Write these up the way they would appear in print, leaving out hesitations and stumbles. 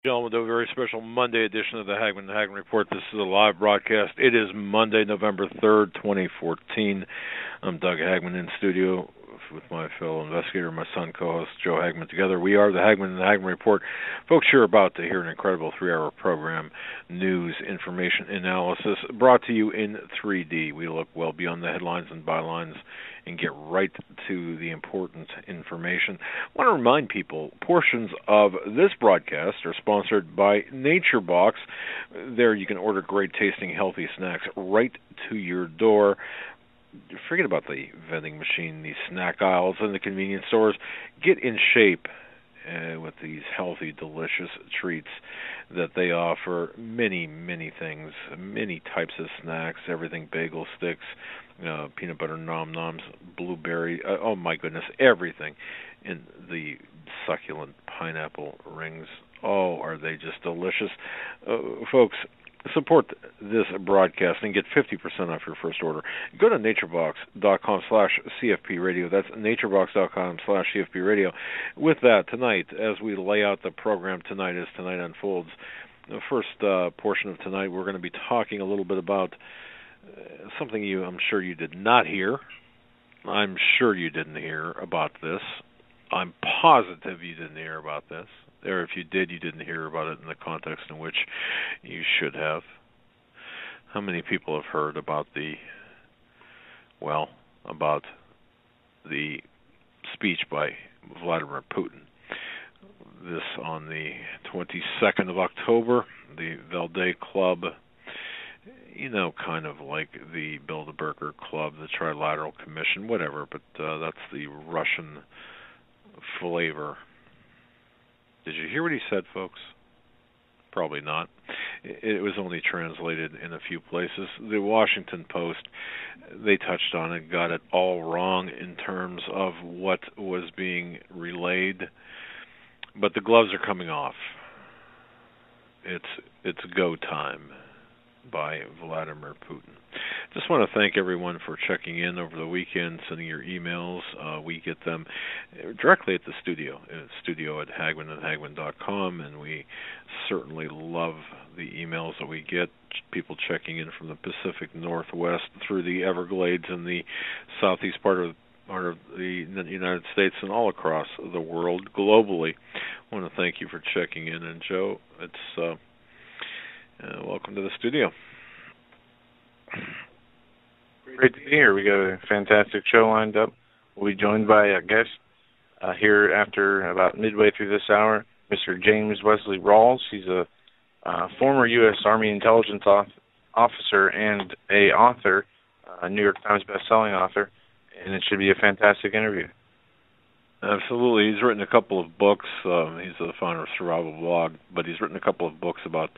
Gentlemen, a very special Monday edition of the Hagmann Hagmann Report. This is a live broadcast. It is Monday, November 3rd, 2014. I'm Doug Hagmann in studio with my fellow investigator, my son, co-host Joe Hagmann. Together we are the Hagmann Hagmann Report. Folks, you're about to hear an incredible 3-hour program, news, information, analysis, brought to you in 3D. We look well beyond the headlines and bylines and get right to the important information. I want to remind people, portions of this broadcast are sponsored by NatureBox. There you can order great tasting, healthy snacks right to your door. Forget about the vending machine, these snack aisles in the convenience stores. Get in shape with these healthy, delicious treats that they offer. Many, many things, many types of snacks, everything, bagel sticks, peanut butter nom-noms, blueberry, oh my goodness, everything. And the succulent pineapple rings, oh, are they just delicious. Folks, support this broadcast and get 50% off your first order. Go to naturebox.com/CFP-radio. That's naturebox.com/CFP-radio. With that, tonight, as we lay out the program tonight, as tonight unfolds, the first portion of tonight, we're going to be talking a little bit about something I'm sure you did not hear. I'm sure you didn't hear about this. I'm positive you didn't hear about this. Or if you did, you didn't hear about it in the context in which you should have. How many people have heard about the speech by Vladimir Putin? This on the 22nd of October, the Velde Club, kind of like the Bilderberger Club, the Trilateral Commission, whatever, but that's the Russian flavor. Did you hear what he said, folks? Probably not. It was only translated in a few places. The Washington Post, they touched on it, got it all wrong in terms of what was being relayed. But the gloves are coming off. It's go time by Vladimir Putin. Just want to thank everyone for checking in over the weekend, sending your emails. We get them directly at the studio at hagmann@hagmann.com, and we certainly love the emails that we get, people checking in from the Pacific Northwest through the Everglades and the southeast part of the United States and all across the world globally. I want to thank you for checking in. And Joe, it's welcome to the studio. Great to be here. We got a fantastic show lined up. We'll be joined by a guest here after about midway through this hour, Mr. James Wesley Rawels. He's a former U.S. Army intelligence officer and a author, a New York Times best-selling author, and it should be a fantastic interview. Absolutely. He's written a couple of books. He's the founder of Survival Blog, but he's written a couple of books about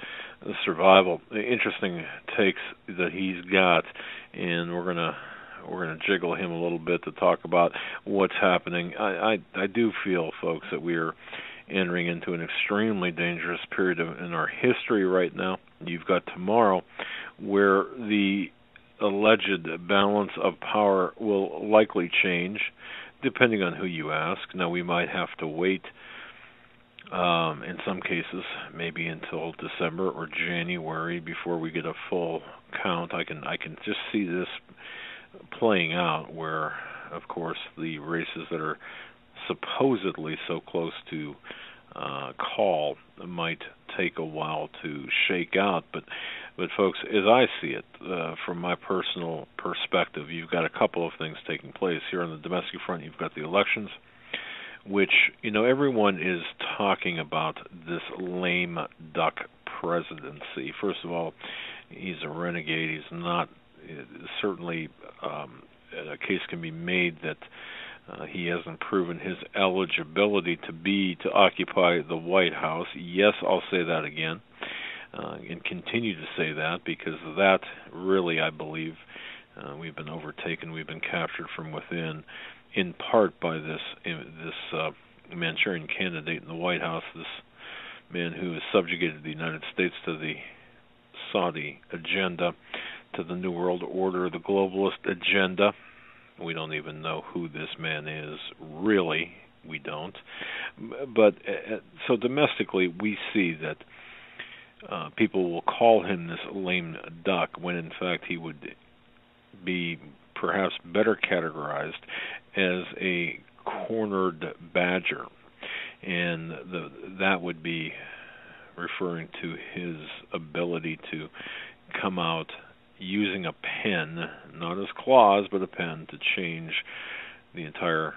survival. Interesting takes that he's got, and we're gonna jiggle him a little bit to talk about what's happening. I do feel, folks, that we're entering into an extremely dangerous period in our history right now. You've got tomorrow, where the alleged balance of power will likely change, depending on who you ask. Now, we might have to wait, in some cases, maybe until December or January before we get a full count. I can just see this playing out where, of course, the races that are supposedly so close to call might take a while to shake out. But folks, as I see it, from my personal perspective, you've got a couple of things taking place. Here on the domestic front, you've got the elections, which, everyone is talking about this lame duck presidency. First of all, he's a renegade. He's not, certainly a case can be made that he hasn't proven his eligibility to occupy the White House. Yes, I'll say that again, and continue to say that, because that really, I believe, we've been overtaken, we've been captured from within, in part by this Manchurian candidate in the White House, this man who has subjugated the United States to the Saudi agenda, to the New World Order, the globalist agenda. We don't even know who this man is, really. we don't. But so domestically, we see that people will call him this lame duck when in fact he would be perhaps better categorized as a cornered badger, and that would be referring to his ability to come out using a pen, not as claws, but a pen, to change the entire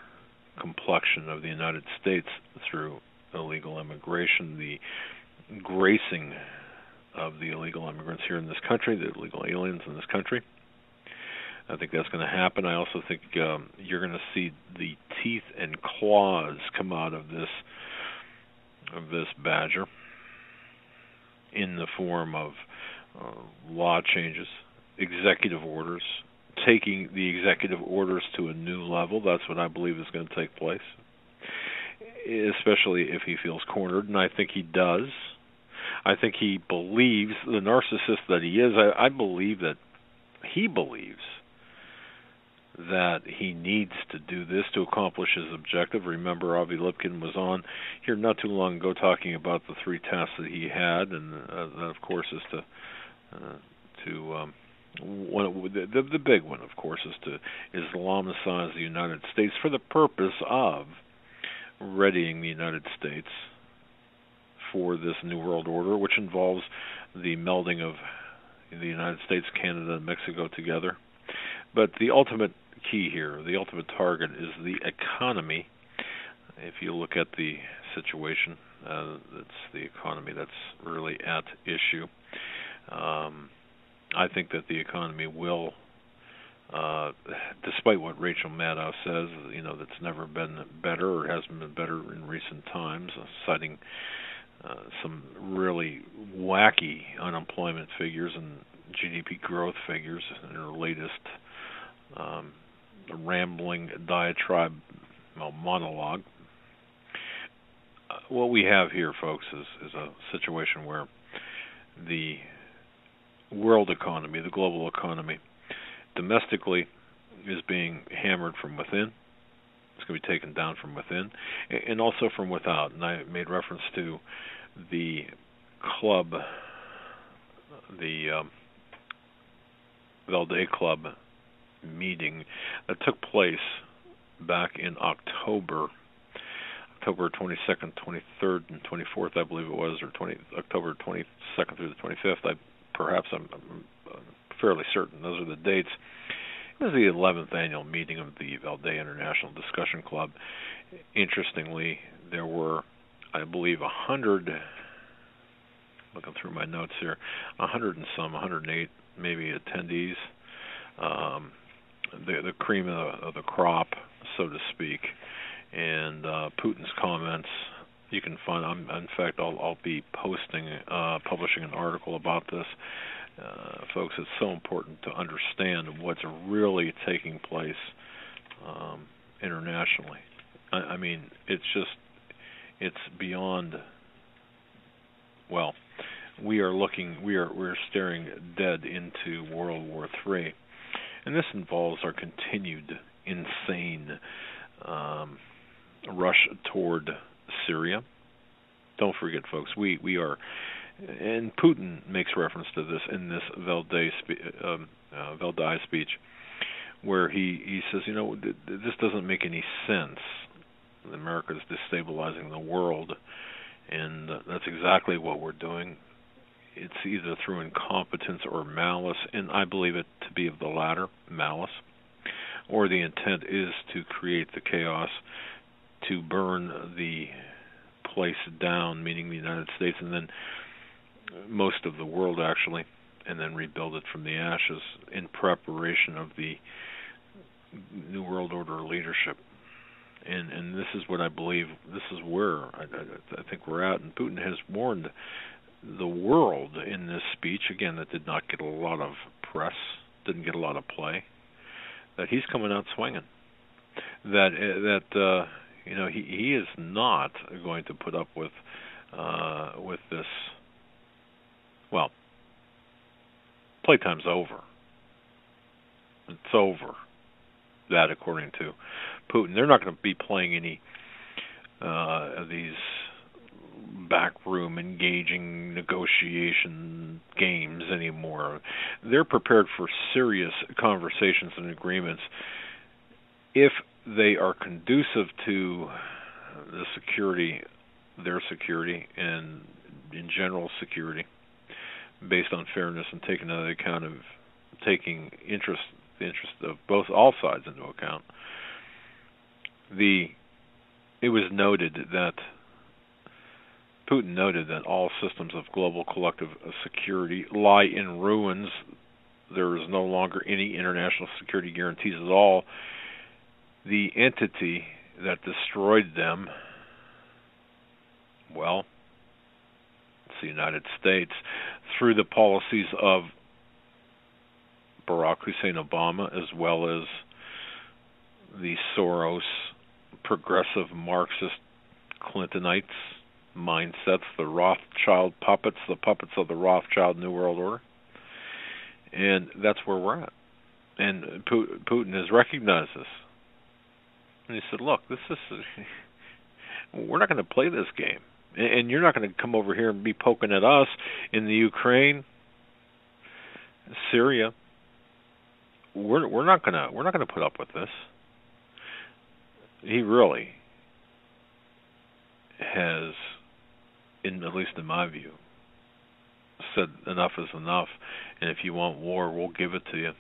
complexion of the United States through illegal immigration, the gracing of the illegal immigrants here in this country, the illegal aliens in this country. I think that's going to happen. I also think you're going to see the teeth and claws come out of this badger in the form of law changes, executive orders, taking the executive orders to a new level. That's what I believe is going to take place, especially if he feels cornered, and I think he does. I think he believes, the narcissist that he is, I believe that he believes that he needs to do this to accomplish his objective. Remember, Avi Lipkin was on here not too long ago talking about the 3 tasks that he had, and that, of course, is the big one, of course, is to Islamicize the United States for the purpose of readying the United States for this New World Order, which involves the melding of the United States, Canada, and Mexico together. But the ultimate key here, the ultimate target, is the economy. If you look at the situation, it's the economy that's really at issue. I think that the economy will, despite what Rachel Maddow says, that's never been better or hasn't been better in recent times, citing some really wacky unemployment figures and GDP growth figures in her latest rambling diatribe monologue. What we have here, folks, is a situation where the world economy, the global economy, domestically is being hammered from within. It's going to be taken down from within, and also from without. And I made reference to the club, the Valdez Club meeting that took place back in October 22nd, 23rd, and 24th, I believe it was, or October 22nd through the 25th. I'm fairly certain those are the dates. It was the 11th annual meeting of the Valdez International Discussion Club. Interestingly, there were, I believe, 100, looking through my notes here, 108 maybe attendees, the cream of the crop, so to speak. And Putin's comments, you can find. In fact, I'll be publishing an article about this, folks. It's so important to understand what's really taking place internationally. I mean, it's beyond. Well, we're staring dead into World War III, and this involves our continued insane rush toward Syria. Don't forget, folks, we are, and Putin makes reference to this in this Valdez speech, where he says, this doesn't make any sense. America is destabilizing the world, and that's exactly what we're doing. It's either through incompetence or malice, and I believe it to be of the latter, malice, or the intent is to create the chaos, to burn the place down, meaning the United States, and then most of the world, actually, and then rebuild it from the ashes in preparation of the New World Order leadership. And this is what I believe, this is where I think we're at. And Putin has warned the world in this speech, again, that did not get a lot of press, didn't get a lot of play, that he's coming out swinging. That he is not going to put up with this. Well, playtime's over. It's over. That, according to Putin, they're not going to be playing any these backroom engaging negotiation games anymore. They're prepared for serious conversations and agreements if they are conducive to the security, their security, and in general security, based on fairness and taking into account of taking the interest of all sides into account. It was noted that Putin noted that all systems of global collective security lie in ruins. There is no longer any international security guarantees at all. The entity that destroyed them, well, it's the United States, through the policies of Barack Hussein Obama, as well as the Soros progressive Marxist Clintonites mindsets, the Rothschild puppets, the puppets of the Rothschild New World Order. And that's where we're at. And Putin has recognized this. And he said, look, we're not going to play this game. And you're not going to come over here and be poking at us in the Ukraine, Syria. We're not going to put up with this. He really has, at least in my view, said enough is enough, and if you want war, we'll give it to you.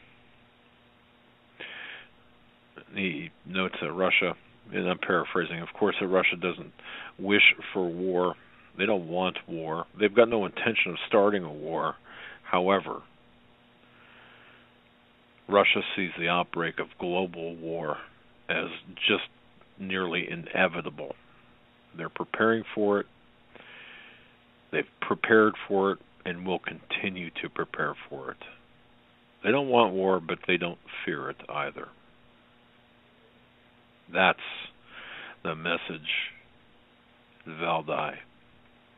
He notes that Russia, and I'm paraphrasing, of course, that Russia doesn't wish for war. They don't want war. They've got no intention of starting a war. However, Russia sees the outbreak of global war as just nearly inevitable. They're preparing for it. They've prepared for it and will continue to prepare for it. They don't want war, but they don't fear it either. That's the message, Valdai.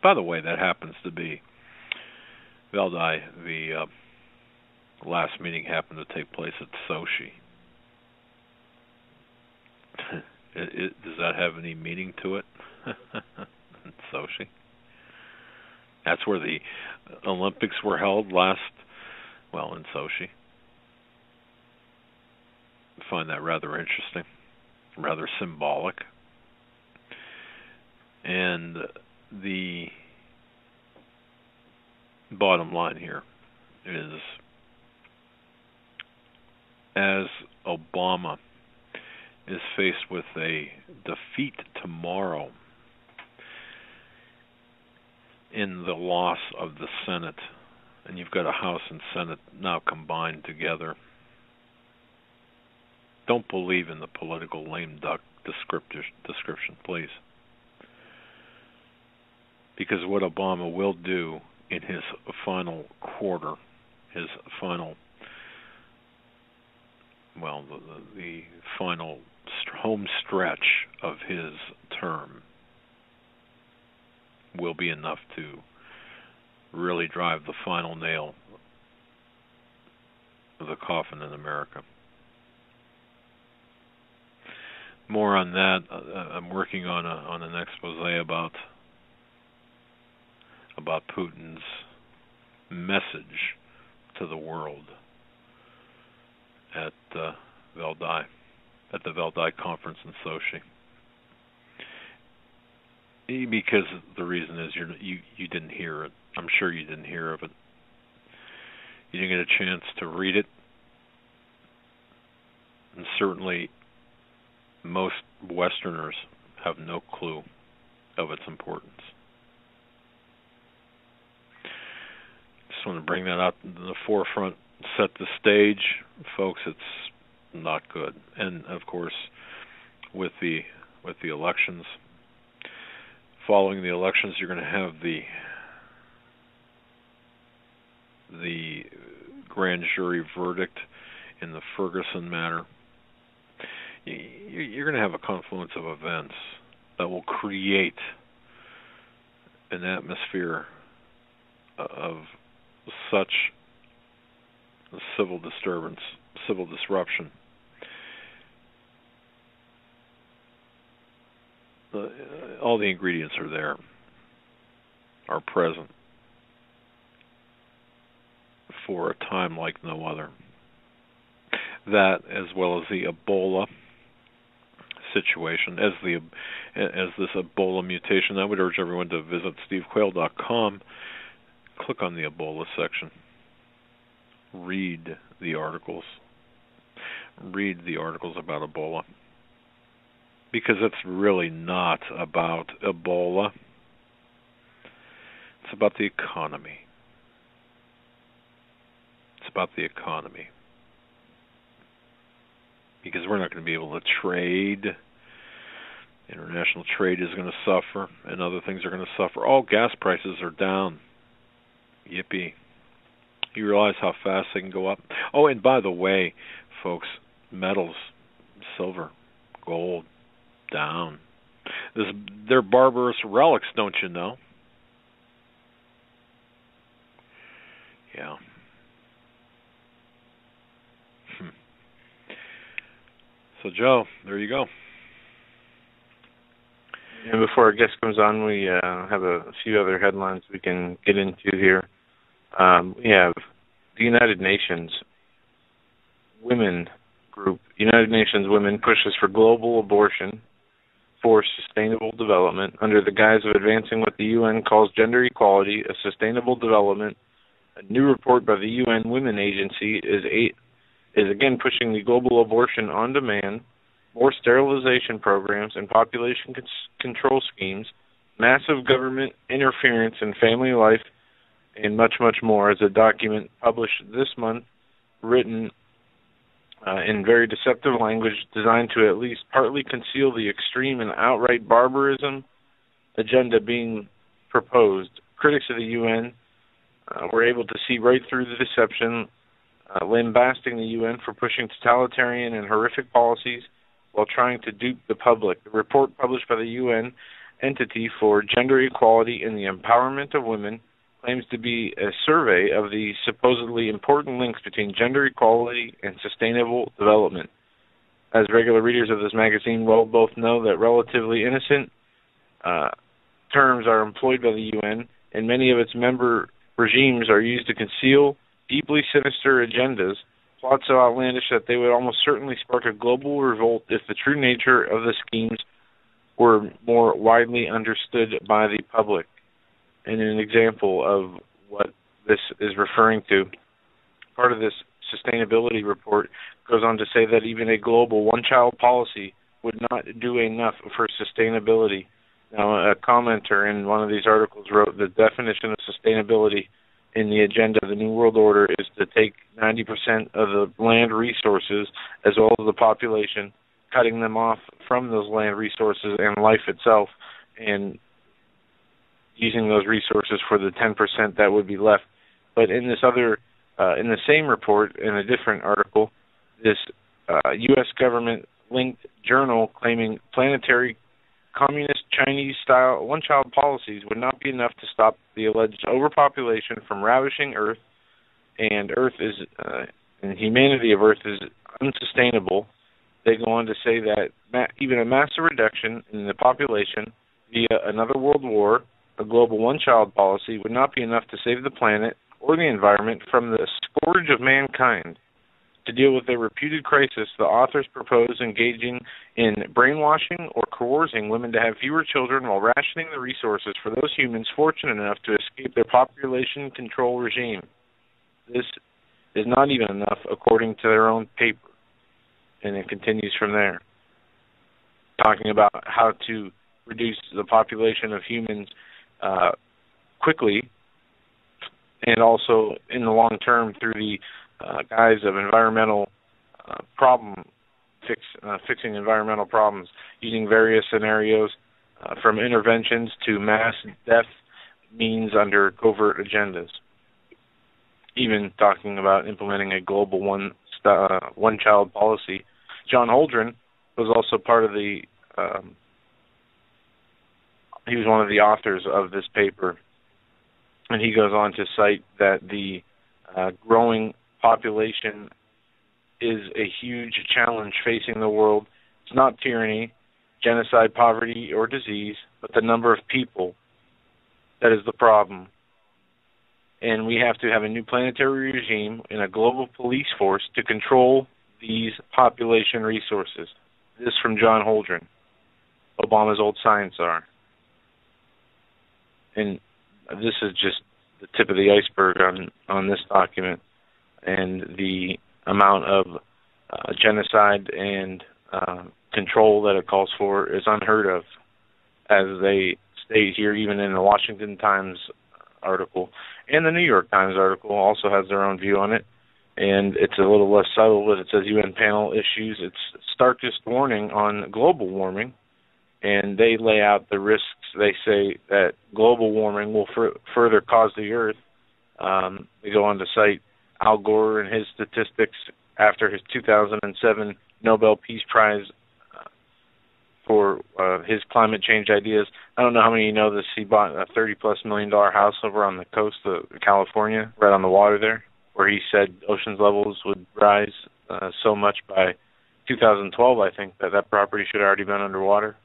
By the way, that happens to be Valdai. The last meeting happened to take place at Sochi. Does that have any meaning to it? Sochi. That's where the Olympics were held in Sochi. I find that rather interesting, rather symbolic. And the bottom line here is, as Obama is faced with a defeat tomorrow in the loss of the Senate, and you've got a House and Senate now combined together, don't believe in the political lame duck description, please. Because what Obama will do in his final quarter, his final, the final home stretch of his term, will be enough to really drive the final nail of the coffin in America. More on that. I'm working on an expose about Putin's message to the world at the Valdai conference in Sochi. Because the reason is you didn't hear it. I'm sure you didn't hear of it. You didn't get a chance to read it. And certainly most Westerners have no clue of its importance. Just want to bring that out to the forefront, set the stage. Folks, it's not good. And of course, with the elections, following the elections, you're going to have the grand jury verdict in the Ferguson matter. You're going to have a confluence of events that will create an atmosphere of such civil disturbance, civil disruption, all the ingredients are there, are present for a time like no other. That, as well as the Ebola situation, as this Ebola mutation, I would urge everyone to visit stevequayle.com, click on the Ebola section, read the articles about Ebola, because it's really not about Ebola. It's about the economy. It's about the economy. Because we're not going to be able to trade. International trade is going to suffer, and other things are going to suffer. All gas prices are down. Yippee. You realize how fast they can go up? Oh, and by the way, folks, metals, silver, gold, down. They're barbarous relics, don't you know? Yeah. So, Joe, there you go. And before our guest comes on, we have a few other headlines we can get into here. We have the United Nations Women Group. United Nations Women pushes for global abortion for sustainable development under the guise of advancing what the UN calls gender equality, a sustainable development. A new report by the UN Women Agency is again pushing the global abortion on demand, more sterilization programs and population control schemes, massive government interference in family life, and much, much more, as a document published this month, written in very deceptive language designed to at least partly conceal the extreme and outright barbarism agenda being proposed. Critics of the UN were able to see right through the deception, lambasting the UN for pushing totalitarian and horrific policies while trying to dupe the public. The report published by the UN entity for gender equality and the empowerment of women claims to be a survey of the supposedly important links between gender equality and sustainable development. As regular readers of this magazine well both know that relatively innocent terms are employed by the UN, and many of its member regimes are used to conceal deeply sinister agendas, plots so outlandish that they would almost certainly spark a global revolt if the true nature of the schemes were more widely understood by the public. And an example of what this is referring to, part of this sustainability report goes on to say that even a global one-child policy would not do enough for sustainability. Now, a commenter in one of these articles wrote the definition of sustainability in the agenda of the New World Order is to take 90% of the land resources as well as the population, cutting them off from those land resources and life itself, and using those resources for the 10% that would be left. But in this other, in the same report, in a different article, this U.S. government-linked journal claiming planetary communist Chinese-style one-child policies would not be enough to stop the alleged overpopulation from ravishing Earth, and and humanity of Earth is unsustainable. They go on to say that even a massive reduction in the population via another world war, a global one-child policy, would not be enough to save the planet or the environment from the scourge of mankind. To deal with their reputed crisis, the authors propose engaging in brainwashing or coercing women to have fewer children while rationing the resources for those humans fortunate enough to escape their population control regime. This is not even enough, according to their own paper. And it continues from there, talking about how to reduce the population of humans quickly, and also in the long term through the guise of environmental fixing environmental problems, using various scenarios from interventions to mass death means under covert agendas. Even talking about implementing a global one-child policy. John Holdren was also part of the he was one of the authors of this paper, and he goes on to cite that the growing population is a huge challenge facing the world. It's not tyranny. genocide, poverty, or disease, but the number of people that is the problem. And we have to have a new planetary regime and a global police force to control these population resources. This from John Holdren, Obama's old science czar. And this is just the tip of the iceberg on this document. And the amount of genocide and control that it calls for is unheard of, as they state here, even in the Washington Times article. And the New York Times article also has their own view on it. And it's a little less subtle, but it says UN panel issues its starkest warning on global warming. And they lay out the risks. They say that global warming will further cause the Earth. They go on to cite Al Gore and his statistics after his 2007 Nobel Peace Prize for his climate change ideas. I don't know how many of you know this. He bought a $30+ million house over on the coast of California, right on the water there, where he said oceans levels would rise so much by 2012, I think, that property should have already been underwater.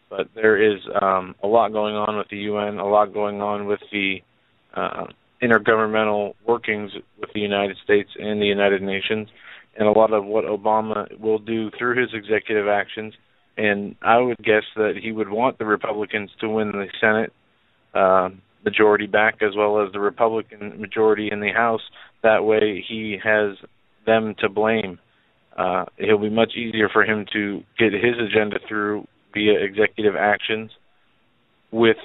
But there is a lot going on with the UN, a lot going on with the intergovernmental workings with the United States and the United Nations, and a lot of what Obama will do through his executive actions. And I would guess that he would want the Republicans to win the Senate majority back, as well as the Republican majority in the House. That way he has them to blame. It'll be much easier for him to get his agenda through via executive actions with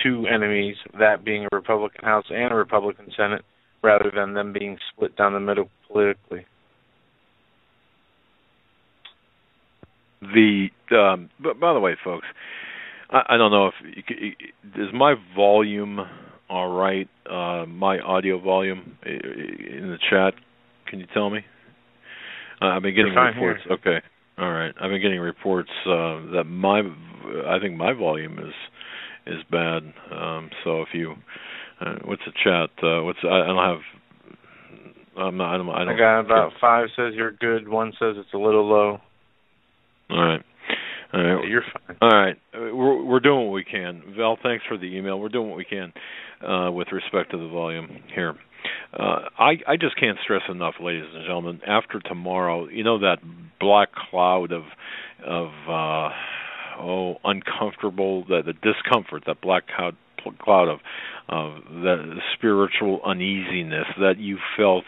two enemies, that being a Republican House and a Republican Senate, rather than them being split down the middle politically. But by the way, folks, I don't know if is my volume all right? My audio volume in the chat. Can you tell me? I've been getting reports. Here. Okay, all right. I've been getting reports that I think my volume is bad. So if you, what's the chat? I don't have. I got about 5 says you're good. 1 says it's a little low. All right. Yeah, you're fine. All right. We're doing what we can. Val, thanks for the email. We're doing what we can with respect to the volume here. I just can't stress enough, ladies and gentlemen, after tomorrow, that black cloud of uncomfortable, the discomfort, that black cloud of the spiritual uneasiness that you felt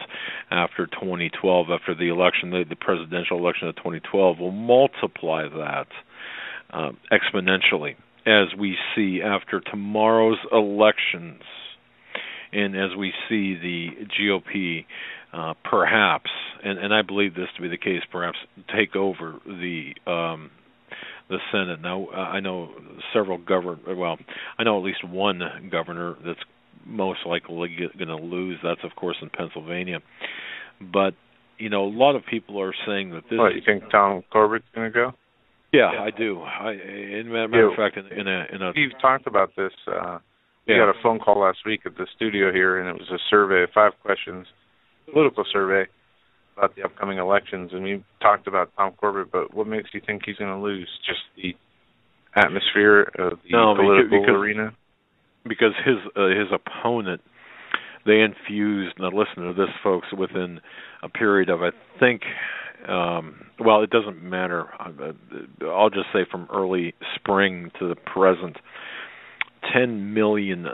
after 2012, after the election, the presidential election of 2012, will multiply that exponentially as we see after tomorrow's elections, and as we see the GOP perhaps, and I believe this to be the case, perhaps take over the Senate. Now, I know I know at least one governor that's most likely going to lose. That's, of course, in Pennsylvania. But, a lot of people are saying that this... What, you think Tom Corbett's going to go? Yeah, I do. In matter of fact, in a Steve talked about this. We got a phone call last week at the studio here, and it was a survey of 5 questions, political survey about the upcoming elections, and we talked about Tom Corbett, but what makes you think he's going to lose? Just the atmosphere of the political arena? Because his opponent, they infused, now listen to this, folks, within a period of, I think, it doesn't matter. I'll just say from early spring to the present, $10 million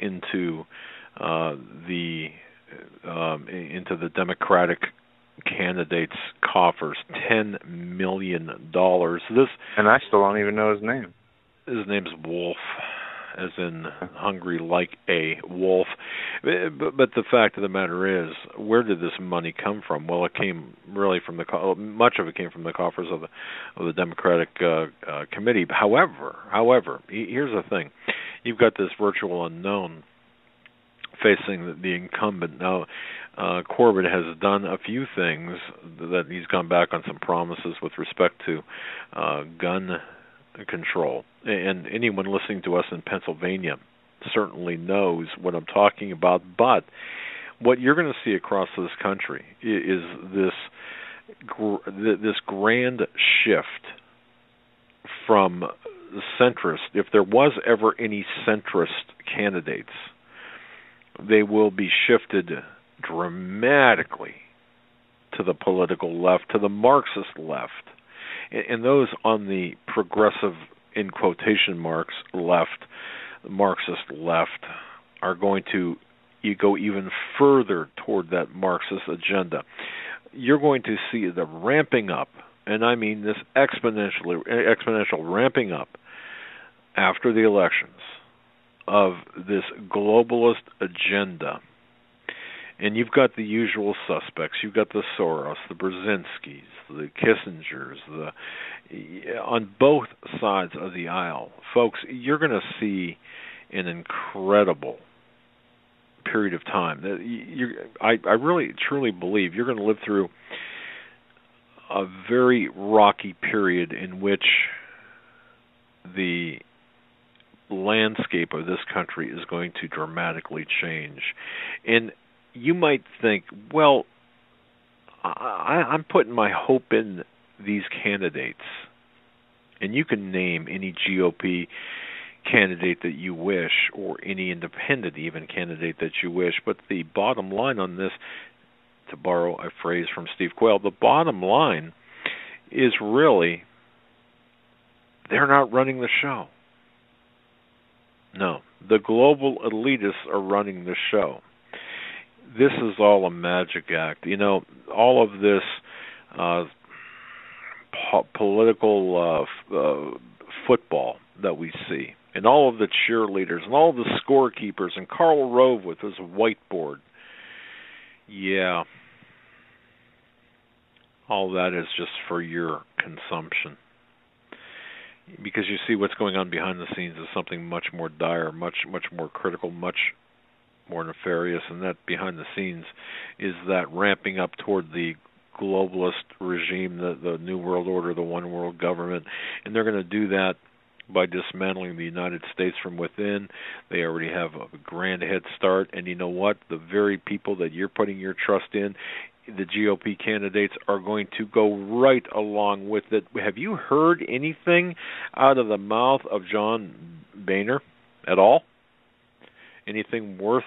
into the Democratic candidates' coffers. $10 million. And I still don't even know his name. His name's Wolf, as in hungry like a wolf. But the fact of the matter is, where did this money come from? Well, it came really from much of it came from the coffers of the Democratic committee. However, here's the thing: you've got this virtual unknown facing the incumbent. Now, Corbett has done a few things that he's gone back on some promises with respect to gun control. And anyone listening to us in Pennsylvania certainly knows what I'm talking about. But what you're going to see across this country is this grand shift from the centrist. If there was ever any centrist candidates, they will be shifted dramatically to the political left, to the Marxist left. And those on the progressive, in quotation marks, left, the Marxist left, are going to go even further toward that Marxist agenda. You're going to see the ramping up, and I mean this exponential ramping up after the elections of this globalist agenda. And you've got the usual suspects. You've got the Soros, the Brzezinskis, the Kissingers, on both sides of the aisle. Folks, you're going to see an incredible period of time. I really, truly believe you're going to live through a very rocky period in which the landscape of this country is going to dramatically change. And you might think, well, I'm putting my hope in these candidates. And you can name any GOP candidate that you wish, or any independent even candidate that you wish. But the bottom line on this, to borrow a phrase from Steve Quayle, the bottom line is really they're not running the show. No, the global elitists are running the show. This is all a magic act. You know, all of this political football that we see, and all of the cheerleaders, and all of the scorekeepers, and Karl Rove with his whiteboard. Yeah, all that is just for your consumption. Because you see what's going on behind the scenes is something much more dire, much more critical, much more nefarious, and that behind the scenes is that ramping up toward the globalist regime, the New World Order, the one world government, and they're going to do that by dismantling the United States from within. They already have a grand head start, and you know what? The very people that you're putting your trust in, the GOP candidates, are going to go right along with it. Have you heard anything out of the mouth of John Boehner at all? Anything worth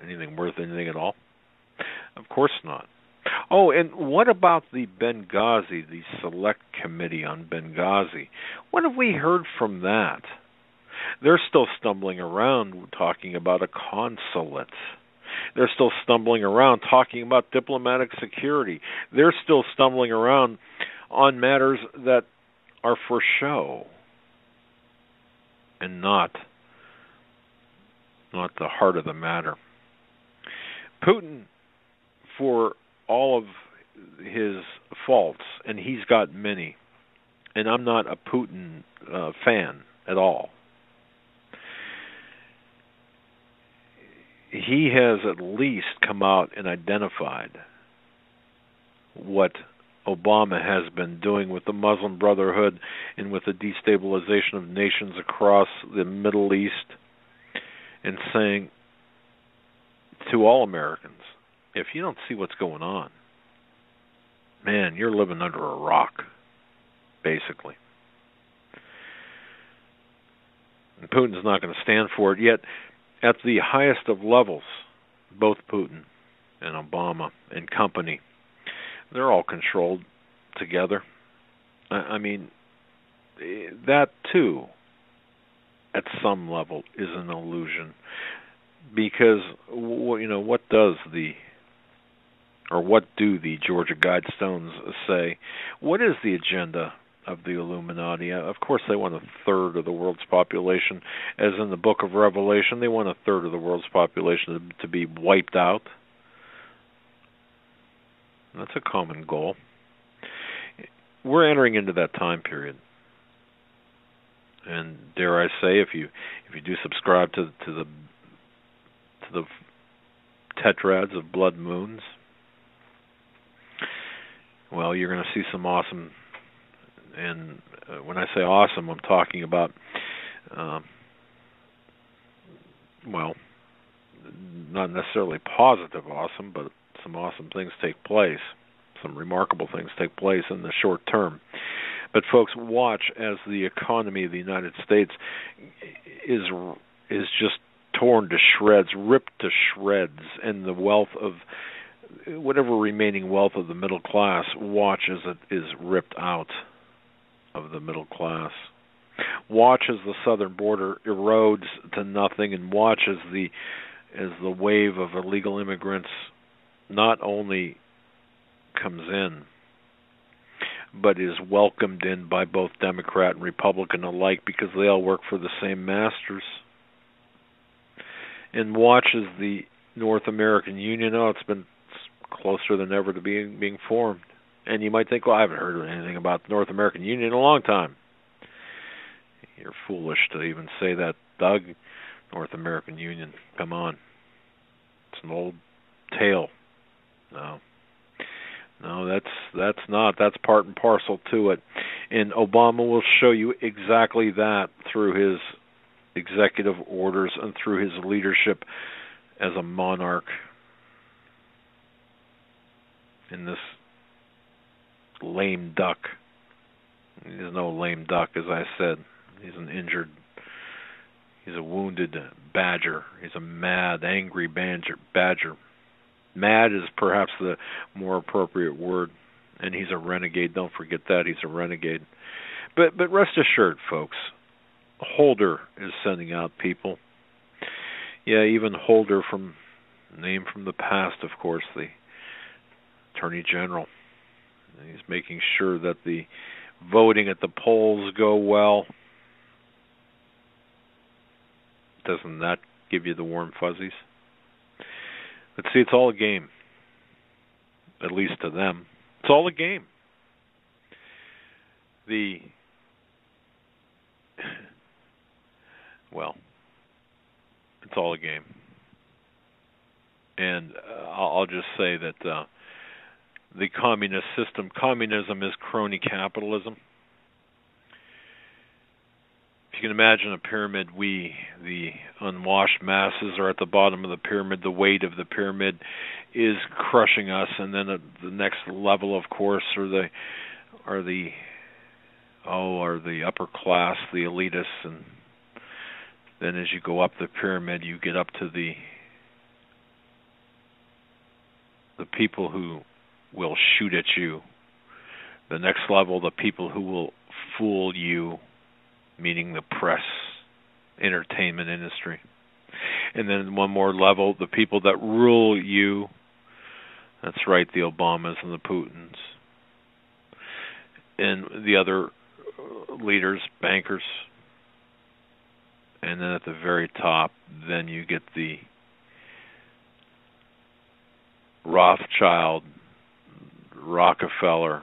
anything at all? Of course not. Oh, and what about the Benghazi, the Select Committee on Benghazi? What have we heard from that? They're still stumbling around talking about a consulate. They're still stumbling around talking about diplomatic security. They're still stumbling around on matters that are for show and not the heart of the matter. Putin, for all of his faults, and he's got many, and I'm not a Putin fan at all, he has at least come out and identified what Obama has been doing with the Muslim Brotherhood and with the destabilization of nations across the Middle East, and saying to all Americans, if you don't see what's going on, man, you're living under a rock, basically. And Putin's not going to stand for it. Yet, at the highest of levels, both Putin and Obama and company, they're all controlled together. I mean, that too, at some level, is an illusion. Because, what do the Georgia Guidestones say? What is the agenda of the Illuminati? Of course, they want a third of the world's population. As in the book of Revelation, they want a third of the world's population to be wiped out. That's a common goal. We're entering into that time period. And dare I say, if you do subscribe to the tetrads of blood moons, well, you're going to see some awesome, and when I say awesome, I'm talking about, not necessarily positive awesome, but some awesome things take place. Some remarkable things take place in the short term. But folks, watch as the economy of the United States is just torn to shreds, ripped to shreds, and the wealth of whatever remaining wealth of the middle class, watch as it is ripped out of the middle class. Watch as the southern border erodes to nothing, and watch as the wave of illegal immigrants not only comes in, but is welcomed in by both Democrat and Republican alike, because they all work for the same masters. And watch as the North American Union, it's been closer than ever to being formed. And you might think, well, I haven't heard anything about the North American Union in a long time. You're foolish to even say that, Doug. North American Union, come on. It's an old tale. No, that's not. That's part and parcel to it. And Obama will show you exactly that through his executive orders and through his leadership as a monarch in this lame duck. He's no lame duck, as I said. He's a wounded badger. He's a mad, angry badger. Mad is perhaps the more appropriate word. And he's a renegade. Don't forget that. He's a renegade. But rest assured, folks, Holder is sending out people. Yeah, even Holder, name from the past, of course, the Attorney General. He's making sure that the voting at the polls go well. Doesn't that give you the warm fuzzies? But see, it's all a game. At least to them. It's all a game. It's all a game. And I'll just say that the communist system, communism is crony capitalism. If you can imagine a pyramid, the unwashed masses, are at the bottom of the pyramid. The weight of the pyramid is crushing us, and then the next level, of course, are the upper class, the elitists, and then as you go up the pyramid, you get up to the people who will shoot at you. The next level, the people who will fool you, meaning the press, entertainment industry. And then one more level, the people that rule you. That's right, the Obamas and the Putins. And the other leaders, bankers. And then at the very top, then you get the Rothschild, Rockefeller,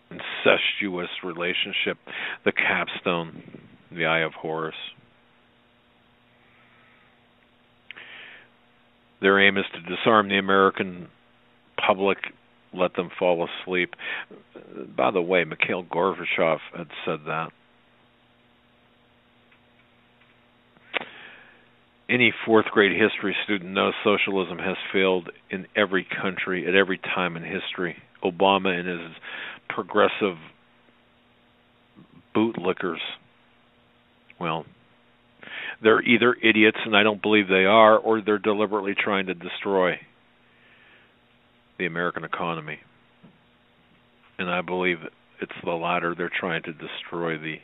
incestuous relationship, the capstone, the Eye of Horus. Their aim is to disarm the American public, let them fall asleep. By the way, Mikhail Gorbachev had said that. Any fourth grade history student knows socialism has failed in every country at every time in history. Obama and his progressive bootlickers, well, they're either idiots, and I don't believe they are, or they're deliberately trying to destroy the American economy. And I believe it's the latter. They're trying to destroy the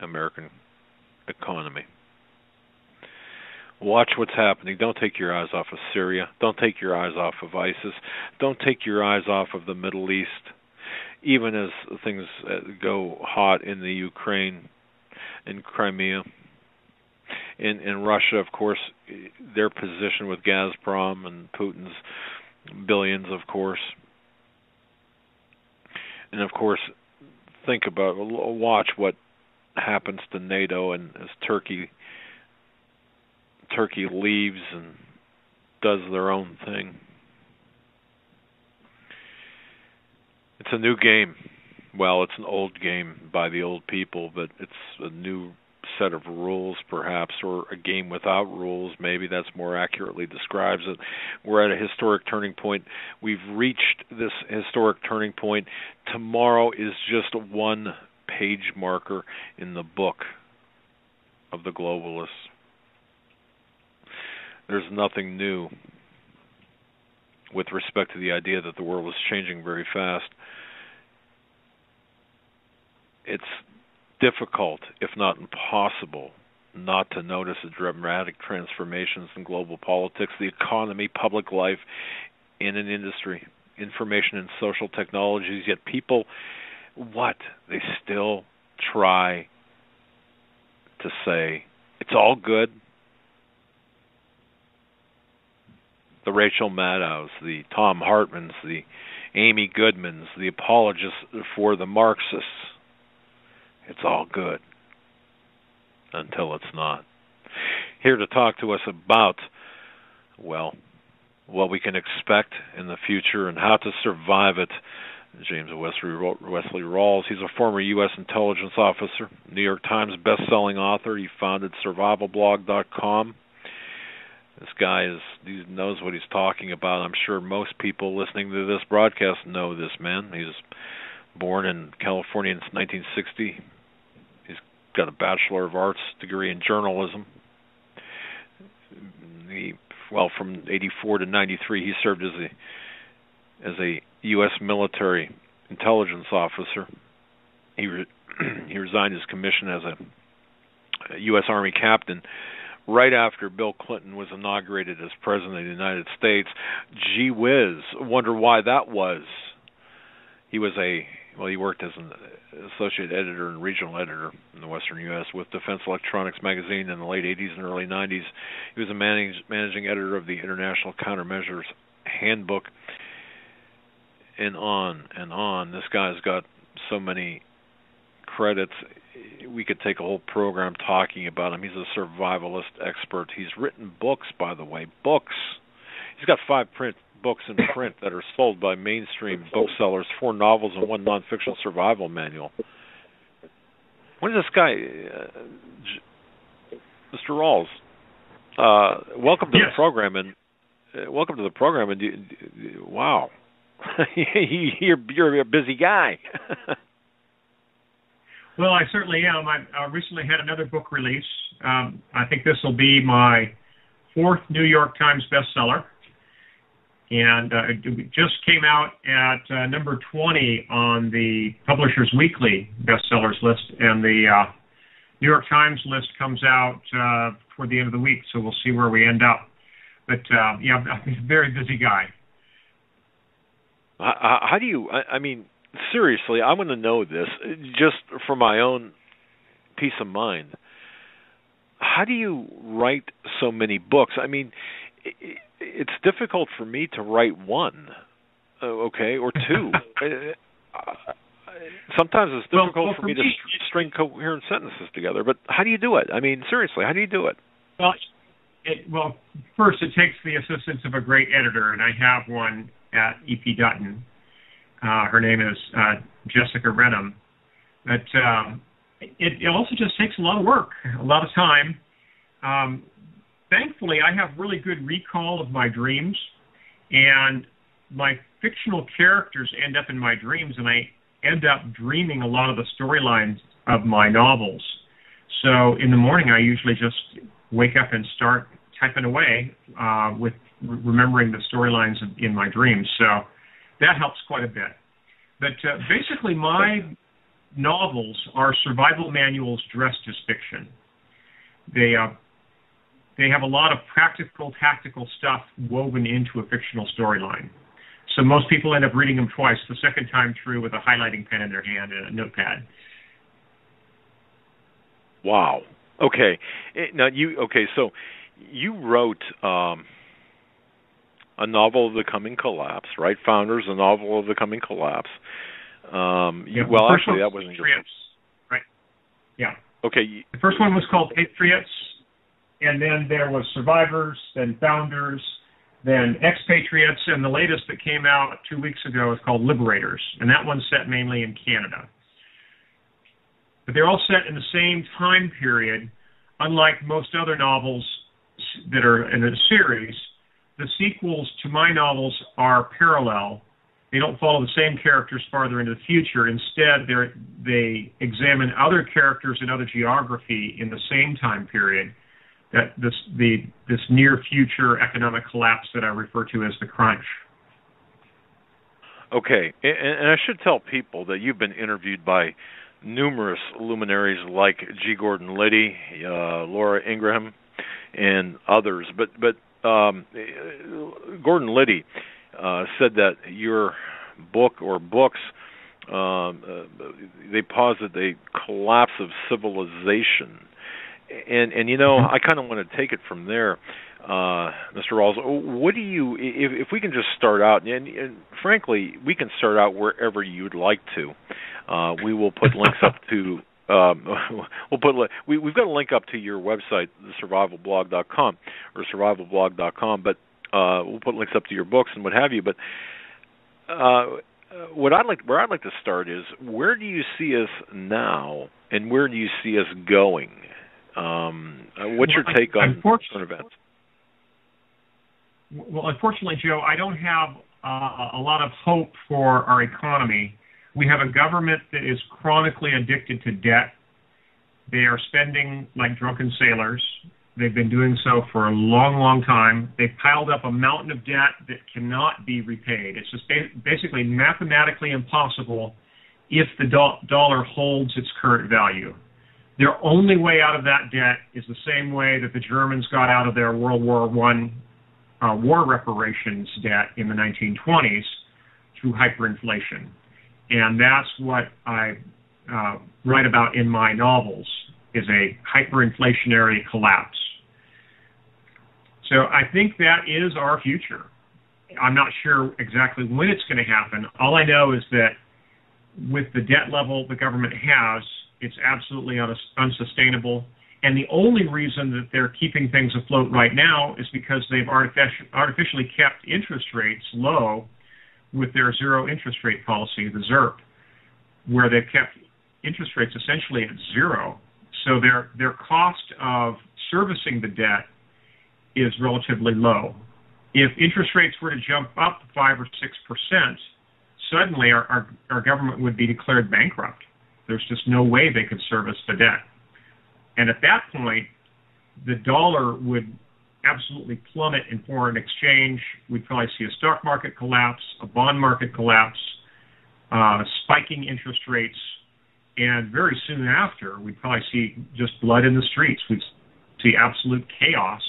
American economy. Watch what's happening. Don't take your eyes off of Syria. Don't take your eyes off of ISIS. Don't take your eyes off of the Middle East. Even as things go hot in the Ukraine, in Crimea, in Russia, of course, their position with Gazprom and Putin's billions, of course. And, of course, watch what happens to NATO, and as Turkey leaves and does their own thing. It's a new game. Well, it's an old game by the old people, but it's a new set of rules, perhaps, or a game without rules. Maybe that's more accurately describes it. We're at a historic turning point. We've reached this historic turning point. Tomorrow is just one page marker in the book of the globalists. There's nothing new with respect to the idea that the world is changing very fast. It's difficult, if not impossible, not to notice the dramatic transformations in global politics, the economy, public life, in an industry, information and social technologies. Yet people, they still try to say, it's all good. The Rachel Maddows, the Tom Hartmans, the Amy Goodmans, the apologists for the Marxists. It's all good until it's not. Here to talk to us about, what we can expect in the future and how to survive it, James Wesley Rawels. He's a former U.S. intelligence officer, New York Times best-selling author. He founded survivalblog.com. This guy knows what he's talking about. I'm sure most people listening to this broadcast know this man. He was born in California in 1960. He's got a Bachelor of Arts degree in journalism. From 84 to 93, he served as a U.S. military intelligence officer. He resigned his commission as a U.S. Army captain right after Bill Clinton was inaugurated as President of the United States. Gee whiz, wonder why that was. He worked as an associate editor and regional editor in the Western U.S. with Defense Electronics magazine in the late 80s and early 90s. He was a managing editor of the International Countermeasures Handbook, and on and on. This guy's got so many credits. We could take a whole program talking about him. He's a survivalist expert. He's written books, by the way, books. He's got 5 books in print that are sold by mainstream booksellers, 4 novels and 1 nonfiction survival manual. When is this guy, Mr. Rawls? Welcome to the program, and wow, you're a busy guy. Well, I certainly am. I recently had another book release. I think this will be my 4th New York Times bestseller. And it just came out at number 20 on the Publishers Weekly bestsellers list. And the New York Times list comes out toward the end of the week, so we'll see where we end up. But, I'm a very busy guy. How do you, seriously, I want to know this, just for my own peace of mind. How do you write so many books? It's difficult for me to write 1, or 2. Sometimes it's difficult for me to string coherent sentences together. But how do you do it? Seriously, how do you do it? Well, first it takes the assistance of a great editor, and I have one at E.P. Dutton. Her name is Jessica Renham. But it also just takes a lot of work, a lot of time. Thankfully, I have really good recall of my dreams, and my fictional characters end up in my dreams, and I end up dreaming a lot of the storylines of my novels. So in the morning, I usually just wake up and start typing away with remembering the storylines in my dreams. So that helps quite a bit. But basically, my novels are survival manuals dressed as fiction. They have a lot of practical, tactical stuff woven into a fictional storyline. So most people end up reading them twice, the second time through with a highlighting pen in their hand and a notepad. Wow. Okay. Now so you wrote a novel of the coming collapse, right? Founders, a novel of the coming collapse. That wasn't your Patriots, right? Yeah. Okay. The first one was called Patriots, and then there was Survivors, then Founders, then Expatriates, and the latest that came out 2 weeks ago is called Liberators, and that one's set mainly in Canada. but they're all set in the same time period. Unlike most other novels that are in a series, the sequels to my novels are parallel. They don't follow the same characters farther into the future. Instead, they examine other characters and other geography in the same time period, that this near future economic collapse that I refer to as the crunch. Okay, and I should tell people that you've been interviewed by numerous luminaries like G. Gordon Liddy, Laura Ingraham, and others. But Gordon Liddy said that your book or books, they posit a collapse of civilization. And you know, I kind of want to take it from there, Mr. Rawls. What do you, if we can just start out, and frankly, we can start out wherever you'd like to. We will put links up to. We've got a link up to your website, survivalblog.com or survivalblog.com, but we'll put links up to your books and what have you. But where I'd like to start is, where do you see us now, and where do you see us going? What's your take on current events? Well, unfortunately, Joe, I don't have a lot of hope for our economy. We have a government that is chronically addicted to debt. They are spending like drunken sailors. They've been doing so for a long, long time. They've piled up a mountain of debt that cannot be repaid. It's just basically mathematically impossible if the dollar holds its current value. Their only way out of that debt is the same way that the Germans got out of their World War I war reparations debt in the 1920s, through hyperinflation. And that's what I write about in my novels, is a hyperinflationary collapse. So I think that is our future. I'm not sure exactly when it's going to happen. All I know is that with the debt level the government has, it's absolutely unsustainable. And the only reason that they're keeping things afloat right now is because they've artificially kept interest rates low with their zero interest rate policy, the ZIRP, where they've kept interest rates essentially at zero. So their cost of servicing the debt is relatively low. If interest rates were to jump up 5 or 6%, suddenly our government would be declared bankrupt. There's just no way they could service the debt. And at that point, the dollar would absolutely plummet in foreign exchange. We'd probably see a stock market collapse, a bond market collapse, spiking interest rates, and very soon after, we'd probably see just blood in the streets. We'd see absolute chaos,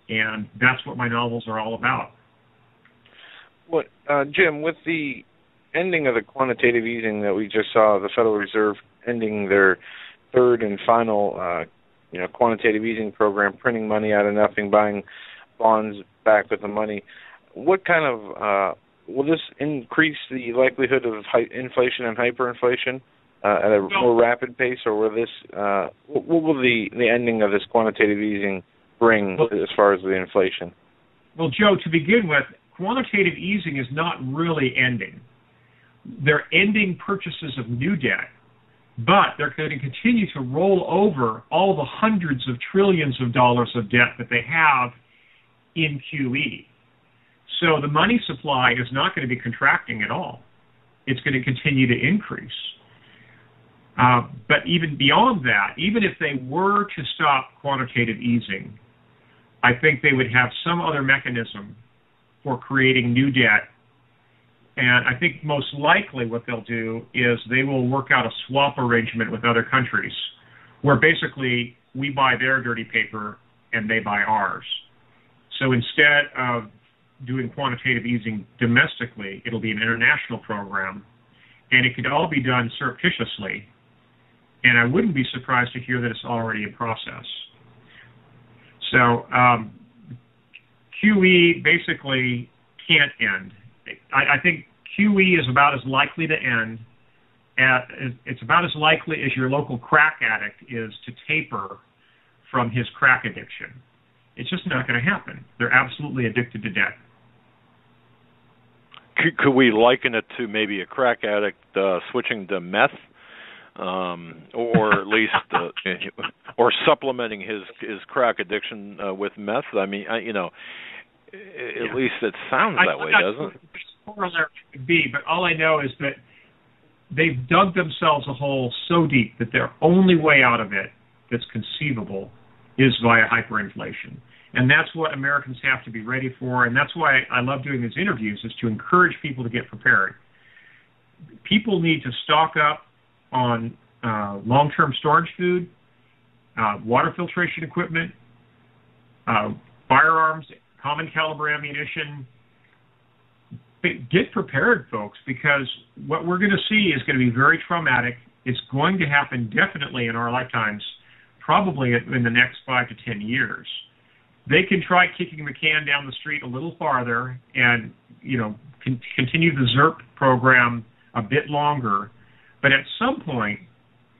and that's what my novels are all about. What, Jim, with the ending of the quantitative easing that we just saw, the Federal Reserve ending their third and final quantitative easing program, printing money out of nothing, buying bonds back with the money, what kind of will this increase the likelihood of inflation and hyperinflation at a more rapid pace, or will this what will the ending of this quantitative easing bring as far as the inflation? Well, Joe, to begin with, quantitative easing is not really ending. They're ending purchases of new debt, but they're going to continue to roll over all the hundreds of trillions of dollars of debt that they have in QE. So the money supply is not going to be contracting at all. It's going to continue to increase. But even beyond that, even if they were to stop quantitative easing, I think they would have some other mechanism for creating new debt. And I think most likely what they'll do is they will work out a swap arrangement with other countries where basically we buy their dirty paper and they buy ours. So instead of doing quantitative easing domestically, it'll be an international program, and it could all be done surreptitiously. And I wouldn't be surprised to hear that it's already in process. So QE basically can't end. I think QE is about as likely to end. It's about as likely as your local crack addict is to taper from his crack addiction. It's just not going to happen. They're absolutely addicted to debt. Could we liken it to maybe a crack addict switching to meth or at least or supplementing his crack addiction with meth. I mean, at least it sounds that way, doesn't it? Corollary could be, but all I know is that they've dug themselves a hole so deep that their only way out of it that's conceivable is via hyperinflation. And that's what Americans have to be ready for, and that's why I love doing these interviews, is to encourage people to get prepared. People need to stock up on long-term storage food, water filtration equipment, firearms, common caliber ammunition. Get prepared, folks, because what we're going to see is going to be very traumatic. It's going to happen definitely in our lifetimes, probably in the next 5 to 10 years. They can try kicking the can down the street a little farther and, continue the ZERP program a bit longer, but at some point,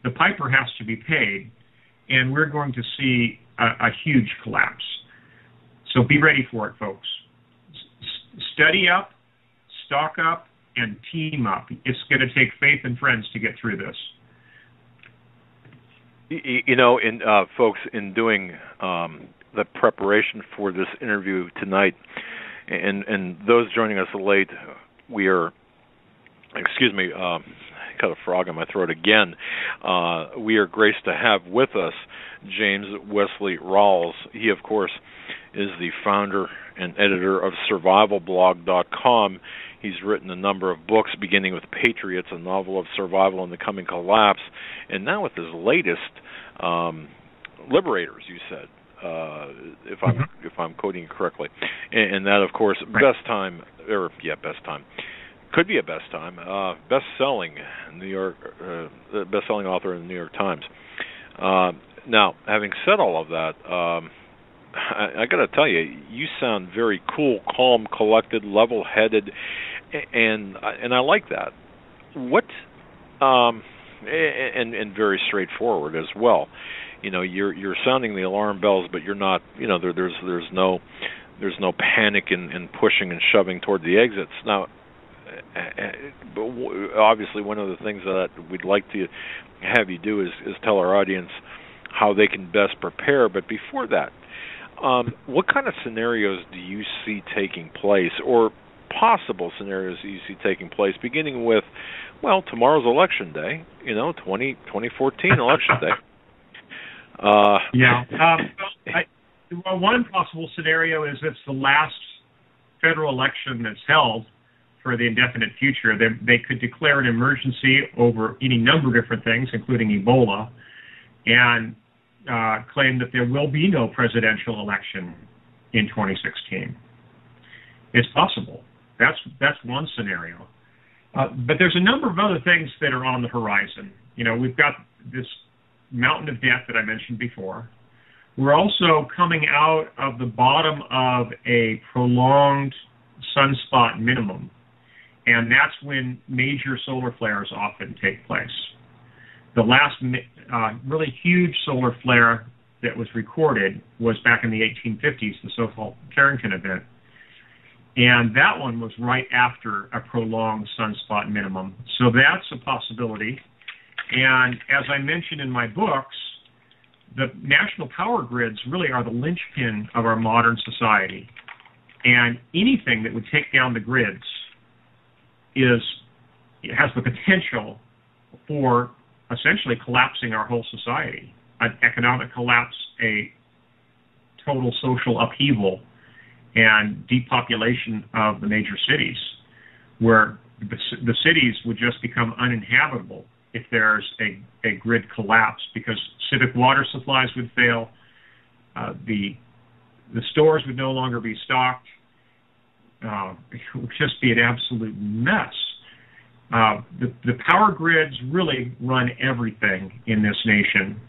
the piper has to be paid, and we're going to see a huge collapse. So be ready for it, folks. Study up, stock up, and team up. It's going to take faith and friends to get through this. Folks, in doing the preparation for this interview tonight, and those joining us late, we are, got a frog in my throat again. We are graced to have with us James Wesley Rawels. He, of course, is the founder and editor of survivalblog.com. He's written a number of books, beginning with Patriots, a novel of survival in the coming collapse, and now with his latest, Liberators, you said, if I'm quoting correctly. And that, of course, best time, could be a best time, best-selling author in the New York Times. Now, having said all of that, I got to tell you, you sound very cool, calm, collected, level-headed, and I like that. What and very straightforward as well. You're sounding the alarm bells, but you're not. There's no panic in pushing and shoving toward the exits. Now, obviously, one of the things that we'd like to have you do is tell our audience how they can best prepare. But before that, what kind of scenarios do you see taking place, or possible scenarios that you see taking place, beginning with, tomorrow's election day, 2014 election day? One possible scenario is it's the last federal election that's held for the indefinite future. They could declare an emergency over any number of different things, including Ebola, and claim that there will be no presidential election in 2016. It's possible. That's one scenario. But there's a number of other things that are on the horizon. We've got this mountain of debt that I mentioned before. We're also coming out of the bottom of a prolonged sunspot minimum, and that's when major solar flares often take place. The last really huge solar flare that was recorded was back in the 1850s, the so-called Carrington event. And that one was right after a prolonged sunspot minimum. So that's a possibility. And as I mentioned in my books, the national power grids really are the linchpin of our modern society. And anything that would take down the grids has the potential for essentially collapsing our whole society. An economic collapse, a total social upheaval, and depopulation of the major cities, where the cities would just become uninhabitable if there's a grid collapse, because civic water supplies would fail, the stores would no longer be stocked. It would just be an absolute mess. The power grids really run everything in this nation,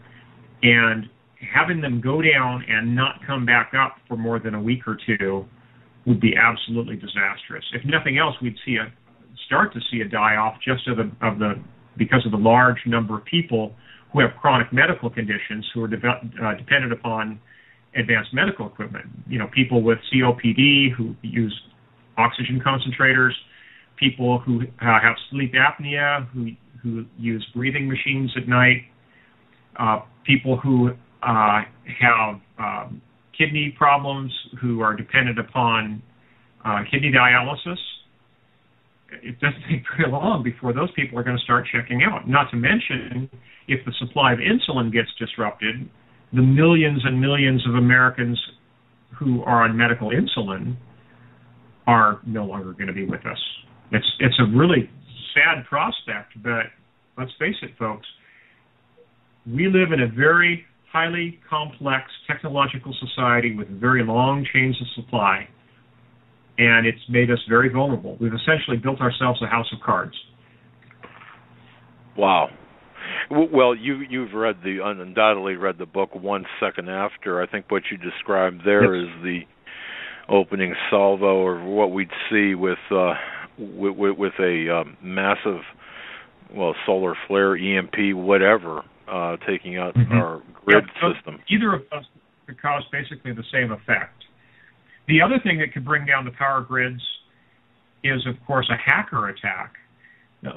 and having them go down and not come back up for more than a week or two would be absolutely disastrous. If nothing else, we'd start to see a die-off just because of the large number of people who have chronic medical conditions who are dependent upon advanced medical equipment. People with COPD who use oxygen concentrators, people who have sleep apnea, who who use breathing machines at night, people who have kidney problems, who are dependent upon kidney dialysis. It doesn't take very long before those people are going to start checking out. Not to mention, if the supply of insulin gets disrupted, the millions and millions of Americans who are on medical insulin are no longer going to be with us. It's a really sad prospect, but let's face it, folks, we live in a very highly complex technological society with very long chains of supply, and it's made us very vulnerable. We've essentially built ourselves a house of cards. Wow. Well, you've undoubtedly read the book 1 Second After. I think what you described there is the opening salvo, or what we'd see with a massive, solar flare, EMP, whatever, taking out our grid system. Either of those could cause basically the same effect. The other thing that could bring down the power grids is, of course, a hacker attack.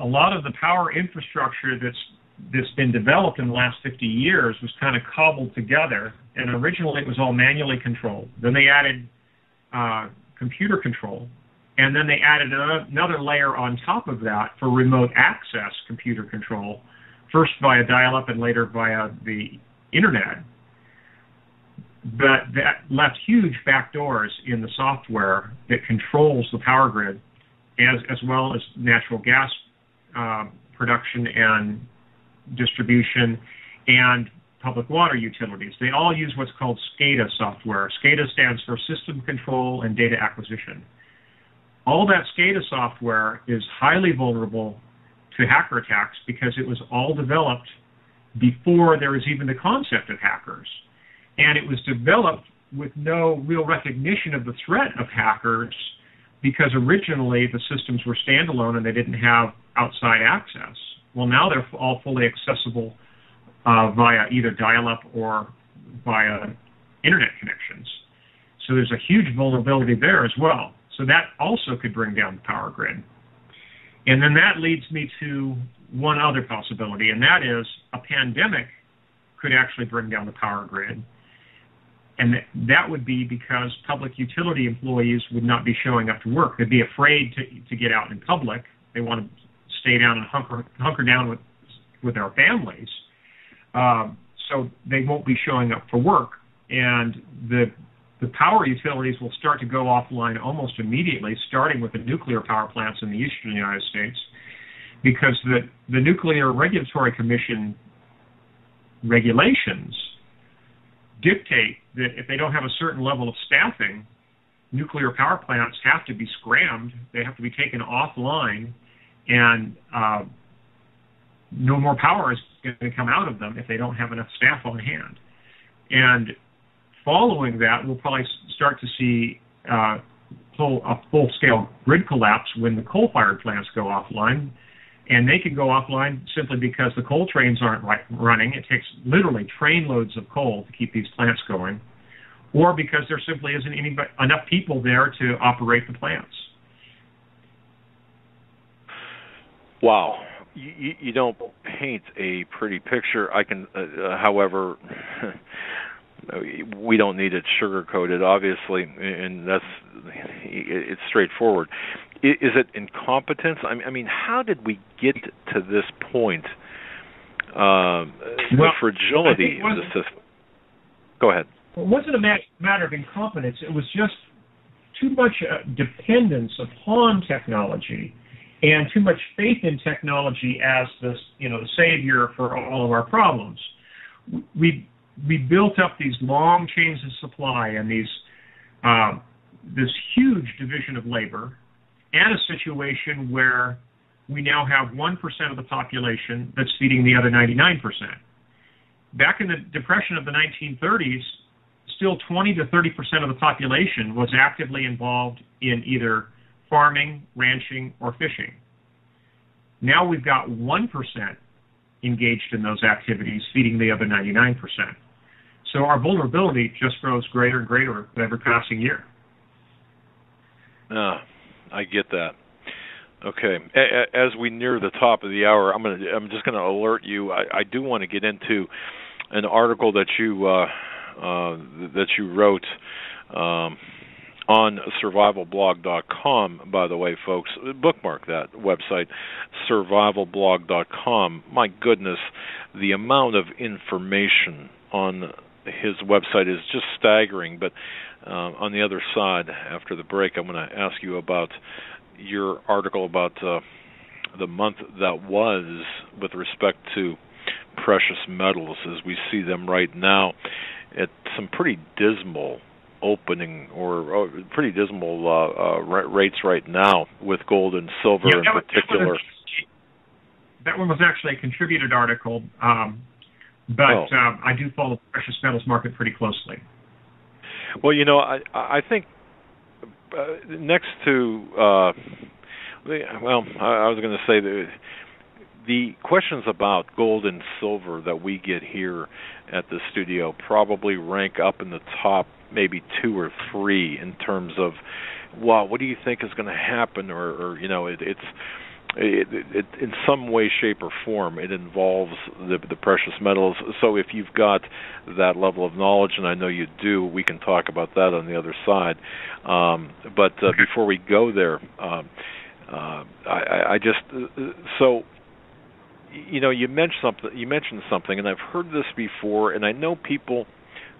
A lot of the power infrastructure that's been developed in the last 50 years was kind of cobbled together, and originally it was all manually controlled. Then they added computer control, and then they added another layer on top of that for remote access computer control, first via dial-up and later via the internet. But that left huge backdoors in the software that controls the power grid, as well as natural gas production and distribution and public water utilities. They all use what's called SCADA software. SCADA stands for System Control and Data Acquisition. All that SCADA software is highly vulnerable to hacker attacks because it was all developed before there was even the concept of hackers. And it was developed with no real recognition of the threat of hackers because originally the systems were standalone and they didn't have outside access. Well, now they're all fully accessible via either dial-up or via internet connections. So there's a huge vulnerability there as well. So that also could bring down the power grid. And then that leads me to one other possibility, and that is a pandemic could actually bring down the power grid. And that would be because public utility employees would not be showing up to work. They'd be afraid to get out in public. They want to stay down and hunker down with their families. So they won't be showing up for work. And the power utilities will start to go offline almost immediately, starting with the nuclear power plants in the eastern United States, because the Nuclear Regulatory Commission regulations dictate that if they don't have a certain level of staffing, nuclear power plants have to be scrammed. They have to be taken offline, and no more power is going to come out of them if they don't have enough staff on hand. And following that, we'll probably start to see a full-scale grid collapse when the coal-fired plants go offline. And they can go offline simply because the coal trains aren't running. It takes literally trainloads of coal to keep these plants going, or because there simply isn't enough people there to operate the plants. Wow. You don't paint a pretty picture. I can, however, we don't need it sugar-coated, obviously, and it's straightforward. Is it incompetence? I mean, how did we get to this point? The fragility of the system. Go ahead. It wasn't a matter of incompetence. It was just too much dependence upon technology and too much faith in technology as the savior for all of our problems. We built up these long chains of supply and this huge division of labor, and a situation where we now have 1% of the population that's feeding the other 99%. Back in the Depression of the 1930s, still 20 to 30% of the population was actively involved in either farming, ranching, or fishing. Now we've got 1% engaged in those activities, feeding the other 99%. So our vulnerability just grows greater and greater with every passing year. I get that. Okay. As we near the top of the hour, I'm just gonna alert you. I do want to get into an article that you wrote on survivalblog.com. By the way, folks, bookmark that website, survivalblog.com. My goodness, the amount of information on his website is just staggering. But on the other side, after the break, I'm going to ask you about your article about the month that was with respect to precious metals as we see them right now at some pretty dismal opening or pretty dismal rates right now with gold and silver in particular. That one was actually a contributed article, but I do follow the precious metals market pretty closely. Well, I think next to, I was going to say the questions about gold and silver that we get here at the studio probably rank up in the top maybe 2 or 3 in terms of, well, what do you think is going to happen, or it's in some way, shape, or form, it involves the precious metals. So if you've got that level of knowledge, and I know you do, we can talk about that on the other side. But before we go there, I just so you mentioned something, and I've heard this before, and I know people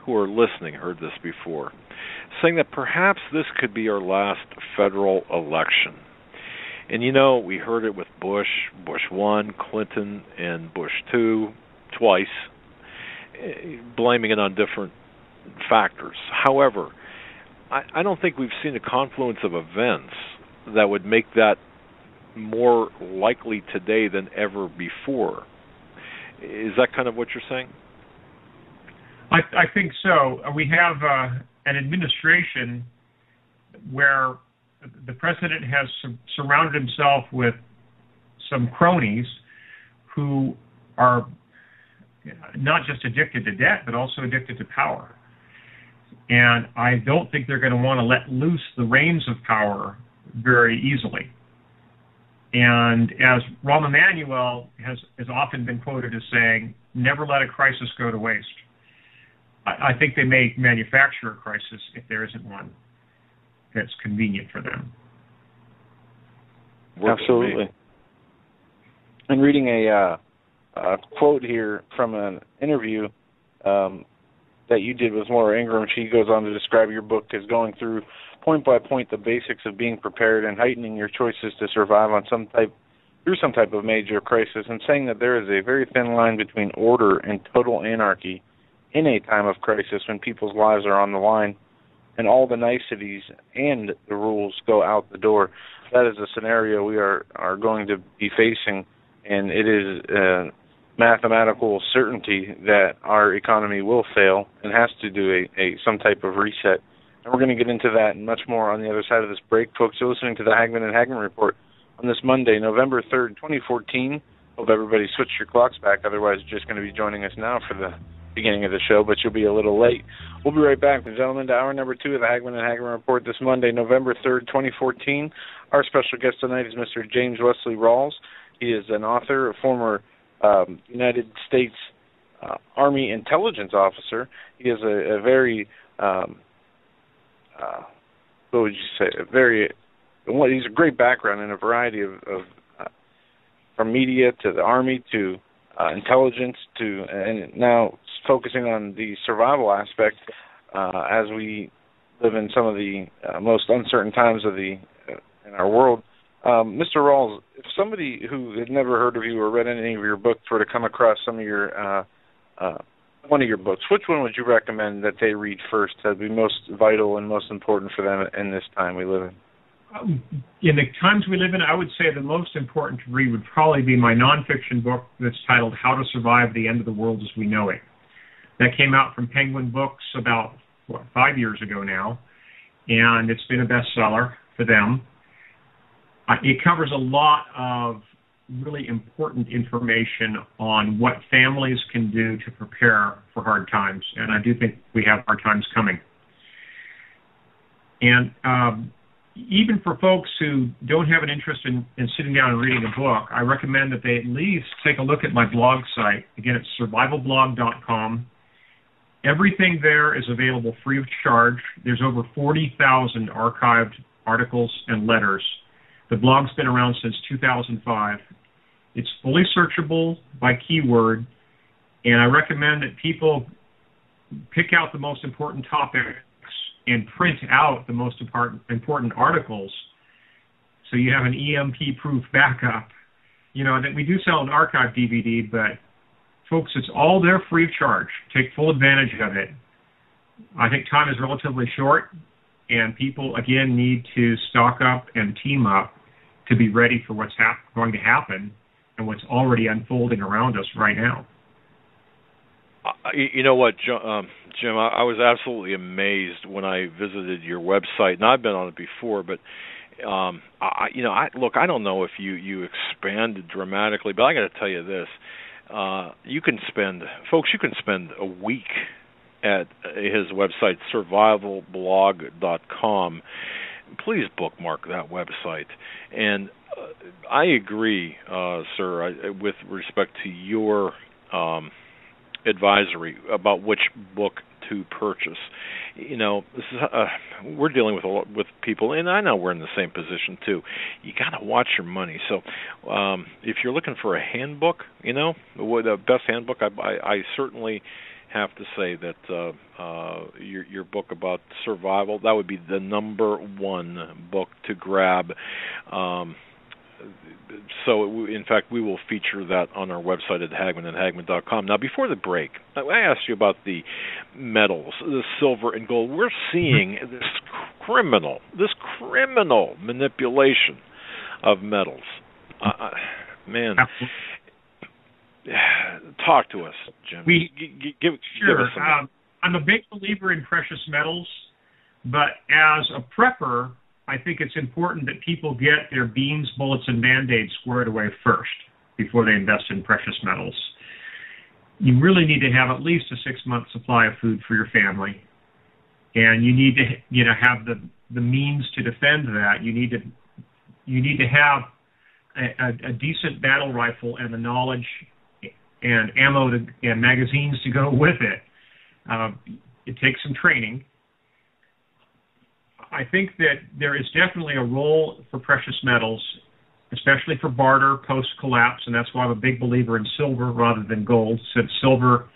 who are listening heard this before, saying that perhaps this could be our last federal election. And we heard it with Bush 1, Clinton, and Bush 2, twice, blaming it on different factors. However, I don't think we've seen a confluence of events that would make that more likely today than ever before. Is that kind of what you're saying? I think so. We have an administration where the president has surrounded himself with some cronies who are not just addicted to debt, but also addicted to power. And I don't think they're going to want to let loose the reins of power very easily. And as Rahm Emanuel has often been quoted as saying, never let a crisis go to waste. I think they may manufacture a crisis if there isn't one that's convenient for them. Absolutely. I'm reading a quote here from an interview that you did with Maura Ingram. She goes on to describe your book as going through point by point the basics of being prepared and heightening your choices to survive on some type of major crisis, and saying that there is a very thin line between order and total anarchy in a time of crisis when people's lives are on the line and all the niceties and the rules go out the door. That is a scenario we are going to be facing, and it is a mathematical certainty that our economy will fail and has to do some type of reset. And we're going to get into that and much more on the other side of this break. Folks, you're listening to the Hagmann and Hagmann Report on this Monday, November 3rd, 2014. Hope everybody switched your clocks back. Otherwise, you're just going to be joining us now for the beginning of the show, but you'll be a little late. We'll be right back, gentlemen, to hour number 2 of the Hagmann and Hagmann Report this Monday, November 3rd, 2014. Our special guest tonight is Mr. James Wesley Rawels. He is an author, a former United States Army intelligence officer. He is a very, what would you say, he's a great background in a variety of from media to the Army to intelligence to, and now focusing on the survival aspect as we live in some of the most uncertain times in our world. Mr. Rawls, if somebody who had never heard of you or read any of your books were to come across some of your one of your books, which one would you recommend that they read first that would be most vital and most important for them in this time we live in? In the times we live in, I would say the most important to read would probably be my nonfiction book that's titled How to Survive the End of the World as We Know It. That came out from Penguin Books about 5 years ago now, and it's been a bestseller for them. It covers a lot of really important information on what families can do to prepare for hard times, and I do think we have hard times coming. And even for folks who don't have an interest in sitting down and reading a book, I recommend that they at least take a look at my blog site. Again, it's survivalblog.com. Everything there is available free of charge. There's over 40,000 archived articles and letters. The blog's been around since 2005. It's fully searchable by keyword, and I recommend that people pick out the most important topics and print out the most important articles so you have an EMP-proof backup. You know, that we do sell an archive DVD, but folks, it's all there free of charge. Take full advantage of it. I think time is relatively short, and people, again, need to stock up and team up to be ready for what's going to happen and what's already unfolding around us right now. You know what, Jim, I was absolutely amazed when I visited your website, and I've been on it before, but look, I don't know if you expanded dramatically, but I got to tell you this. You can spend a week at his website, survivalblog.com. Please bookmark that website. And I agree, sir, with respect to your advisory about which book to purchase. You know, this is we're dealing with people, and I know we're in the same position too. You got to watch your money. So, if you're looking for a handbook, you know, the best handbook, I certainly have to say that your book about survival, that would be the number one book to grab. So, in fact, we will feature that on our website at hagmann.com. Now, before the break, I asked you about the metals, the silver and gold. We're seeing this criminal manipulation of metals. Man, talk to us, Jim. Give us some. I'm a big believer in precious metals, but as a prepper, I think it's important that people get their beans, bullets, and Band-Aids squared away first before they invest in precious metals. You really need to have at least a 6-month supply of food for your family, and you need to, have the means to defend that. You need to have a decent battle rifle and the knowledge and ammo and magazines to go with it. It takes some training. I think that there is definitely a role for precious metals, especially for barter post-collapse, and that's why I'm a big believer in silver rather than gold, since silver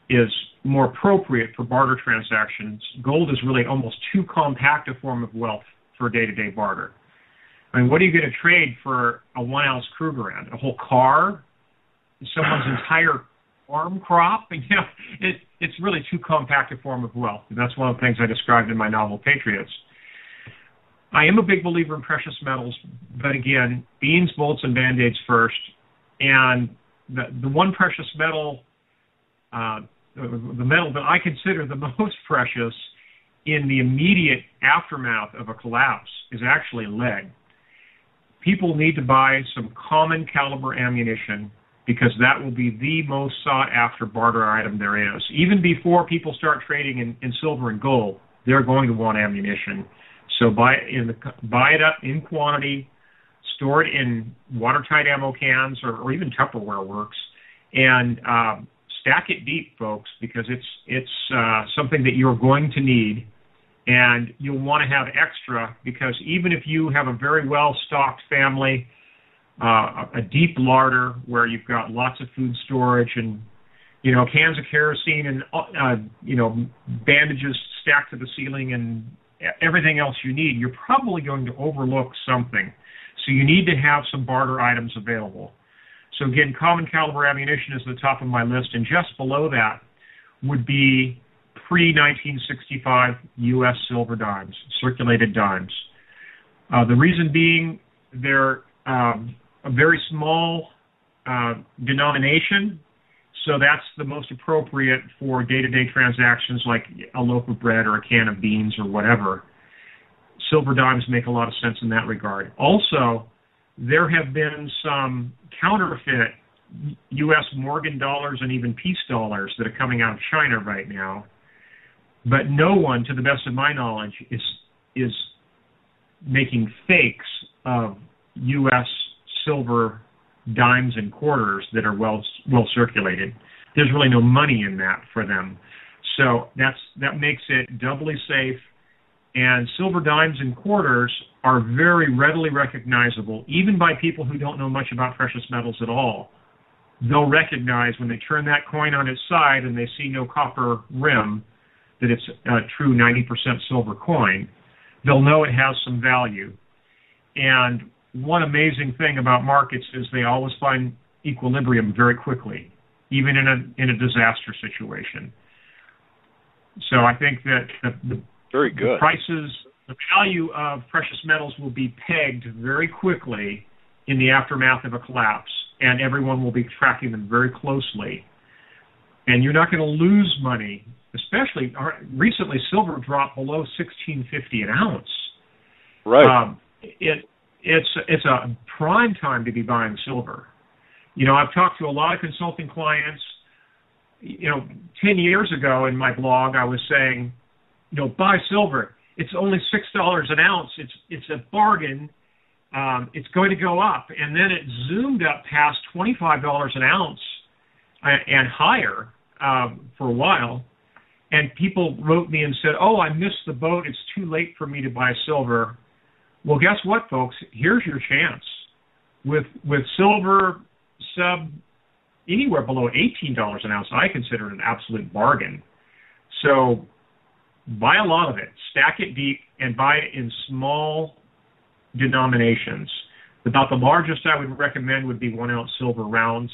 is more appropriate for barter transactions. Gold is really almost too compact a form of wealth for day-to-day barter. I mean, what are you going to trade for a 1-ounce Krugerrand? A whole car? Someone's entire farm crop? It's really too compact a form of wealth. And that's one of the things I described in my novel, Patriots. I am a big believer in precious metals, but again, beans, bullets, and Band-Aids first. And the one precious metal, the metal that I consider the most precious in the immediate aftermath of a collapse is actually lead. People need to buy some common caliber ammunition, because that will be the most sought-after barter item there is. Even before people start trading in silver and gold, they're going to want ammunition. So buy it up in quantity, store it in watertight ammo cans, or even Tupperware works, and stack it deep, folks, because it's something that you're going to need, and you'll want to have extra, because even if you have a very well-stocked family, a deep larder where you've got lots of food storage and, cans of kerosene and, bandages stacked to the ceiling and everything else you need, you're probably going to overlook something. So you need to have some barter items available. So again, common caliber ammunition is at the top of my list, and just below that would be pre-1965 U.S. silver dimes, circulated dimes. The reason being they're a very small denomination, so that's the most appropriate for day-to-day transactions like a loaf of bread or a can of beans or whatever. Silver dimes make a lot of sense in that regard. Also, there have been some counterfeit U.S. Morgan dollars and even peace dollars that are coming out of China right now, but no one, to the best of my knowledge, is making fakes of U.S. silver dimes and quarters that are well circulated. There's really no money in that for them. So that makes it doubly safe. And silver dimes and quarters are very readily recognizable, even by people who don't know much about precious metals at all. They'll recognize when they turn that coin on its side and they see no copper rim that it's a true 90% silver coin. They'll know it has some value. And one amazing thing about markets is they always find equilibrium very quickly, even in a disaster situation. So I think that very good. The prices, the value of precious metals will be pegged very quickly in the aftermath of a collapse, and everyone will be tracking them very closely. And you're not going to lose money, especially recently silver dropped below $16.50 an ounce. Right. It's a prime time to be buying silver. I've talked to a lot of consulting clients. 10 years ago in my blog, I was saying, buy silver. It's only $6 an ounce. It's a bargain. It's going to go up. And then it zoomed up past $25 an ounce and higher for a while. And people wrote me and said, I missed the boat. It's too late for me to buy silver. Well, guess what, folks? Here's your chance. With silver sub anywhere below $18 an ounce, I consider it an absolute bargain. So buy a lot of it, stack it deep, and buy it in small denominations. About the largest I would recommend would be 1 ounce silver rounds.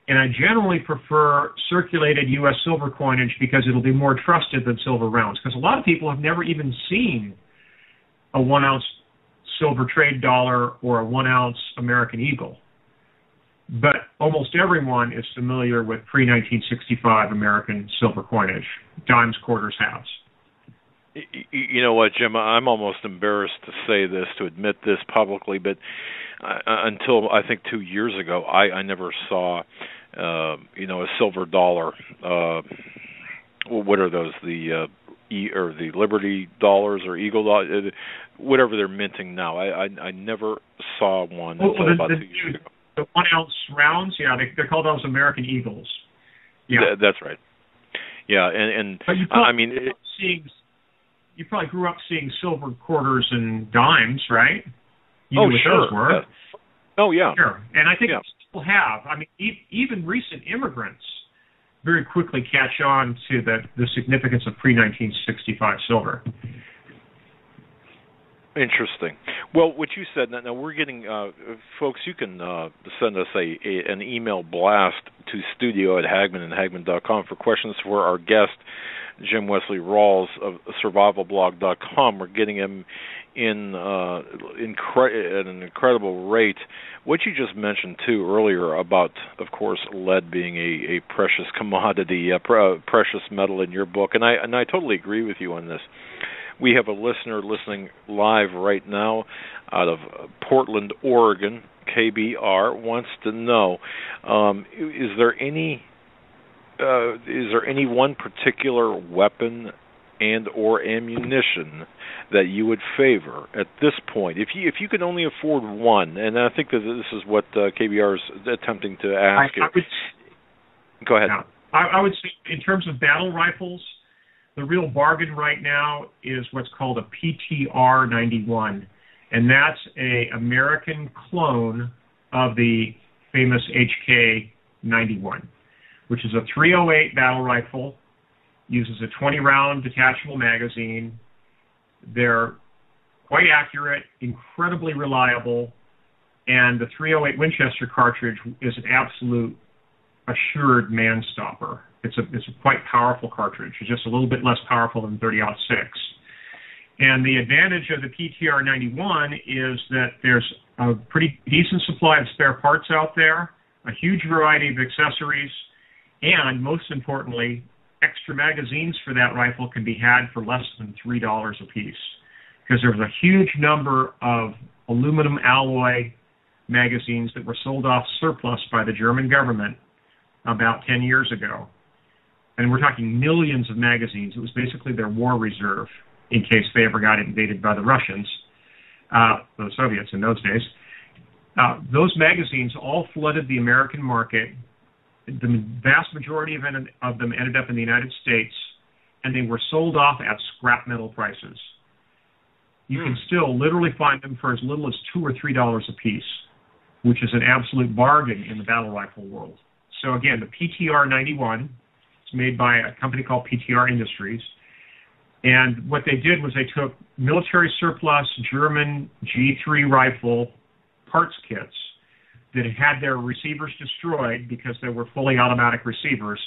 And I generally prefer circulated U.S. silver coinage because it'll be more trusted than silver rounds. Because a lot of people have never even seen a 1 ounce silver trade dollar or a 1 ounce American Eagle. But almost everyone is familiar with pre-1965 American silver coinage, dimes, quarters, halves. You know what, Jim? I'm almost embarrassed to say this, to admit this publicly, but until I think 2 years ago, I never saw, a silver dollar. What are those? The the Liberty dollars or Eagle dollars, whatever they're minting now. I never saw one until about 2 years ago. The 1 ounce rounds, they're called those American Eagles. Yeah, that's right. Yeah, and but you probably grew up seeing silver quarters and dimes, right? You knew what sure. Those were. Yeah. Oh, yeah. Sure. And I think people have. I mean, even recent immigrants very quickly catch on to the significance of pre-1965 silver. Interesting. Well, what you said, now we're getting, folks, you can send us an email blast to studio@hagmannandhagmann.com for questions for our guest, Jim Wesley Rawels of survivalblog.com. We're getting him in at an incredible rate. What you just mentioned, too, earlier about, of course, lead being a precious commodity, precious metal in your book, and I totally agree with you on this. We have a listener listening live right now out of Portland, Oregon. KBR wants to know: is there any one particular weapon and or ammunition that you would favor at this point, if you could only afford one? And I think that this is what KBR is attempting to ask you. Go ahead. I would say, in terms of battle rifles, the real bargain right now is what's called a PTR 91, and that's a American clone of the famous HK 91, which is a .308 battle rifle, uses a 20-round detachable magazine. They're quite accurate, incredibly reliable, and the .308 Winchester cartridge is an absolute assured man-stopper. It's a quite powerful cartridge. It's just a little bit less powerful than 30-06. And the advantage of the PTR 91 is that there's a pretty decent supply of spare parts out there, a huge variety of accessories, and most importantly, extra magazines for that rifle can be had for less than $3 a piece, because there was a huge number of aluminum alloy magazines that were sold off surplus by the German government about 10 years ago. And we're talking millions of magazines. It was basically their war reserve in case they ever got invaded by the Russians. the Soviets in those days. Those magazines all flooded the American market. The vast majority of them ended up in the United States, and they were sold off at scrap metal prices. You can still literally find them for as little as $2 or $3 a piece, which is an absolute bargain in the battle rifle world. So again, the PTR 91, it's made by a company called PTR Industries. And what they did was they took military surplus German G3 rifle parts kits that had their receivers destroyed because they were fully automatic receivers,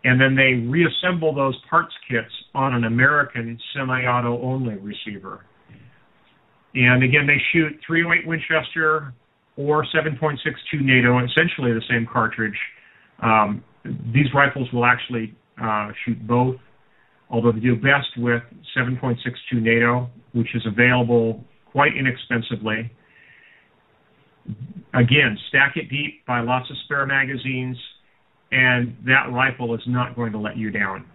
and then they reassemble those parts kits on an American semi-auto only receiver. And again, they shoot .308 Winchester or 7.62 NATO, essentially the same cartridge. These rifles will actually shoot both, although they do best with 7.62 NATO, which is available quite inexpensively. Again, stack it deep, buy lots of spare magazines, and that rifle is not going to let you down.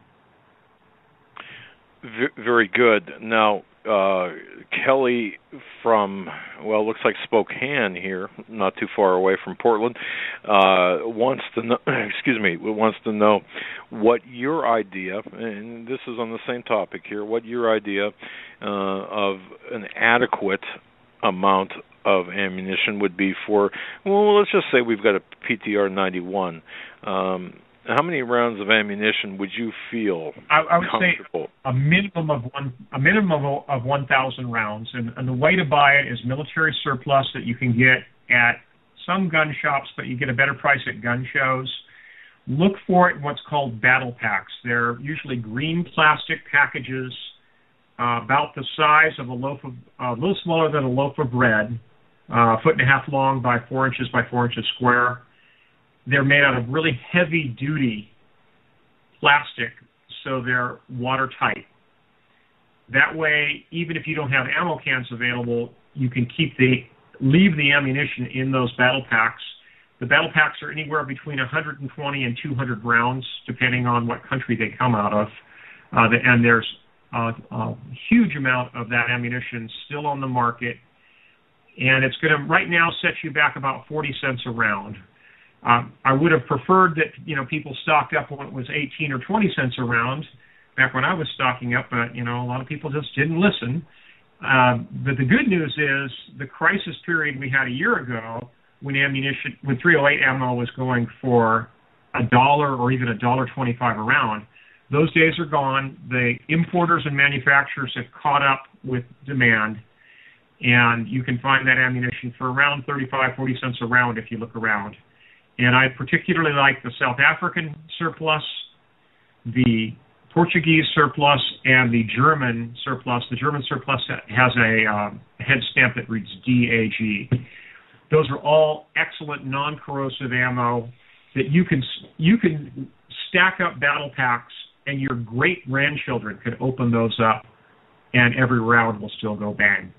Very good. Now, Kelly from, well, looks like Spokane here, not too far away from Portland, wants to know, wants to know what your idea, and this is on the same topic here, what your idea of an adequate amount of ammunition would be for, well, let's just say we've got a PTR 91. How many rounds of ammunition would you feel I would comfortable? say a minimum of 1,000 rounds, and the way to buy it is military surplus that you can get at some gun shops, but you get a better price at gun shows. Look for it in what's called battle packs. They're usually green plastic packages, about the size of a little smaller than a loaf of bread, a foot and a half long by 4 inches by 4 inches square. They're made out of really heavy-duty plastic, so they're watertight. That way, even if you don't have ammo cans available, you can leave the ammunition in those battle packs. The battle packs are anywhere between 120 and 200 rounds, depending on what country they come out of. And there's a huge amount of that ammunition still on the market, and it's going to right now set you back about 40 cents a round. I would have preferred that people stocked up when it was 18 or 20 cents a round back when I was stocking up, but a lot of people just didn't listen. But the good news is the crisis period we had a year ago when 308 ammo was going for $1 or even $1.25 a round. Those days are gone. The importers and manufacturers have caught up with demand, and you can find that ammunition for around 35, 40 cents a round if you look around. And I particularly like the South African surplus, the Portuguese surplus, and the German surplus. The German surplus has a head stamp that reads DAG. Those are all excellent non-corrosive ammo that you can stack up battle packs, and your great-grandchildren could open those up, and every round will still go bang.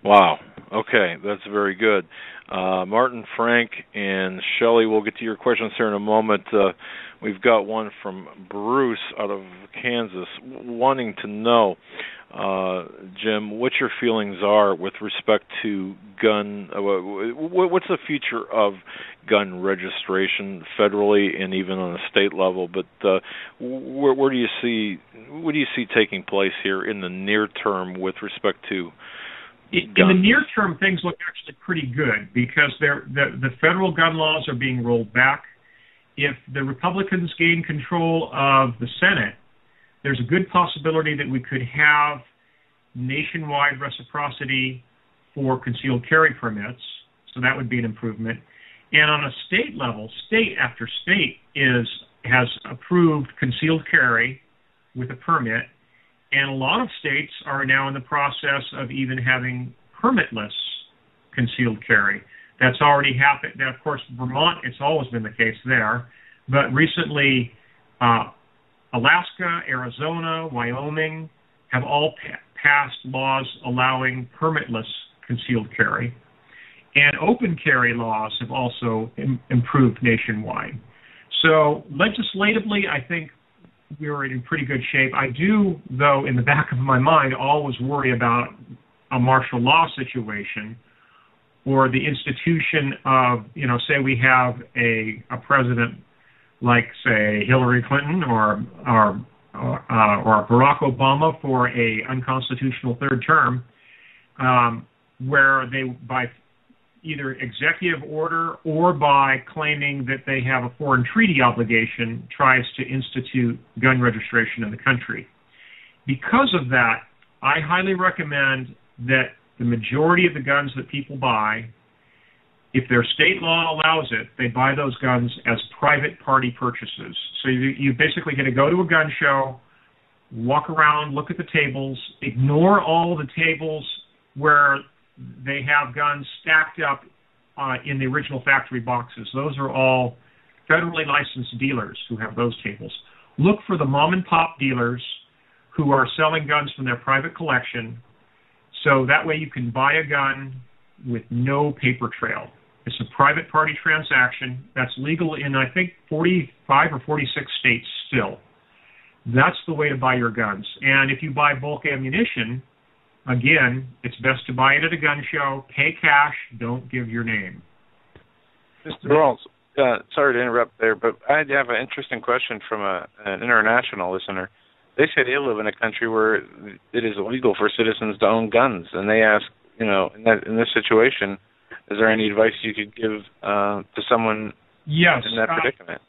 Wow. Okay, that's very good. Martin, Frank, and Shelley, we'll get to your questions here in a moment. We've got one from Bruce out of Kansas wanting to know, Jim, what your feelings are with respect to gun, what's the future of gun registration federally and even on a state level, but what do you see taking place here in the near term with respect to in the near term, things look actually pretty good because the federal gun laws are being rolled back. If the Republicans gain control of the Senate, there's a good possibility that we could have nationwide reciprocity for concealed carry permits, so that would be an improvement. And on a state level, state after state has approved concealed carry with a permit, and a lot of states are now in the process of even having permitless concealed carry. That's already happened. Now, of course, Vermont, it's always been the case there. But recently, Alaska, Arizona, Wyoming have all passed laws allowing permitless concealed carry. And open carry laws have also improved nationwide. So legislatively, I think we're in pretty good shape. I do, though, in the back of my mind, always worry about a martial law situation, or the institution of, say we have a president like, say, Hillary Clinton or Barack Obama for a unconstitutional third term, where they, by either executive order or by claiming that they have a foreign treaty obligation, tries to institute gun registration in the country. Because of that, I highly recommend that the majority of the guns that people buy, if their state law allows it, they buy those guns as private party purchases. So you basically going to go to a gun show, walk around, look at the tables, ignore all the tables where they have guns stacked up in the original factory boxes. Those are all federally licensed dealers who have those tables. Look for the mom and pop dealers who are selling guns from their private collection, so that way you can buy a gun with no paper trail. It's a private party transaction that's legal in, I think, 45 or 46 states still. That's the way to buy your guns. And if you buy bulk ammunition, again, it's best to buy it at a gun show, pay cash, don't give your name. Mr. Rawls, sorry to interrupt there, but I have an interesting question from an international listener. They say they live in a country where it is illegal for citizens to own guns, and they ask, in this situation, is there any advice you could give to someone in that predicament?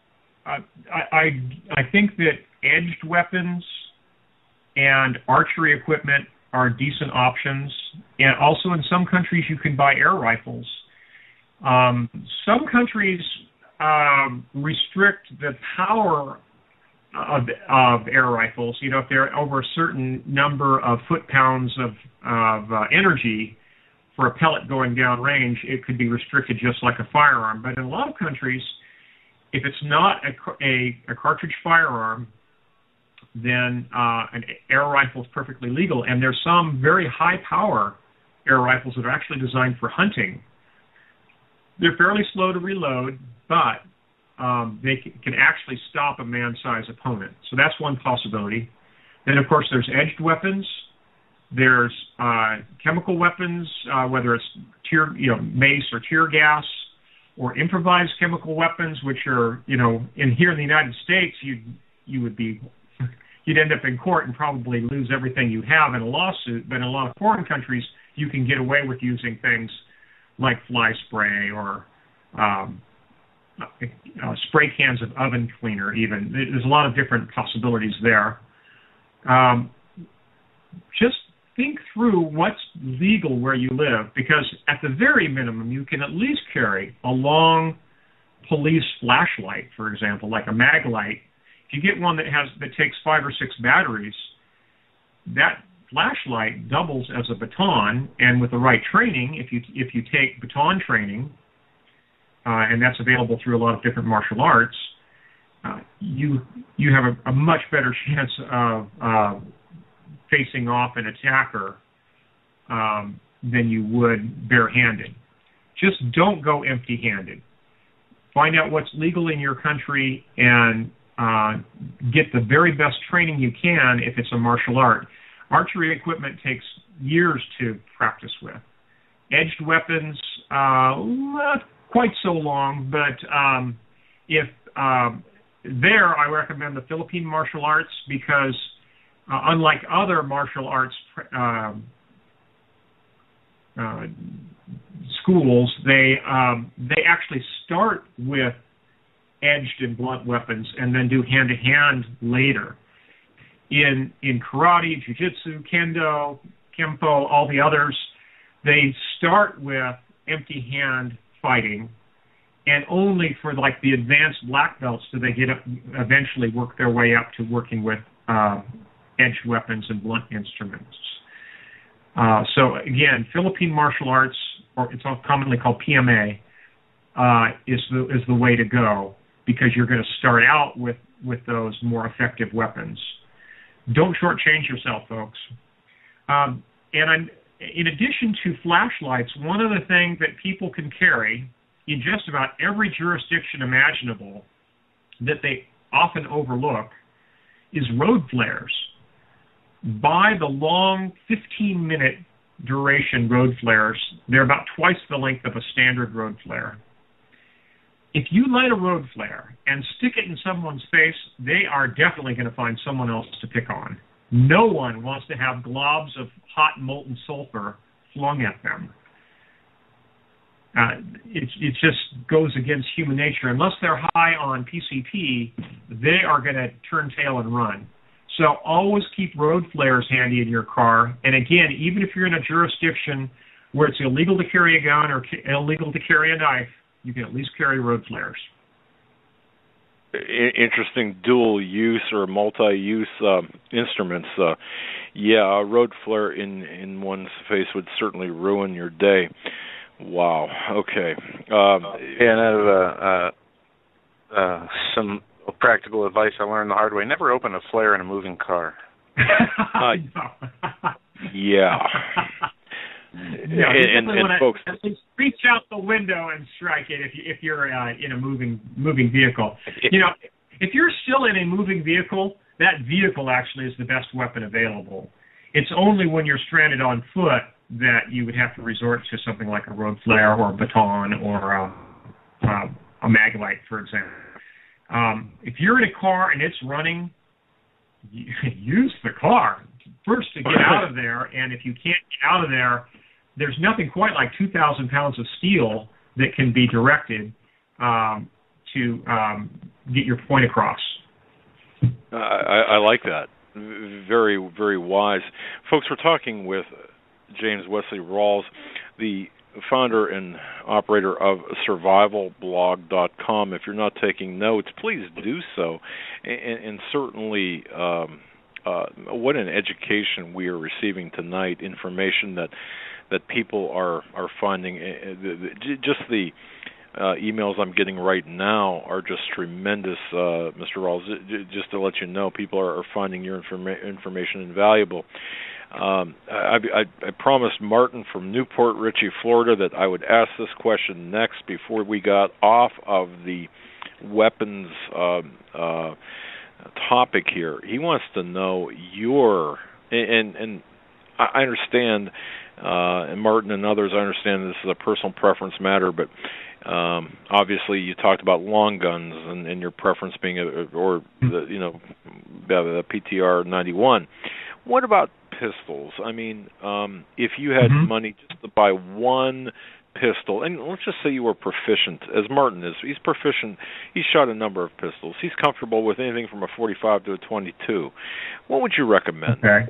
I think that edged weapons and archery equipment are decent options, and also in some countries you can buy air rifles. Some countries restrict the power of air rifles. If they're over a certain number of foot-pounds of energy for a pellet going down range, it could be restricted just like a firearm. But in a lot of countries, if it's not a cartridge firearm, then an air rifle is perfectly legal. And there's some very high-power air rifles that are actually designed for hunting. They're fairly slow to reload, but they can actually stop a man-sized opponent. So that's one possibility. Then, of course, there's edged weapons. There's chemical weapons, whether it's mace or tear gas, or improvised chemical weapons, which are, here in the United States, you'd end up in court and probably lose everything you have in a lawsuit. But in a lot of foreign countries, you can get away with using things like fly spray or spray cans of oven cleaner even. There's a lot of different possibilities there. Just think through what's legal where you live, because at the very minimum, you can at least carry a long police flashlight, for example, like a mag light. If you get one that takes 5 or 6 batteries, that flashlight doubles as a baton, and with the right training, if you take baton training, and that's available through a lot of different martial arts, you have a much better chance of facing off an attacker than you would barehanded. Just don't go empty-handed. Find out what's legal in your country and get the very best training you can if it's a martial art. Archery equipment takes years to practice with. Edged weapons, not quite so long, but I recommend the Philippine martial arts, because unlike other martial arts schools, they actually start with edged and blunt weapons and then do hand-to-hand later. In karate, jiu-jitsu, kendo, kempo, all the others, they start with empty-hand fighting, and only for like the advanced black belts do they eventually work their way up to working with edged weapons and blunt instruments. So again, Philippine martial arts, or it's commonly called PMA, is the way to go, because you're going to start out with those more effective weapons. Don't shortchange yourself, folks. In addition to flashlights, one other thing that people can carry in just about every jurisdiction imaginable that they often overlook is road flares. Buy the long 15-minute duration road flares. They're about twice the length of a standard road flare. If you light a road flare and stick it in someone's face, they are definitely going to find someone else to pick on. No one wants to have globs of hot molten sulfur flung at them. It just goes against human nature. Unless they're high on PCP, they are going to turn tail and run. So always keep road flares handy in your car. And again, even if you're in a jurisdiction where it's illegal to carry a gun or illegal to carry a knife, you can at least carry road flares. Interesting dual use or multi-use instruments. A road flare in one's face would certainly ruin your day. Wow. Okay. And some practical advice I learned the hard way: never open a flare in a moving car. Yeah. And folks, at least reach out the window and strike it if you're in a moving vehicle. If you're still in a moving vehicle, that vehicle actually is the best weapon available. It's only when you're stranded on foot that you would have to resort to something like a road flare or a baton or a maglite, for example. If you're in a car and it's running, use the car first to get out of there. And if you can't get out of there, there's nothing quite like 2,000 pounds of steel that can be directed to get your point across. I like that. Very, very wise. Folks, we're talking with James Wesley Rawels, the founder and operator of survivalblog.com. If you're not taking notes, please do so. And certainly, what an education we are receiving tonight, information that people are finding. Just the emails I'm getting right now are just tremendous, Mr. Rawls. Just to let you know, people are finding your information invaluable. I promised Martin from Newport Richey, Florida, that I would ask this question next before we got off of the weapons topic here. He wants to know your, and I understand, and Martin and others, I understand this is a personal preference matter, but obviously you talked about long guns and your preference being the PTR 91. What about pistols? I mean, if you had money just to buy one pistol, and let's just say you were proficient, as Martin is. He's proficient. He's shot a number of pistols. He's comfortable with anything from a 45 to a 22. What would you recommend? Okay.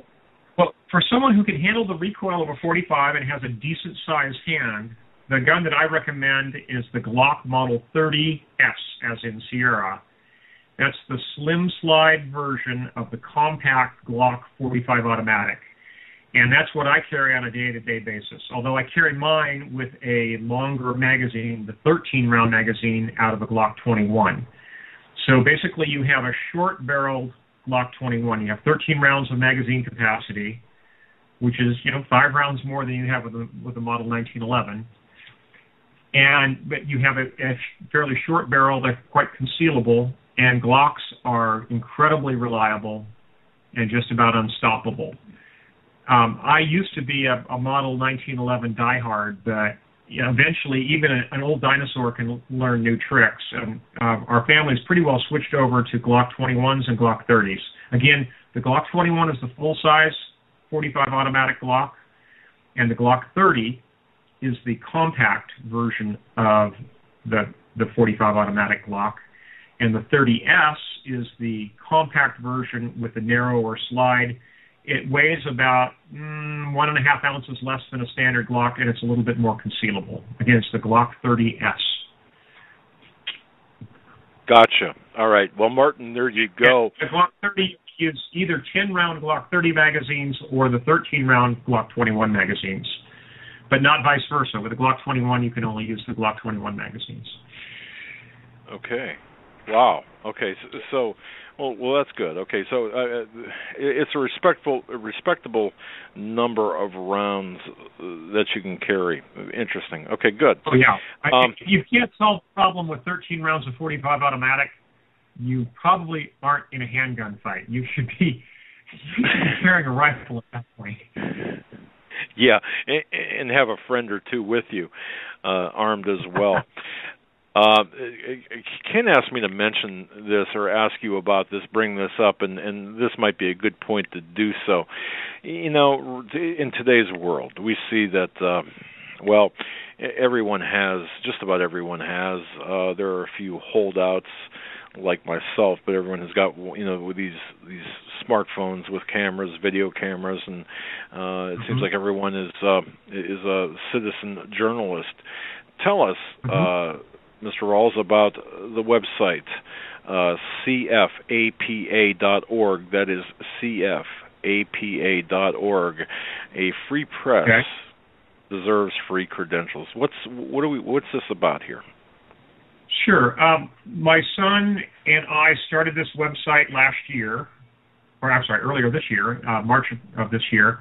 Well, for someone who can handle the recoil of a 45 and has a decent-sized hand, the gun that I recommend is the Glock Model 30S, as in Sierra. That's the slim slide version of the compact Glock 45 automatic. And that's what I carry on a day-to-day basis, although I carry mine with a longer magazine, the 13-round magazine out of a Glock 21. So basically you have a short-barreled Glock 21. You have 13 rounds of magazine capacity, which is 5 rounds more than you have with the Model 1911. But you have a fairly short barrel. They're quite concealable, and Glocks are incredibly reliable and just about unstoppable. I used to be a Model 1911 diehard, but eventually even an old dinosaur can learn new tricks. And our family's pretty well switched over to Glock 21s and Glock 30s. Again, the Glock 21 is the full-size 45 automatic Glock, and the Glock 30 is the compact version of the 45 automatic Glock, and the 30S is the compact version with the narrower slide. It weighs about 1.5 ounces less than a standard Glock, and it's a little bit more concealable. Again, it's the Glock 30S. Gotcha. All right. Well, Martin, there you go. The Glock 30 is either 10-round Glock 30 magazines or the 13-round Glock 21 magazines, but not vice versa. With the Glock 21, you can only use the Glock 21 magazines. Okay. Wow. Okay. So well, that's good. Okay. So it's a respectable number of rounds that you can carry. Interesting. Okay. Good. Oh yeah. If you can't solve the problem with 13 rounds of 45 automatic, you probably aren't in a handgun fight. You should be carrying a rifle at that point. Yeah, and have a friend or two with you, armed as well. Ken asked me to mention this or ask you about this, bring this up, and this might be a good point to do so. You know, in today's world, we see that, well, just about everyone has. There are a few holdouts like myself, but everyone has got, you know, with these smartphones with cameras, video cameras, and it seems like everyone is a citizen journalist. Tell us, Mr. Rawls, about the website, cfapa.org. That is cfapa.org. A free press deserves free credentials. What's this about here? Sure. My son and I started this website earlier this year, March of this year.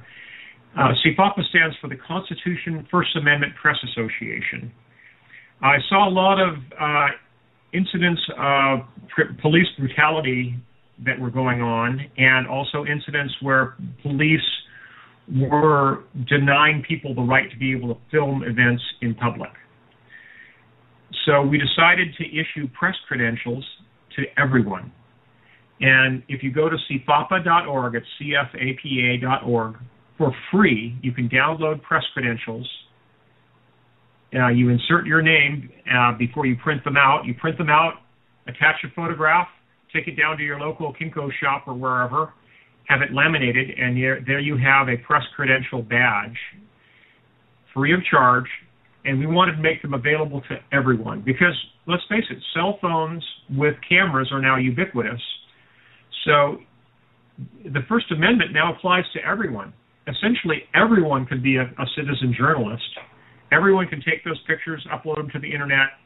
CFAPA stands for the Constitution First Amendment Press Association. I saw a lot of incidents of police brutality that were going on, and also incidents where police were denying people the right to be able to film events in public. So we decided to issue press credentials to everyone. And if you go to cfapa.org, it's cfapa.org, for free, you can download press credentials. You insert your name before you print them out. You print them out, attach a photograph, take it down to your local Kinko shop or wherever, have it laminated, and there you have a press credential badge, free of charge. And we wanted to make them available to everyone because, let's face it, cell phones with cameras are now ubiquitous. So the First Amendment now applies to everyone. Essentially, everyone can be a citizen journalist. Everyone can take those pictures, upload them to the internet,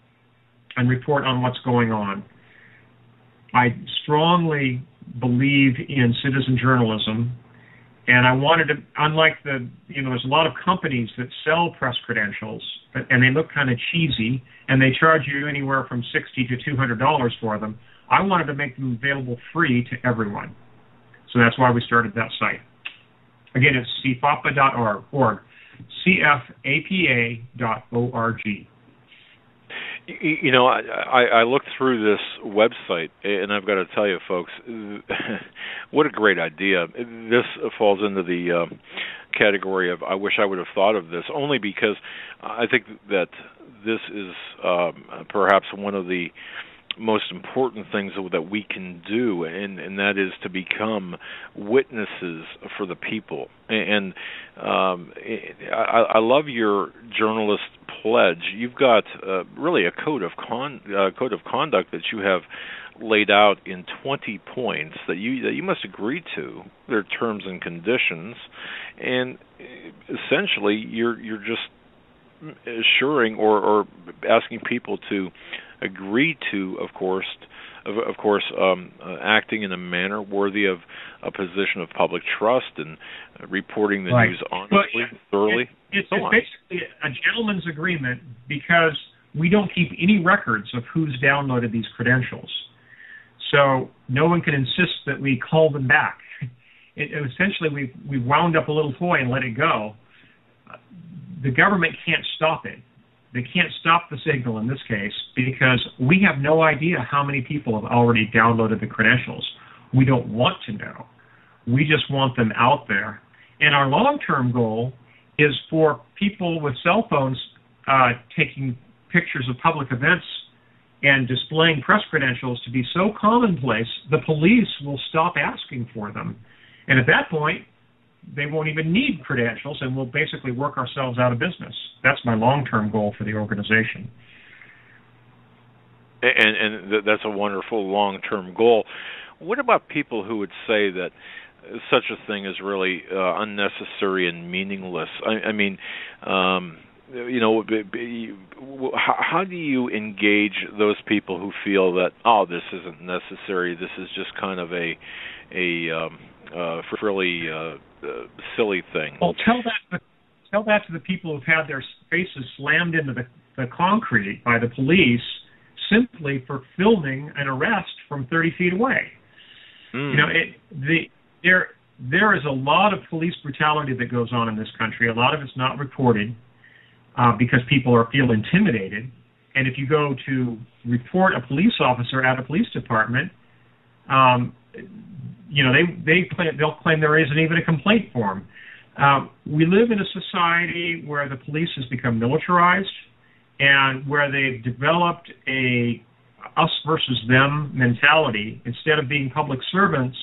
and report on what's going on. I strongly believe in citizen journalism, and I wanted to, unlike there's a lot of companies that sell press credentials, and they look kind of cheesy, and they charge you anywhere from $60 to $200 for them. I wanted to make them available free to everyone. So that's why we started that site. Again, it's cfapa.org, cfapa.org. You know, I looked through this website, and I've got to tell you, folks, what a great idea. This falls into the category of I wish I would have thought of this, only because I think that this is perhaps one of the most important things that we can do, and that is to become witnesses for the people. And I love your journalist pledge. You've got really a code of conduct that you have laid out in 20 points that you must agree to. Their terms and conditions, and essentially you're just assuring or asking people to agree to, of course, acting in a manner worthy of a position of public trust and reporting the news honestly, thoroughly. It's basically a gentleman's agreement because we don't keep any records of who's downloaded these credentials. So no one can insist that we call them back. Essentially, we wound up a little toy and let it go. The government can't stop it. They can't stop the signal in this case because we have no idea how many people have already downloaded the credentials. We don't want to know. We just want them out there. And our long-term goal is for people with cell phones taking pictures of public events and displaying press credentials to be so commonplace, the police will stop asking for them. And at that point, they won't even need credentials, and we'll basically work ourselves out of business. That's my long-term goal for the organization. And that's a wonderful long-term goal. What about people who would say that such a thing is really unnecessary and meaningless? I mean, you know, how do you engage those people who feel that, oh, this isn't necessary, this is just kind of a really silly thing? Well, tell that to the people who've had their faces slammed into the concrete by the police simply for filming an arrest from 30 feet away. You know, there is a lot of police brutality that goes on in this country. A lot of it's not reported because people feel intimidated. And if you go to report a police officer at a police department, they'll claim there isn't even a complaint form. We live in a society where the police has become militarized and where they've developed a us versus them mentality. Instead of being public servants,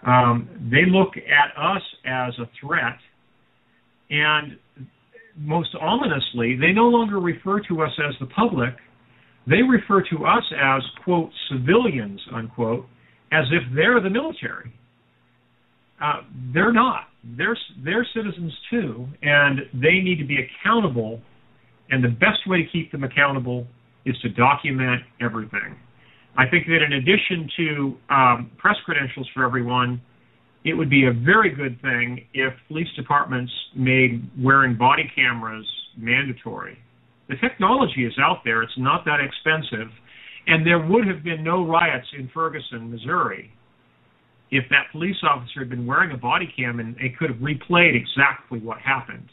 they look at us as a threat, and most ominously, they no longer refer to us as the public. They refer to us as, quote, civilians, unquote, as if they're the military. They're not. They're citizens too, and they need to be accountable, and the best way to keep them accountable is to document everything. I think that in addition to press credentials for everyone, it would be a very good thing if police departments made wearing body cameras mandatory. The technology is out there. It's not that expensive. And there would have been no riots in Ferguson, Missouri, if that police officer had been wearing a body cam and they could have replayed exactly what happened.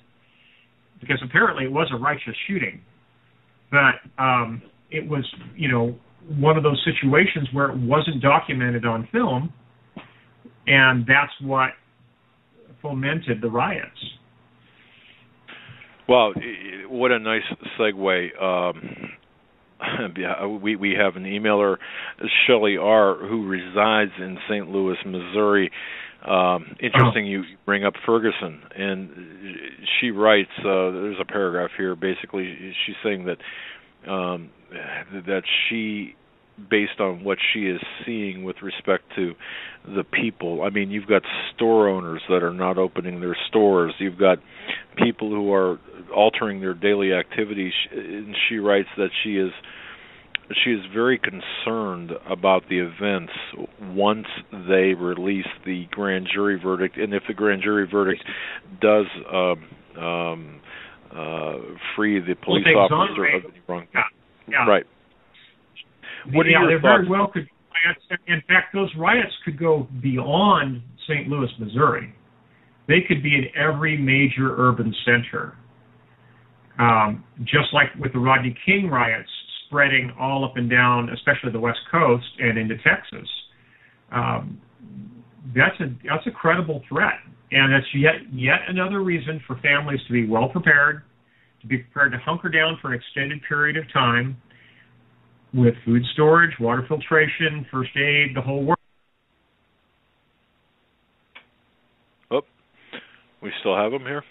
Because apparently it was a righteous shooting. But it was, one of those situations where it wasn't documented on film, and that's what fomented the riots. Well, what a nice segue. We have an emailer, Shelley R., who resides in St. Louis, Missouri. Interesting you bring up Ferguson, and she writes, there's a paragraph here, basically she's saying that that she, based on what she is seeing with respect to the people, I mean, you've got store owners that are not opening their stores, you've got people who are altering their daily activities, and she writes that she is very concerned about the events once they release the grand jury verdict, and if the grand jury verdict does free the police officer of any wrong. Yeah. Right. What are your thoughts? Very well could. In fact, those riots could go beyond St. Louis, Missouri. They could be in every major urban center, just like with the Rodney King riots spreading all up and down, especially the West Coast and into Texas. That's a credible threat, and that's yet another reason for families to be well prepared, to be prepared to hunker down for an extended period of time with food storage, water filtration, first aid, the whole works. Oh, we still have them here?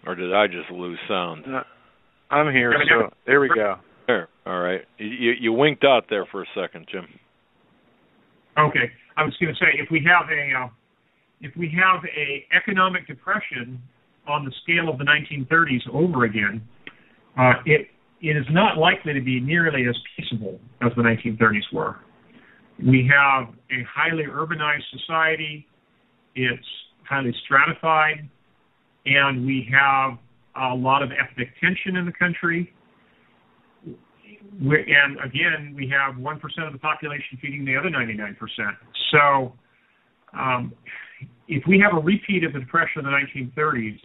Or did I just lose sound? No, I'm here, so there we go. There, all right. You winked out there for a second, Jim. Okay, I was going to say, if we have a economic depression on the scale of the 1930s over again, it is not likely to be nearly as peaceable as the 1930s were. We have a highly urbanized society, it's highly stratified, and we have a lot of ethnic tension in the country. And again, we have 1% of the population feeding the other 99%. So if we have a repeat of the Depression of the 1930s,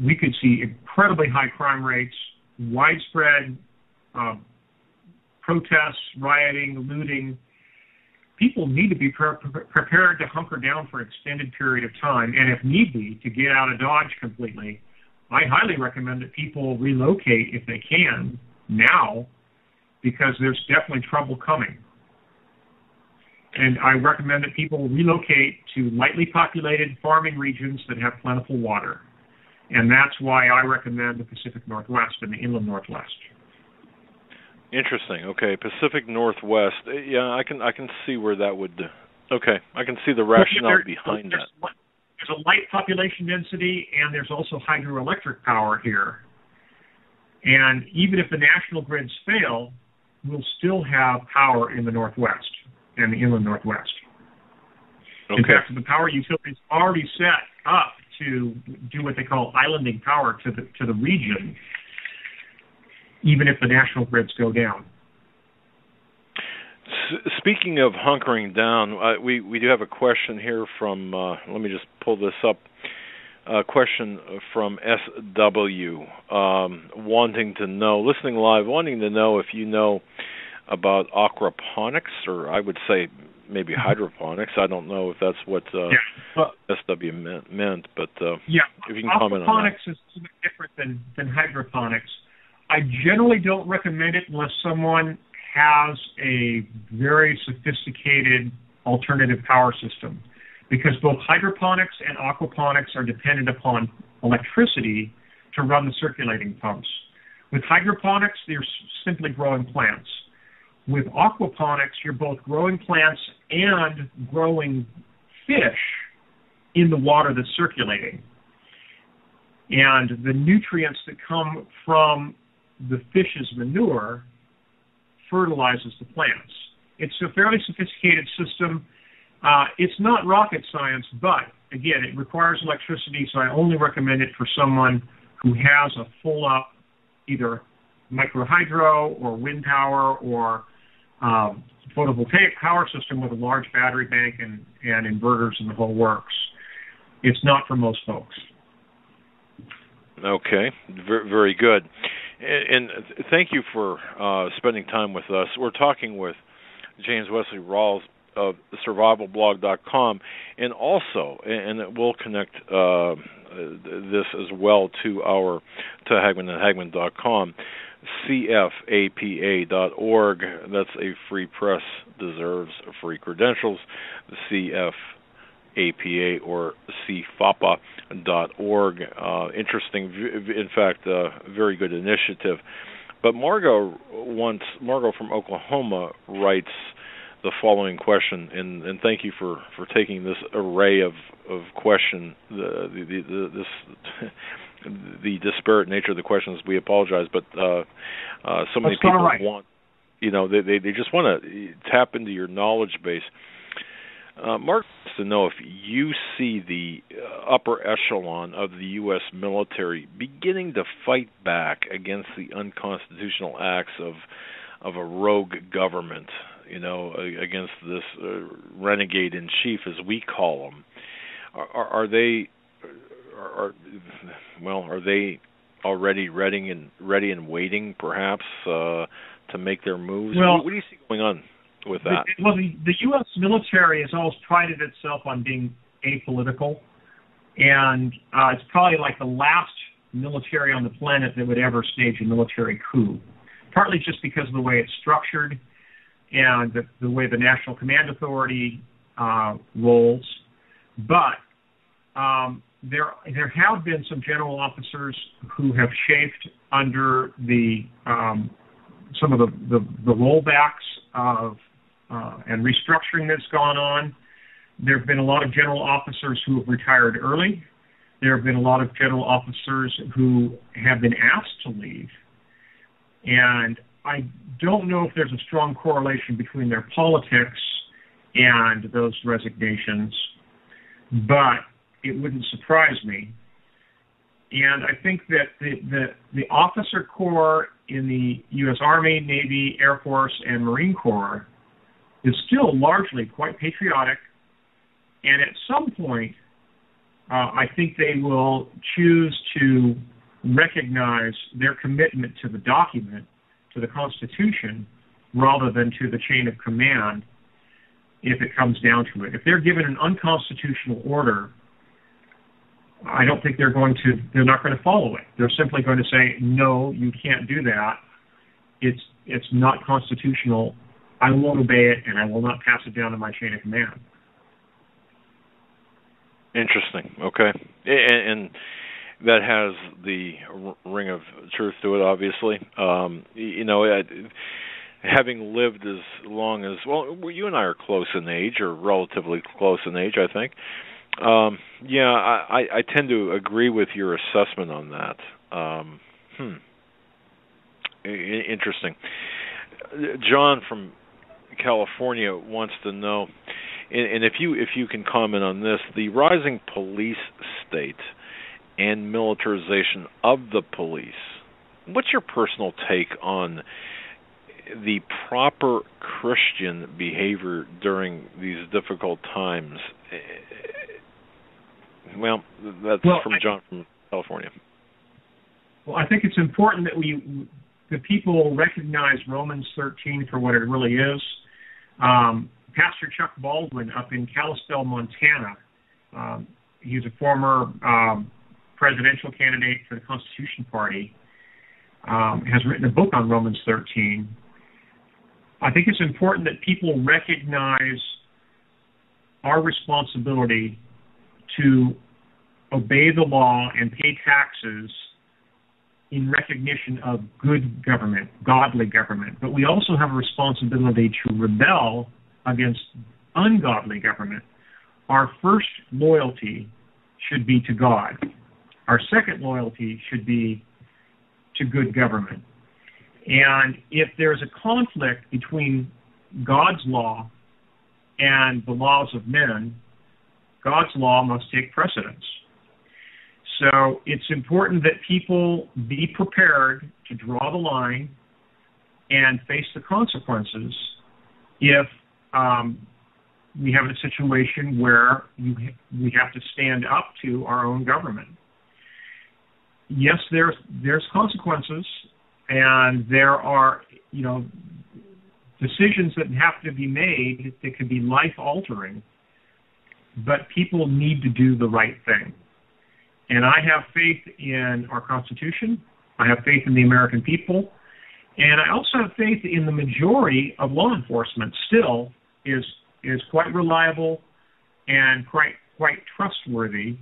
we could see incredibly high crime rates, widespread protests, rioting, looting. People need to be prepared to hunker down for an extended period of time, and if need be, to get out of Dodge completely. I highly recommend that people relocate if they can now, because there's definitely trouble coming. And I recommend that people relocate to lightly populated farming regions that have plentiful water. And that's why I recommend the Pacific Northwest and the Inland Northwest. Interesting. Okay, Pacific Northwest. Yeah, I can see where that would. Okay, I can see the rationale behind that. There's a light population density, and there's also hydroelectric power here. And even if the national grids fail, we'll still have power in the Northwest and the Inland Northwest. Okay. In fact, the power utilities already set up to do what they call islanding power to the region, even if the national grids go down. Speaking of hunkering down, we do have a question here from, let me just pull this up, a question from SW, wanting to know, listening live, wanting to know if you know about aquaponics, or I would say maybe hydroponics. I don't know if that's what SW meant, but if you can comment on that. Aquaponics is a bit different than hydroponics. I generally don't recommend it unless someone has a very sophisticated alternative power system, because both hydroponics and aquaponics are dependent upon electricity to run the circulating pumps. With hydroponics, you're simply growing plants. With aquaponics, you're both growing plants and growing fish in the water that's circulating. And the nutrients that come from the fish's manure fertilizes the plants. It's a fairly sophisticated system. It's not rocket science, but again, it requires electricity, so I only recommend it for someone who has a full-up either microhydro or wind power or photovoltaic power system with a large battery bank and inverters and the whole works. It's not for most folks. Okay, very good. And thank you for spending time with us. We're talking with James Wesley Rawels of survivalblog.com, and also, and we'll connect this as well to Hagmann and Hagmann.com, CFAPA.org. That's a free press, deserves free credentials. CFAPA or CFAPA.org. Interesting, in fact, very good initiative. But Margot from Oklahoma writes the following question, and thank you for taking this array of question, the disparate nature of the questions. We apologize, but so many people want, they just want to tap into your knowledge base. Mark wants to know if you see the upper echelon of the U.S. military beginning to fight back against the unconstitutional acts of a rogue government, against this renegade in chief, as we call them. Are they already ready and waiting, perhaps, to make their moves? Well, what do you see going on with that? The U.S. military has always prided itself on being apolitical, and it's probably like the last military on the planet that would ever stage a military coup, partly just because of the way it's structured and the way the National Command Authority rolls. But there have been some general officers who have chafed under some of the rollbacks of and restructuring that's gone on. There have been a lot of general officers who have retired early. There have been a lot of general officers who have been asked to leave. And I don't know if there's a strong correlation between their politics and those resignations, but it wouldn't surprise me. And I think that the officer corps in the U.S. Army, Navy, Air Force, and Marine Corps is still largely quite patriotic. And at some point, I think they will choose to recognize their commitment to the document, to the Constitution, rather than to the chain of command, if it comes down to it. If they're given an unconstitutional order, I don't think they're not going to follow it. They're simply going to say, no, you can't do that. It's not constitutional. I won't obey it, and I will not pass it down to my chain of command. Interesting. Okay. And that has the ring of truth to it, obviously. Having lived as long as, well, you and I are close in age, or relatively close in age, I think. I tend to agree with your assessment on that. Interesting. John from California wants to know, and if you can comment on this, the rising police state and militarization of the police. What's your personal take on the proper Christian behavior during these difficult times? Well, that's from John from California. Well, I think it's important that the people recognize Romans 13 for what it really is. Pastor Chuck Baldwin up in Kalispell, Montana, he's a former presidential candidate for the Constitution Party, has written a book on Romans 13. I think it's important that people recognize our responsibility to obey the law and pay taxes in recognition of good government, godly government. But we also have a responsibility to rebel against ungodly government. Our first loyalty should be to God. Our second loyalty should be to good government. And if there's a conflict between God's law and the laws of men, God's law must take precedence. So it's important that people be prepared to draw the line and face the consequences if we have a situation where we have to stand up to our own government. Yes, there's consequences, and there are, decisions that have to be made that can be life-altering, but people need to do the right thing. And I have faith in our Constitution. I have faith in the American people. And I also have faith in the majority of law enforcement still is quite reliable and quite trustworthy.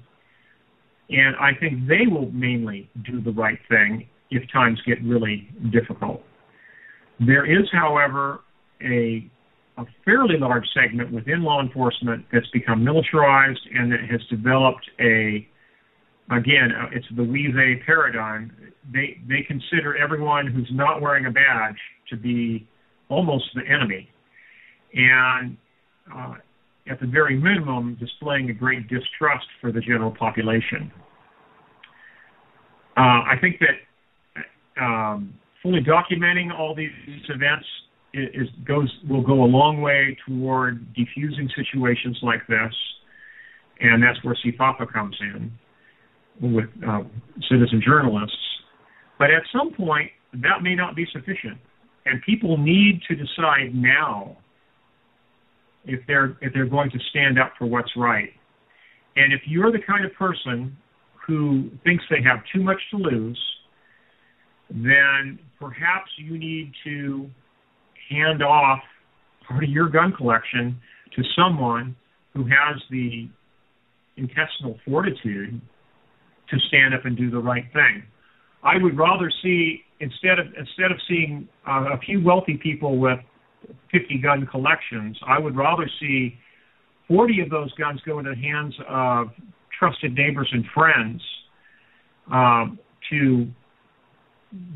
And I think they will mainly do the right thing if times get really difficult. There is, however, a fairly large segment within law enforcement that's become militarized and that has developed it's the we-they paradigm. They consider everyone who's not wearing a badge to be almost the enemy. And at the very minimum, displaying a great distrust for the general population. I think that fully documenting all these events will go a long way toward defusing situations like this, and that's where CFAPA comes in with citizen journalists. But at some point, that may not be sufficient, and people need to decide now if they're going to stand up for what's right. And if you're the kind of person who thinks they have too much to lose, then perhaps you need to hand off part of your gun collection to someone who has the intestinal fortitude to stand up and do the right thing. I would rather see, instead of seeing a few wealthy people with 50 gun collections, I would rather see 40 of those guns go into the hands of trusted neighbors and friends to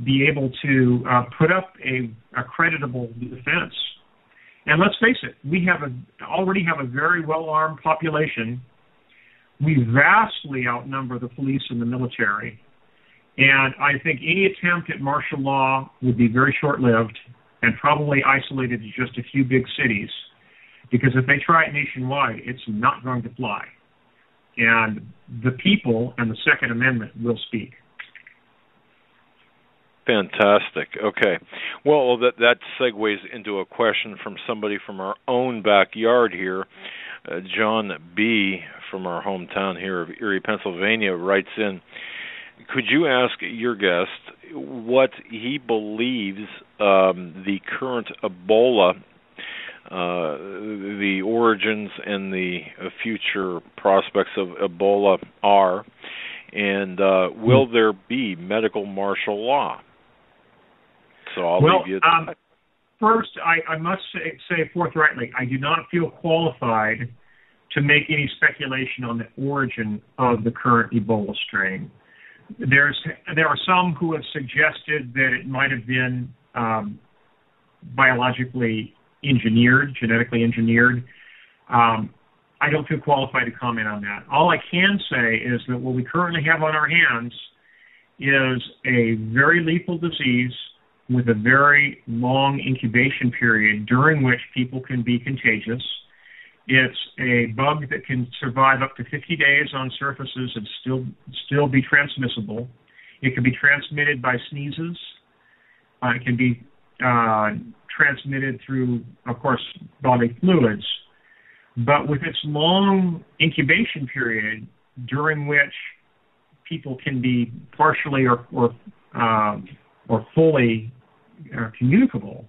be able to put up a creditable defense. And let's face it, we already have a very well-armed population. We vastly outnumber the police and the military. And I think any attempt at martial law would be very short-lived and probably isolated to just a few big cities. Because if they try it nationwide, it's not going to fly. And the people and the Second Amendment will speak. Fantastic. Okay. Well, that segues into a question from somebody from our own backyard here. John B. from our hometown here of Erie, Pennsylvania, writes in, could you ask your guest what he believes the current Ebola, the origins and the future prospects of Ebola are, and will there be medical martial law? So I'll leave you at that. First, I must say forthrightly, I do not feel qualified to make any speculation on the origin of the current Ebola strain. There are some who have suggested that it might have been biologically engineered, genetically engineered. I don't feel qualified to comment on that. All I can say is that what we currently have on our hands is a very lethal disease with a very long incubation period during which people can be contagious. It's a bug that can survive up to 50 days on surfaces and still be transmissible. It can be transmitted by sneezes. It can be transmitted through, of course, bodily fluids. But with its long incubation period, during which people can be partially or fully communicable,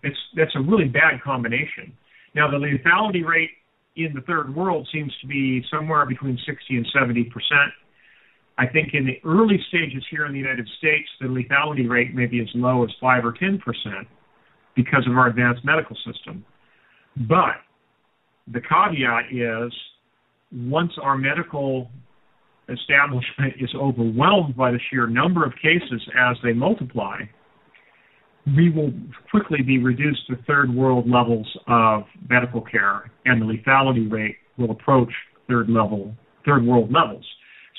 that's a really bad combination. Now, the lethality rate in the third world seems to be somewhere between 60 and 70%. I think in the early stages here in the United States, the lethality rate may be as low as 5 or 10% because of our advanced medical system. But the caveat is, once our medical establishment is overwhelmed by the sheer number of cases as they multiply, we will quickly be reduced to third world levels of medical care, and the lethality rate will approach third world levels.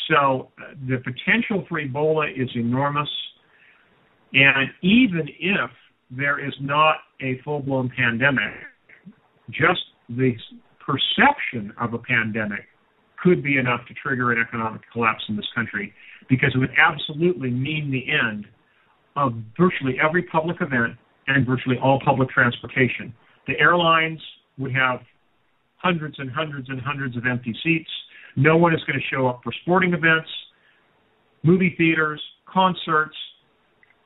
So the potential for Ebola is enormous, and even if there is not a full-blown pandemic, just the perception of a pandemic could be enough to trigger an economic collapse in this country, because it would absolutely mean the end of virtually every public event and virtually all public transportation. The airlines would have hundreds and hundreds and hundreds of empty seats. No one is going to show up for sporting events, movie theaters, concerts,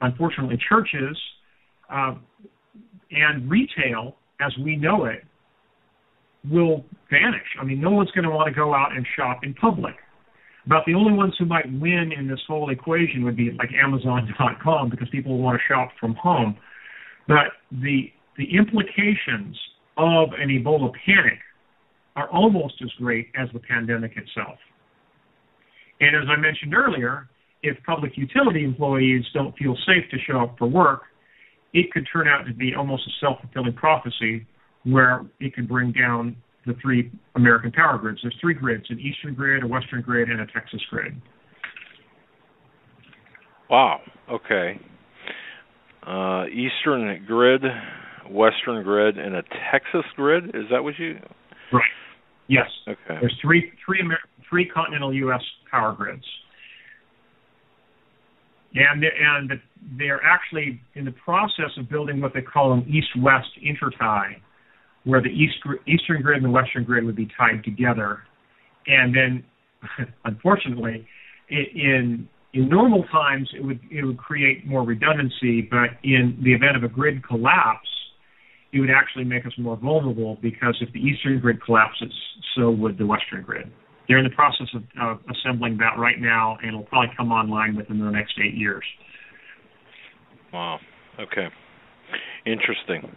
unfortunately churches, and retail, as we know it, will vanish. I mean, no one's going to want to go out and shop in public. About the only ones who might win in this whole equation would be like Amazon.com, because people will want to shop from home. But the implications of an Ebola panic are almost as great as the pandemic itself. And as I mentioned earlier, if public utility employees don't feel safe to show up for work, it could turn out to be almost a self-fulfilling prophecy, where it could bring down the three American power grids. There's three grids: an Eastern grid, a Western grid, and a Texas grid. Wow. Okay. Eastern grid, Western grid, and a Texas grid. Is that what you? Right. Yes. Okay. There's three continental U.S. power grids, and they're actually in the process of building what they call an east-west intertie, where the Eastern grid and the Western grid would be tied together. And then, unfortunately, in normal times, it would create more redundancy, but in the event of a grid collapse, it would actually make us more vulnerable, because if the Eastern grid collapses, so would the Western grid. They're in the process of assembling that right now, and it'll probably come online within the next 8 years. Wow. Okay. Interesting.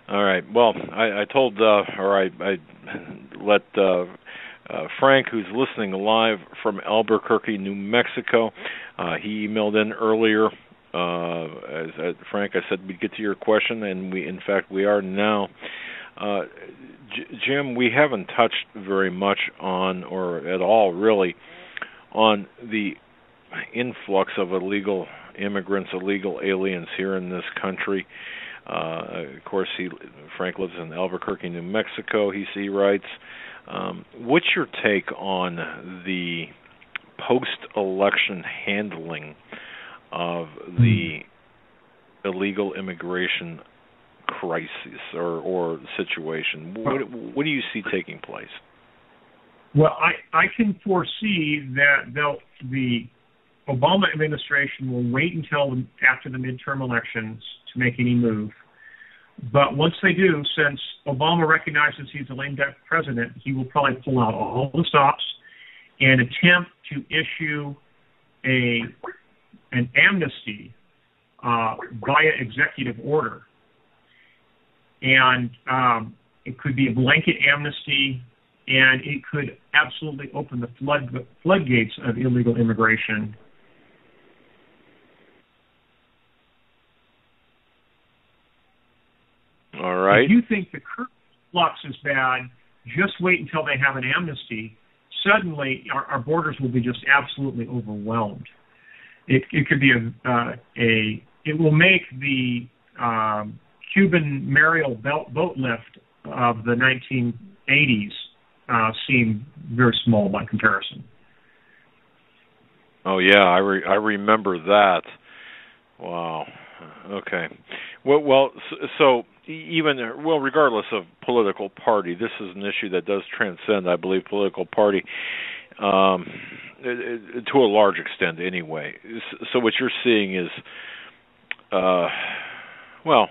All right. Well, I let Frank, who's listening live from Albuquerque, New Mexico, he emailed in earlier. Frank, I said we'd get to your question, and we are now. Jim, we haven't touched very much on, or at all really, on the influx of illegal immigrants, illegal aliens here in this country. Of course, Frank lives in Albuquerque, New Mexico. He writes, what's your take on the post-election handling of the illegal immigration crisis or situation? What do you see taking place? Well, I can foresee that the Obama administration will wait until after the midterm elections to make any move. But once they do, since Obama recognizes he's a lame duck president, he will probably pull out all the stops and attempt to issue an amnesty via executive order. And it could be a blanket amnesty, and it could absolutely open the floodgates of illegal immigration. All right. If you think the current flux is bad, just wait until they have an amnesty. Suddenly, our borders will be just absolutely overwhelmed. it could be it will make the Cuban Mariel boat lift of the 1980s seem very small by comparison. Oh yeah, I remember that. Wow. Okay. Well, so even regardless of political party, this is an issue that does transcend, I believe, political party to a large extent, anyway. So what you're seeing is,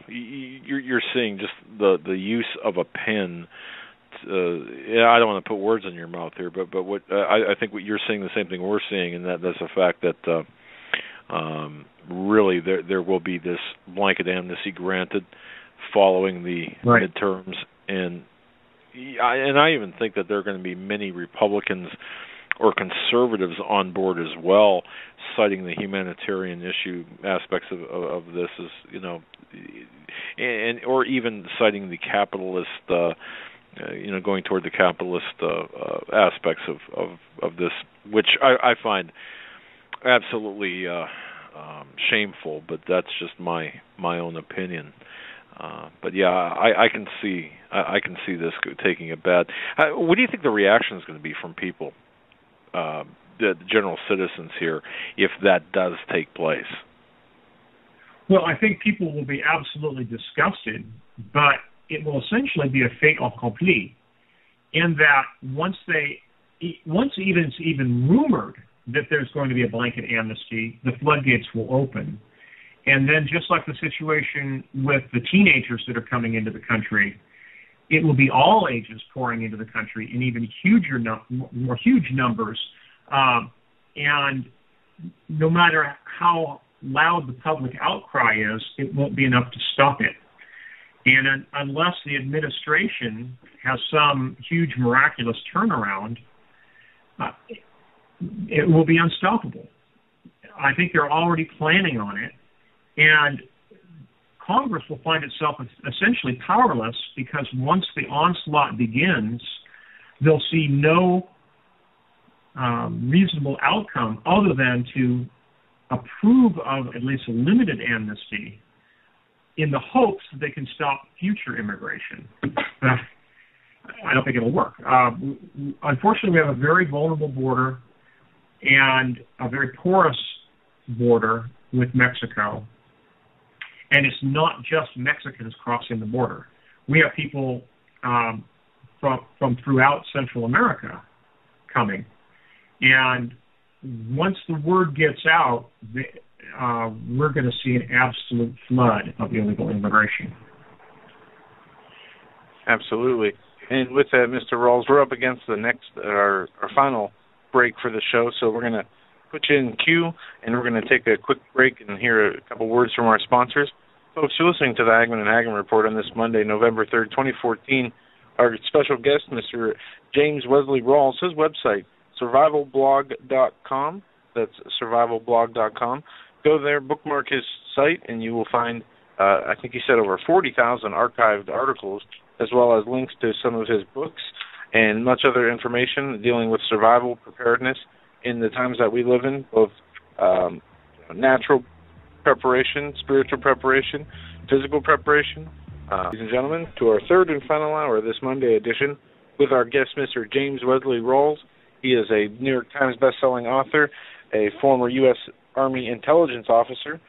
you're seeing just the use of a pen. I don't want to put words in your mouth here, but what I think what you're seeing the same thing we're seeing, and that's the fact that really there will be this blanket amnesty granted following the midterms, and I even think that there are going to be many Republicans or conservatives on board as well, citing the humanitarian issue aspects of this, as and or even citing the capitalist. Going toward the capitalist aspects of this, which I find absolutely shameful, but that's just my own opinion. But yeah, I can see this taking a bad. What do you think the reaction is going to be from people, the general citizens here, if that does take place? Well, I think people will be absolutely disgusted, but it will essentially be a fait accompli, in that once it's even rumored that there's going to be a blanket amnesty, the floodgates will open. And then, just like the situation with the teenagers that are coming into the country, it will be all ages pouring into the country in even more huge numbers. And no matter how loud the public outcry is, it won't be enough to stop it. And unless the administration has some huge miraculous turnaround, it will be unstoppable. I think they're already planning on it. And Congress will find itself essentially powerless, because once the onslaught begins, they'll see no reasonable outcome other than to approve of at least a limited amnesty, in the hopes that they can stop future immigration. I don't think it'll work. Unfortunately, we have a very vulnerable border and a very porous border with Mexico. And it's not just Mexicans crossing the border. We have people from throughout Central America coming. And once the word gets out, we're going to see an absolute flood of illegal immigration. Absolutely. And with that, Mr. Rawls, we're up against our final break for the show, so we're going to put you in queue, and we're going to take a quick break and hear a couple words from our sponsors. Folks, you're listening to the Hagmann Hagmann Report on this Monday, November 3rd, 2014. Our special guest, Mr. James Wesley Rawls, his website, survivalblog.com. That's survivalblog.com. Go there, bookmark his site, and you will find, I think he said, over 40,000 archived articles, as well as links to some of his books and much other information dealing with survival preparedness in the times that we live in, both natural preparation, spiritual preparation, physical preparation. Ladies and gentlemen, to our third and final hour of this Monday edition with our guest, Mr. James Wesley Rawls. He is a New York Times bestselling author, a former U.S. Army intelligence officer,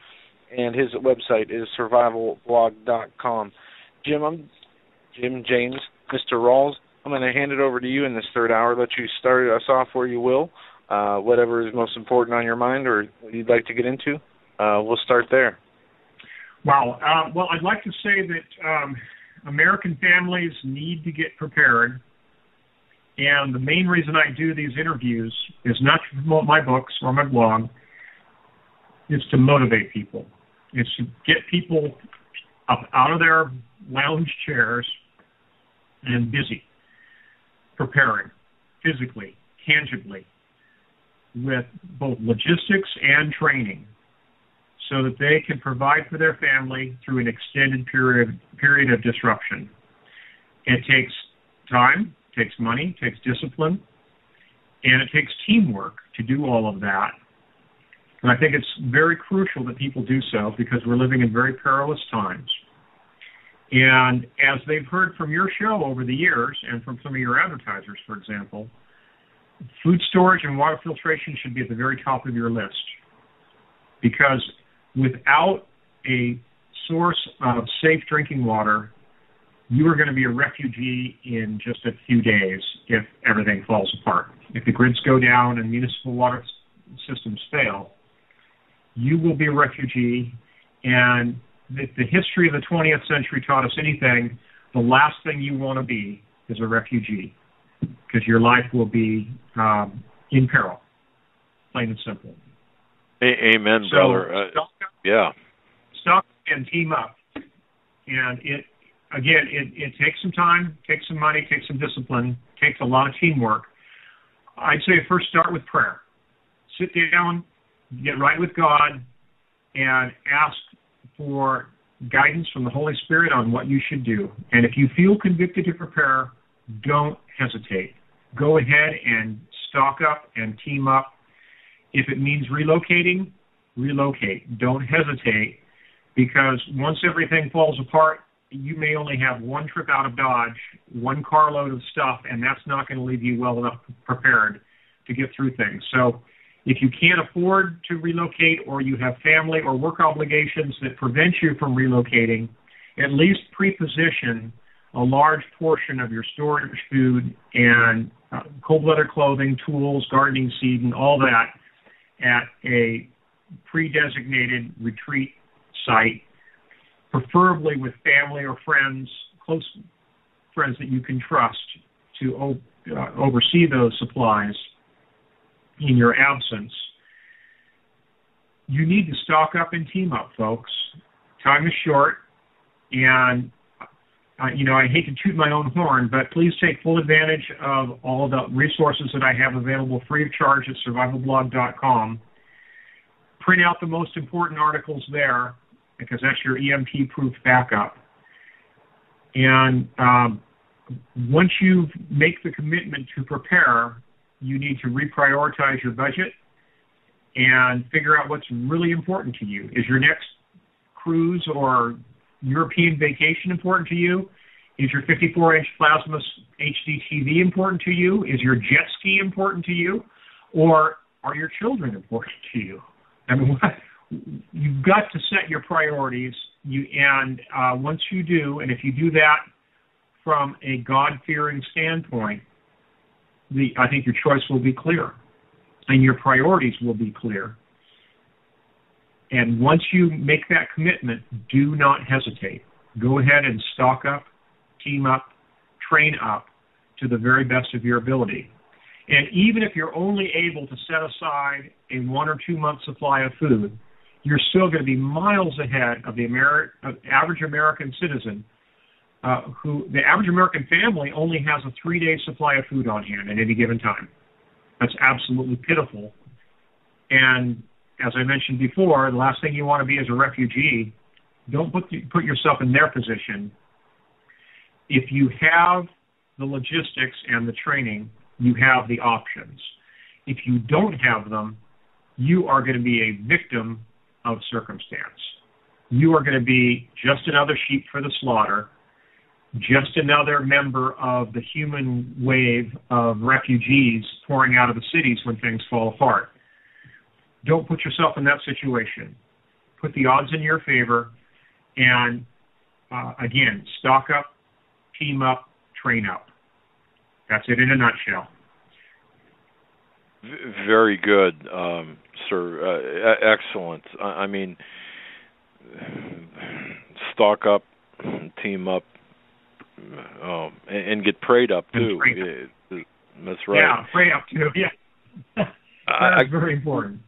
and his website is survivalblog.com. James, Mr. Rawls, I'm going to hand it over to you in this third hour. Let you start us off where you will. Whatever is most important on your mind or what you'd like to get into, we'll start there. Wow. Well, I'd like to say that American families need to get prepared. And the main reason I do these interviews is not to promote my books or my blog. It's to motivate people. It's to get people up out of their lounge chairs and busy, preparing physically, tangibly, with both logistics and training, so that they can provide for their family through an extended period of disruption. It takes time, takes money, takes discipline, and it takes teamwork to do all of that. And I think it's very crucial that people do so because we're living in very perilous times. And as they've heard from your show over the years and from some of your advertisers, for example, food storage and water filtration should be at the very top of your list. Because without a source of safe drinking water, you are going to be a refugee in just a few days if everything falls apart. If the grids go down and municipal water systems fail, you will be a refugee. And if the history of the 20th century taught us anything, the last thing you want to be is a refugee, because your life will be in peril, plain and simple. Amen, so, brother. Yeah. Stock and team up. And it takes some time, takes some money, takes some discipline, takes a lot of teamwork. I'd say first start with prayer. Sit down, get right with God, and ask for guidance from the Holy Spirit on what you should do. And if you feel convicted to prepare, don't hesitate. Go ahead and stock up and team up. If it means relocating, relocate. Don't hesitate, because once everything falls apart, you may only have one trip out of Dodge, one carload of stuff, and that's not going to leave you well enough prepared to get through things. So if you can't afford to relocate, or you have family or work obligations that prevent you from relocating, at least pre-position a large portion of your storage food and cold weather clothing, tools, gardening seed, and all that at a pre-designated retreat site, preferably with family or friends, close friends that you can trust to oversee those supplies in your absence. You need to stock up and team up, folks. Time is short, and I hate to toot my own horn, but please take full advantage of all the resources that I have available free of charge at survivalblog.com. Print out the most important articles there, because that's your EMP-proof backup. And once you make the commitment to prepare, you need to reprioritize your budget and figure out what's really important to you. Is your next cruise or European vacation important to you? Is your 54-inch plasma HD TV important to you? Is your jet ski important to you? Or are your children important to you? I mean, you've got to set your priorities, and once you do, and if you do that from a God-fearing standpoint, I think your choice will be clear, and your priorities will be clear. And once you make that commitment, do not hesitate. Go ahead and stock up, team up, train up to the very best of your ability. And even if you're only able to set aside a 1 or 2 month supply of food, you're still going to be miles ahead of the average American citizen, the average American family only has a 3-day supply of food on hand at any given time. That's absolutely pitiful. And as I mentioned before, the last thing you want to be is a refugee. Don't put yourself in their position. If you have the logistics and the training, you have the options. If you don't have them, you are going to be a victim of circumstance. You are going to be just another sheep for the slaughter, just another member of the human wave of refugees pouring out of the cities when things fall apart. Don't put yourself in that situation. Put the odds in your favor, and again, stock up, team up, train up. That's it in a nutshell. Very good, sir. Excellent. I mean, stock up, team up, and get prayed up too. That's right. Yeah, pray up too. Yeah, that's very important.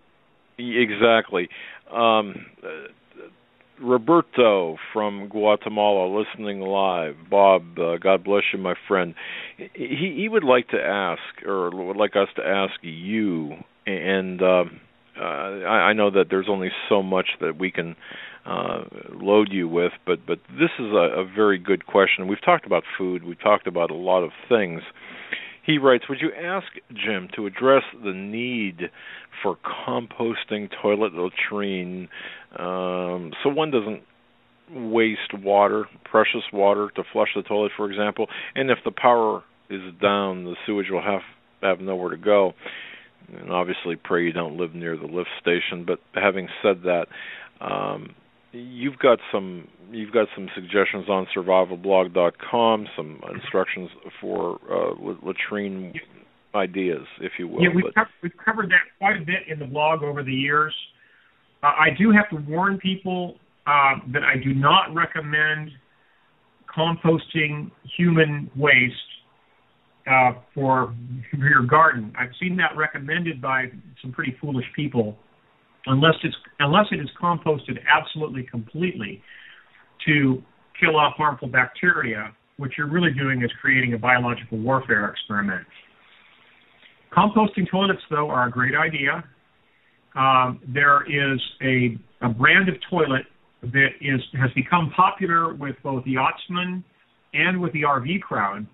Exactly. Roberto from Guatemala, listening live. Bob, God bless you, my friend. He would like to ask, or would like us to ask you, and I know that there's only so much that we can load you with, but this is a very good question. We've talked about food. We've talked about a lot of things. He writes, would you ask Jim to address the need for composting toilet latrine so one doesn't waste water, precious water, to flush the toilet, for example, and if the power is down, the sewage will have nowhere to go. And obviously, pray you don't live near the lift station. But having said that, you've got some suggestions on survivalblog.com, some instructions for latrine ideas, if you will. Yeah, we've covered that quite a bit in the blog over the years. I do have to warn people that I do not recommend composting human waste for your garden. I've seen that recommended by some pretty foolish people, unless it is composted absolutely completely to kill off harmful bacteria. What you're really doing is creating a biological warfare experiment. Composting toilets, though, are a great idea. There is a brand of toilet that has become popular with both yachtsmen and with the RV crowd.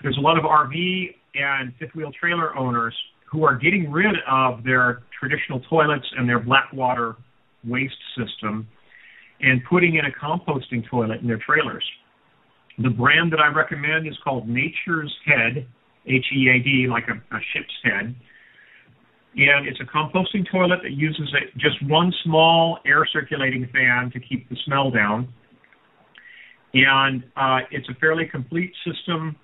There's a lot of RV and fifth-wheel trailer owners who are getting rid of their traditional toilets and their black water waste system and putting in a composting toilet in their trailers. The brand that I recommend is called Nature's Head, H-E-A-D, like a ship's head. And it's a composting toilet that uses just one small air circulating fan to keep the smell down. And it's a fairly complete system.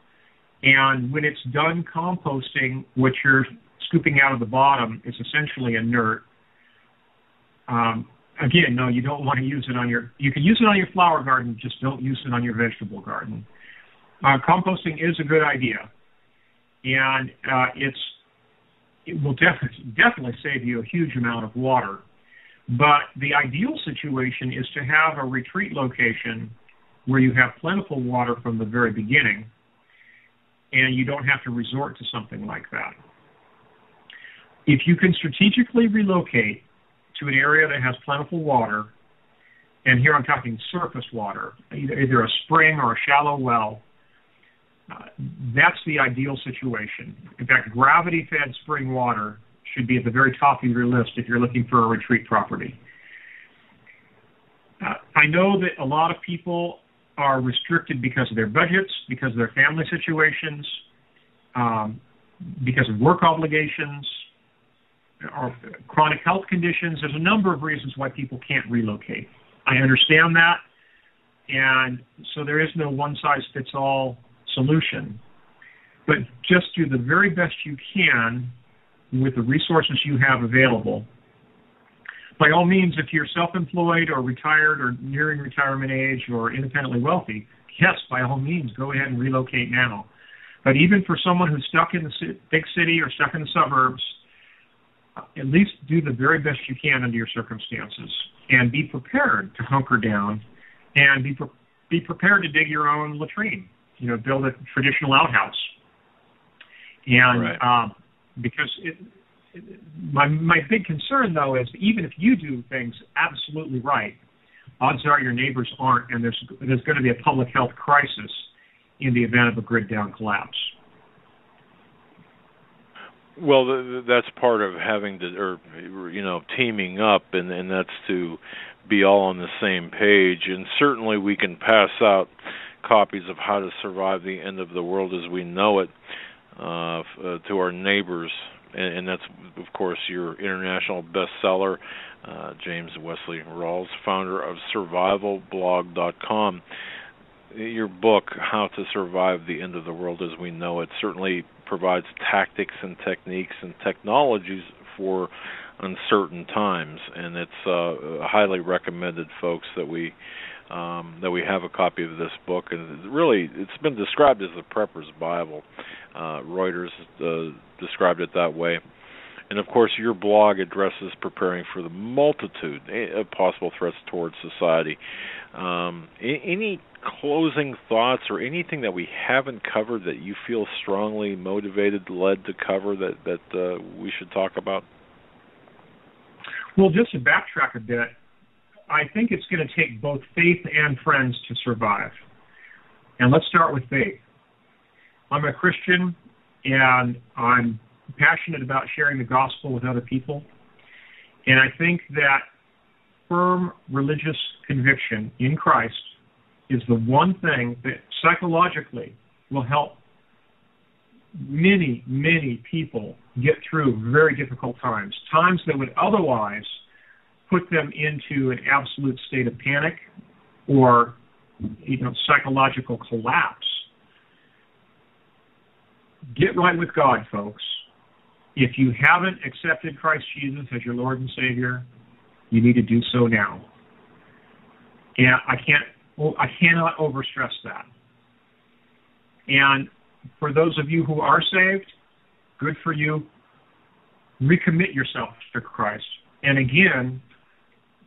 And when it's done composting, what you're scooping out of the bottom is essentially inert. Again, no, you don't want to use it on you can use it on your flower garden, just don't use it on your vegetable garden. Composting is a good idea. And it will definitely save you a huge amount of water. But the ideal situation is to have a retreat location where you have plentiful water from the very beginning, and you don't have to resort to something like that. If you can strategically relocate to an area that has plentiful water, and here I'm talking surface water, either a spring or a shallow well, that's the ideal situation. In fact, gravity-fed spring water should be at the very top of your list if you're looking for a retreat property. I know that a lot of people are restricted because of their budgets, because of their family situations, because of work obligations, or chronic health conditions. There's a number of reasons why people can't relocate. I understand that, and so there is no one-size-fits-all solution. But just do the very best you can with the resources you have available. By all means, if you're self-employed or retired or nearing retirement age or independently wealthy, yes, by all means, go ahead and relocate now. But even for someone who's stuck in the big city or stuck in the suburbs, at least do the very best you can under your circumstances, and be prepared to hunker down, and be prepared to dig your own latrine. Build a traditional outhouse. And right. Because my big concern, though, is even if you do things absolutely right, odds are your neighbors aren't, and there's going to be a public health crisis in the event of a grid down collapse. Well, that's part of having to, teaming up, and that's to be all on the same page. And certainly we can pass out copies of How to Survive the End of the World as We Know It to our neighbors. And that's, of course, your international bestseller, James Wesley Rawels, founder of survivalblog.com. Your book, How to Survive the End of the World as We Know It, certainly provides tactics and techniques and technologies for uncertain times, and it's highly recommended, folks, that we have a copy of this book. And really, it's been described as the Prepper's Bible. Reuters described it that way. And of course, your blog addresses preparing for the multitude of possible threats towards society. Any closing thoughts or anything that we haven't covered that you feel strongly motivated, led to cover that we should talk about? Well, just to backtrack a bit, I think it's going to take both faith and friends to survive. And let's start with faith. I'm a Christian. and I'm passionate about sharing the gospel with other people. And I think that firm religious conviction in Christ is the one thing that psychologically will help many, many people get through very difficult times, times that would otherwise put them into an absolute state of panic or, psychological collapse. Get right with God, folks. If you haven't accepted Christ Jesus as your Lord and Savior, you need to do so now. And I cannot overstress that. And for those of you who are saved, good for you. Recommit yourself to Christ. And again,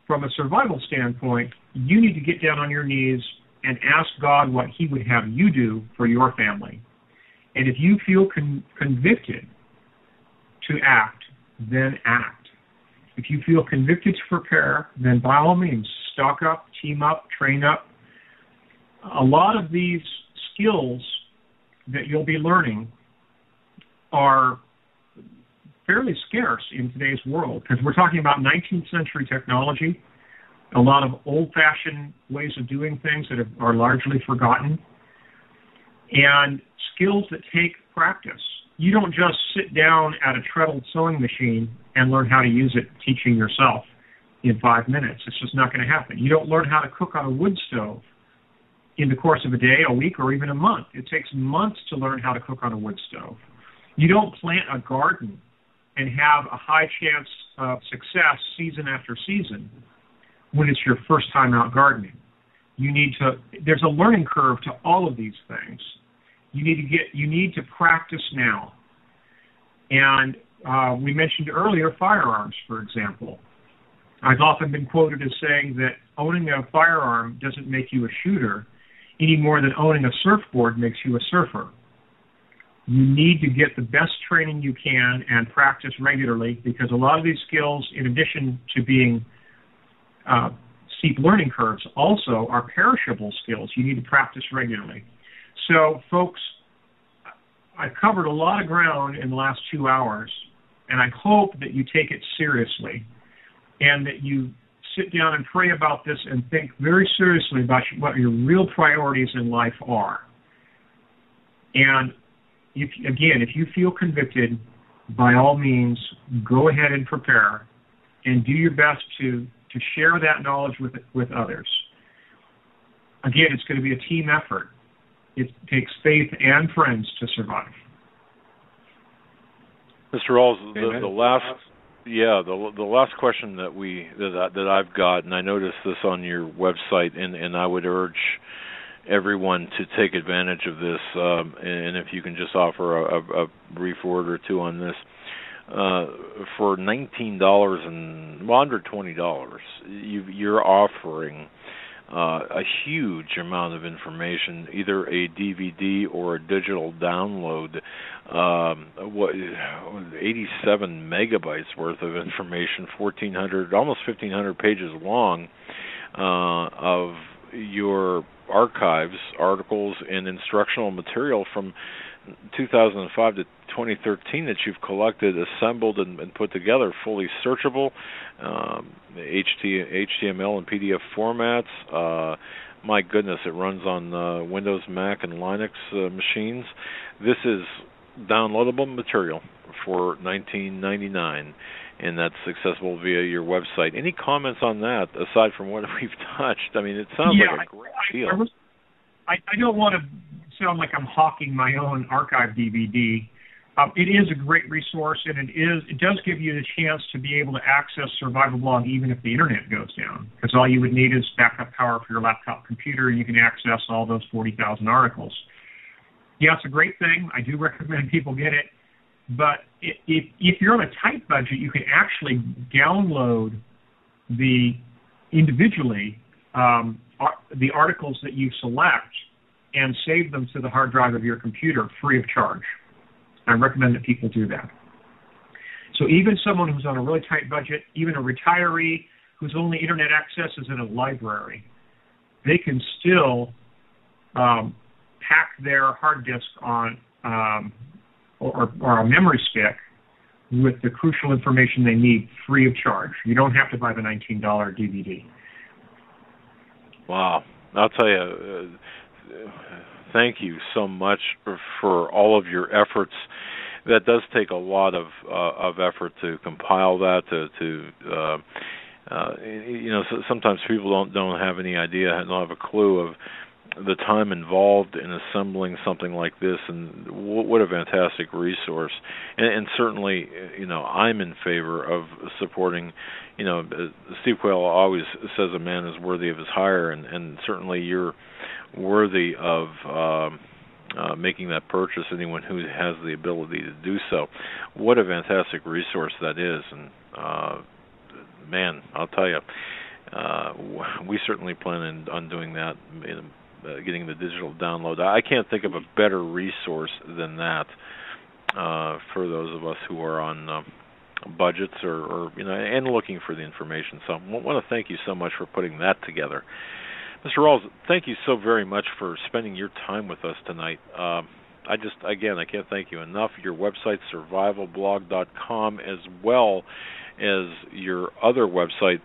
from a survival standpoint, you need to get down on your knees and ask God what He would have you do for your family. And if you feel convicted to act, then act. If you feel convicted to prepare, then by all means, stock up, team up, train up. A lot of these skills that you'll be learning are fairly scarce in today's world because we're talking about 19th century technology, a lot of old-fashioned ways of doing things that are largely forgotten, and skills that take practice. You don't just sit down at a treadle sewing machine and learn how to use it teaching yourself in 5 minutes. It's just not going to happen. You don't learn how to cook on a wood stove in the course of a day, a week, or even a month. It takes months to learn how to cook on a wood stove. You don't plant a garden and have a high chance of success season after season when it's your first time out gardening. There's a learning curve to all of these things. You need to practice now. And we mentioned earlier firearms, for example. I've often been quoted as saying that owning a firearm doesn't make you a shooter any more than owning a surfboard makes you a surfer. You need to get the best training you can and practice regularly because a lot of these skills, in addition to being steep learning curves, also are perishable skills. You need to practice regularly. So, folks, I've covered a lot of ground in the last 2 hours, and I hope that you take it seriously and that you sit down and pray about this and think very seriously about what your real priorities in life are. And, if you feel convicted, by all means, go ahead and prepare and do your best to share that knowledge with others. Again, it's going to be a team effort. It takes faith and friends to survive. Mr. Rawls, the last question that I've got, and I noticed this on your website, and I would urge everyone to take advantage of this, and if you can just offer a brief word or two on this. For $19 and under $20, you're offering a huge amount of information, either a DVD or a digital download, 87 megabytes worth of information, almost 1,500 pages long, of your archives, articles, and instructional material from 2005 to 2013 that you've collected, assembled, and put together, fully searchable, HTML and PDF formats. My goodness, it runs on Windows, Mac, and Linux machines. This is downloadable material for $19.99, and that's accessible via your website. Any comments on that, aside from what we've touched? I mean, it sounds like a great deal. I don't want to sound like I'm hawking my own archive DVD. It is a great resource, and it does give you the chance to be able to access Survival Blog even if the internet goes down, because all you would need is backup power for your laptop computer, and you can access all those 40,000 articles. Yeah, it's a great thing. I do recommend people get it. But if you're on a tight budget, you can actually download individually the articles that you select and save them to the hard drive of your computer free of charge. I recommend that people do that. So even someone who's on a really tight budget, even a retiree whose only internet access is in a library, they can still pack their hard disk or a memory stick with the crucial information they need free of charge. You don't have to buy the $19 DVD. Wow. I'll tell you, thank you so much for all of your efforts. That does take a lot of effort to compile that. So sometimes people don't have any idea, don't have a clue of the time involved in assembling something like this, and what a fantastic resource. And certainly, I'm in favor of supporting. Steve Quayle always says a man is worthy of his hire, and certainly you're worthy of making that purchase, anyone who has the ability to do so. What a fantastic resource that is. And man, I'll tell you, we certainly plan on doing that, getting the digital download. I can't think of a better resource than that for those of us who are on budgets or and looking for the information. So I want to thank you so much for putting that together. Mr. Rawls, thank you so very much for spending your time with us tonight. I can't thank you enough. Your website, survivalblog.com, as well as your other website,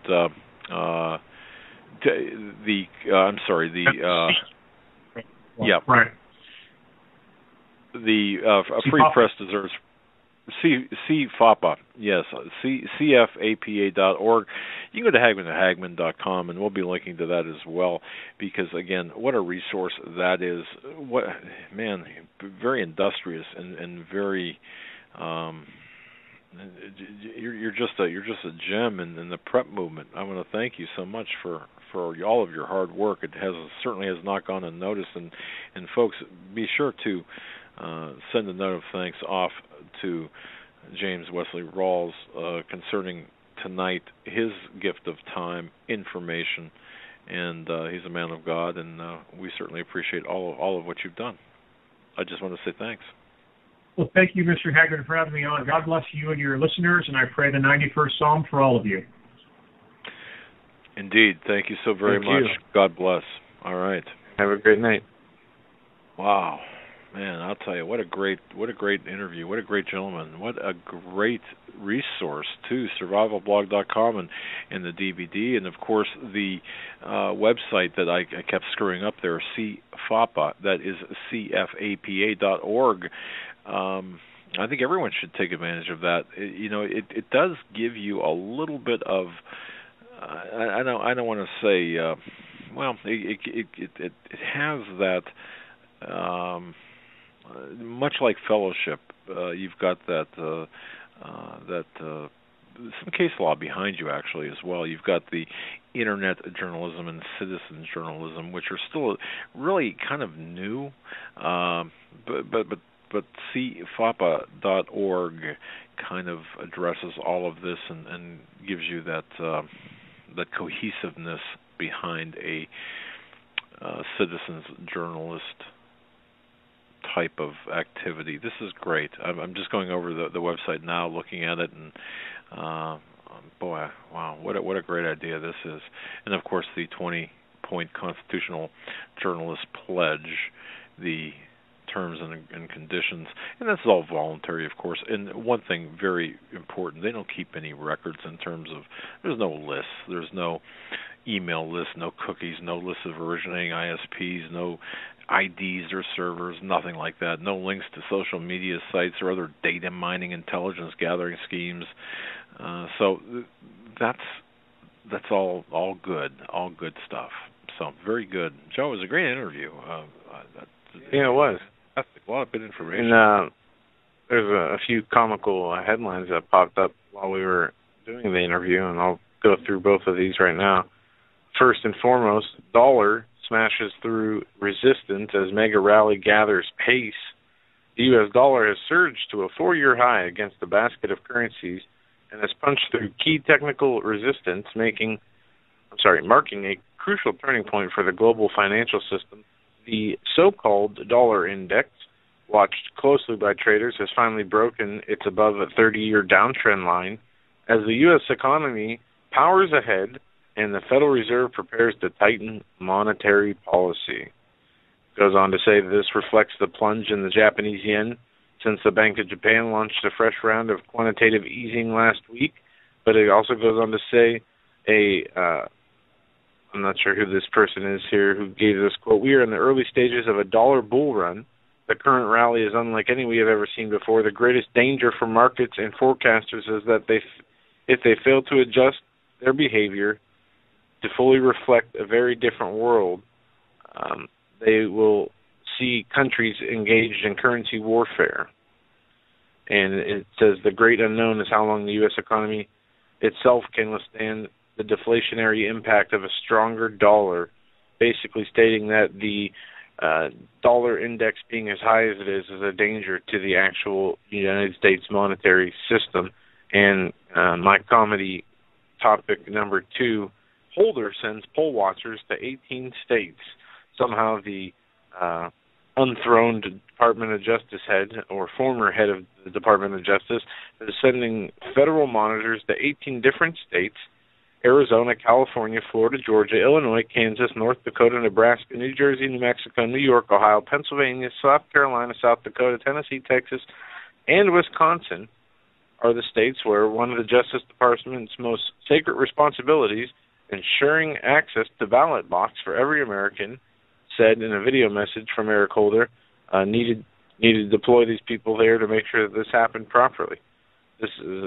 Right. The Free Press deserves CFAPA, yes, CFAPA.org. You can go to Hagmann.com, and we'll be linking to that as well, because, again, what a resource that is. Very industrious and very, you're just a gem in the prep movement. I want to thank you so much for all of your hard work. It certainly has not gone unnoticed, and folks, be sure to send a note of thanks off to James Wesley Rawels concerning tonight, his gift of time, information, and he's a man of God, and we certainly appreciate all of what you've done. I just want to say thanks. Well, thank you, Mr. Hagmann, for having me on. God bless you and your listeners, and I pray the 91st Psalm for all of you. Indeed. Thank you so very much. God bless. All right. Have a great night. Wow. Man, I'll tell you, what a great interview. What a great gentleman. What a great resource, too, survivalblog.com and the DVD. And, of course, the website that I kept screwing up there, CFAPA, that is CFAPA.org. I think everyone should take advantage of that. It does give you a little bit of, I don't want to say, it has that, much like fellowship, you've got that some case law behind you actually as well. You've got the internet journalism and citizen journalism, which are still really kind of new, but CFAPA.org kind of addresses all of this and gives you that cohesiveness behind a citizen's journalist type of activity. This is great. I'm just going over the website now, looking at it, and boy, wow, what a great idea this is. And of course, the 20-point constitutional journalist pledge, the terms and conditions, and that's all voluntary, of course. And one thing very important, they don't keep any records in terms of, there's no lists, there's no email list, no cookies, no list of originating ISPs, no IDs or servers, nothing like that. No links to social media sites or other data mining, intelligence gathering schemes. So that's all good stuff. So very good, Joe. It was a great interview. Yeah, it was. That's a lot of good information. And there's a few comical headlines that popped up while we were doing the interview, and I'll go through both of these right now. First and foremost, dollar smashes through resistance as mega rally gathers pace. The U.S. dollar has surged to a 4-year high against the basket of currencies and has punched through key technical resistance, marking a crucial turning point for the global financial system. The so-called dollar index, watched closely by traders, has finally broken its above a 30-year downtrend line as the U.S. economy powers ahead and the Federal Reserve prepares to tighten monetary policy. Goes on to say that this reflects the plunge in the Japanese yen since the Bank of Japan launched a fresh round of quantitative easing last week. But it also goes on to say, I'm not sure who this person is here who gave this quote, "We are in the early stages of a dollar bull run. The current rally is unlike any we have ever seen before. The greatest danger for markets and forecasters is that if they fail to adjust their behavior to fully reflect a very different world, they will see countries engaged in currency warfare." And it says the great unknown is how long the U.S. economy itself can withstand the deflationary impact of a stronger dollar, basically stating that the dollar index being as high as it is a danger to the actual United States monetary system. And my comedy topic number 2, Holder sends poll watchers to 18 states. Somehow the unthroned Department of Justice head, or former head of the Department of Justice, is sending federal monitors to 18 different states: Arizona, California, Florida, Georgia, Illinois, Kansas, North Dakota, Nebraska, New Jersey, New Mexico, New York, Ohio, Pennsylvania, South Carolina, South Dakota, Tennessee, Texas, and Wisconsin are the states where one of the Justice Department's most sacred responsibilities, ensuring access to ballot box for every American, said in a video message from Eric Holder, needed to deploy these people there to make sure that this happened properly. This is,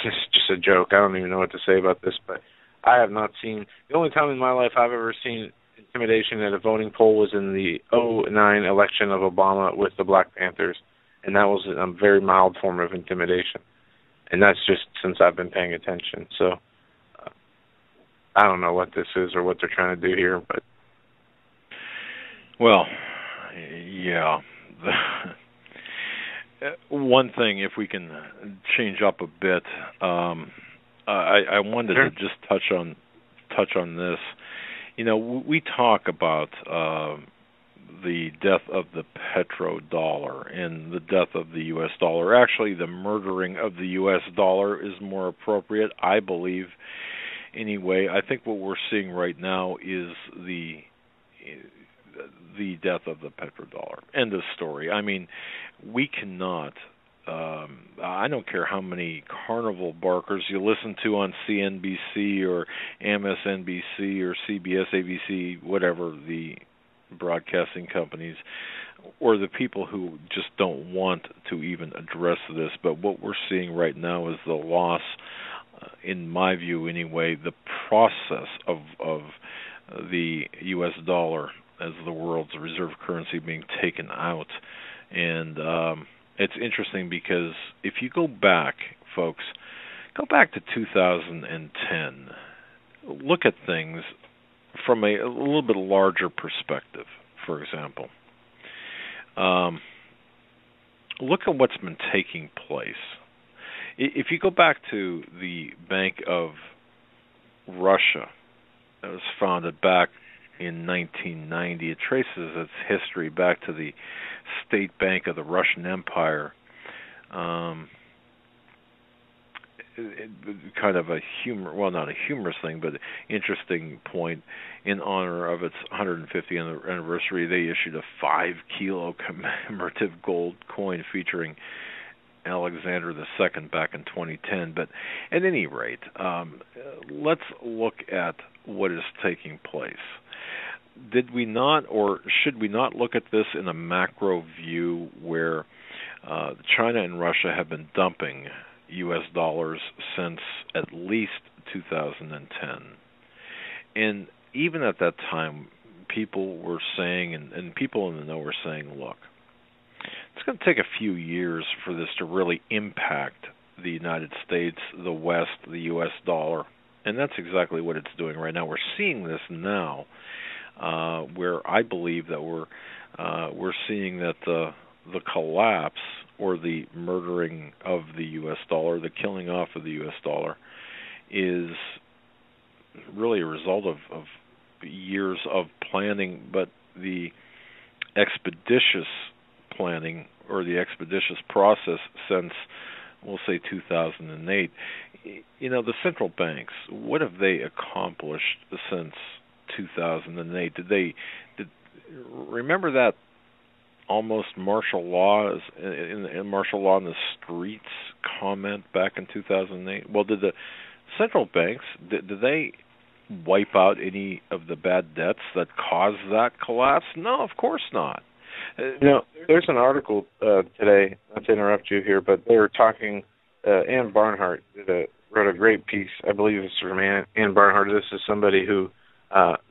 it's just a joke. I don't even know what to say about this, but I have not seen, the only time in my life I've ever seen intimidation at a voting poll was in the 2009 election of Obama with the Black Panthers, and that was a very mild form of intimidation. And that's just since I've been paying attention. So I don't know what this is or what they're trying to do here, but. Well, yeah. One thing, if we can change up a bit, I wanted to just touch on this. You know, we talk about the death of the petrodollar and the death of the U.S. dollar. Actually, the murdering of the U.S. dollar is more appropriate, I believe. Anyway, I think what we're seeing right now is the death of the petrodollar. End of story. I mean, we cannot, I don't care how many carnival barkers you listen to on CNBC or MSNBC or CBS, ABC, whatever, the broadcasting companies, or the people who just don't want to even address this. But what we're seeing right now is the loss, in my view anyway, the process of the U.S. dollar as the world's reserve currency being taken out. And it's interesting because if you go back, folks, go back to 2010, look at things from a little bit larger perspective, for example. Look at what's been taking place. If you go back to the Bank of Russia, that was founded back in 1990, it traces its history back to the State Bank of the Russian Empire. Kind of a not a humorous thing, but interesting point. In honor of its 150th anniversary, they issued a 5-kilo commemorative gold coin featuring Alexander II back in 2010. But at any rate, let's look at what is taking place. Did we not, or should we not look at this in a macro view where China and Russia have been dumping U.S. dollars since at least 2010? And even at that time, people were saying, and people in the know were saying, look, it's going to take a few years for this to really impact the United States, the West, the U.S. dollar. And that's exactly what it's doing right now. We're seeing this now, where I believe that we're seeing that the collapse or the murdering of the U.S. dollar, the killing off of the U.S. dollar, is really a result of years of planning, but the expeditious planning or the expeditious process since, we'll say, 2008. You know, the central banks, what have they accomplished since 2008? Remember that almost martial law in martial law in the streets comment back in 2008? Well, did the central banks did they wipe out any of the bad debts that caused that collapse? No, of course not. There's an article today, not to interrupt you here, but they were talking, Ann Barnhart wrote a great piece. I believe it's from Ann Barnhart. This is somebody who,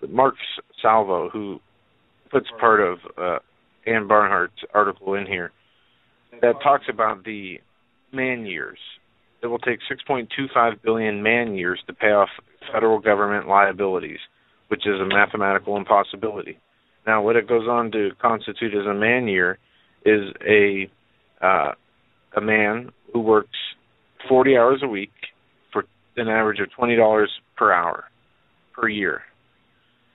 Mark Salvo, who puts part of Ann Barnhart's article in here, that talks about the man years. It will take 6.25 billion man years to pay off federal government liabilities, which is a mathematical impossibility. Now, what it goes on to constitute as a man year is a man who works 40 hours a week for an average of $20 per hour per year.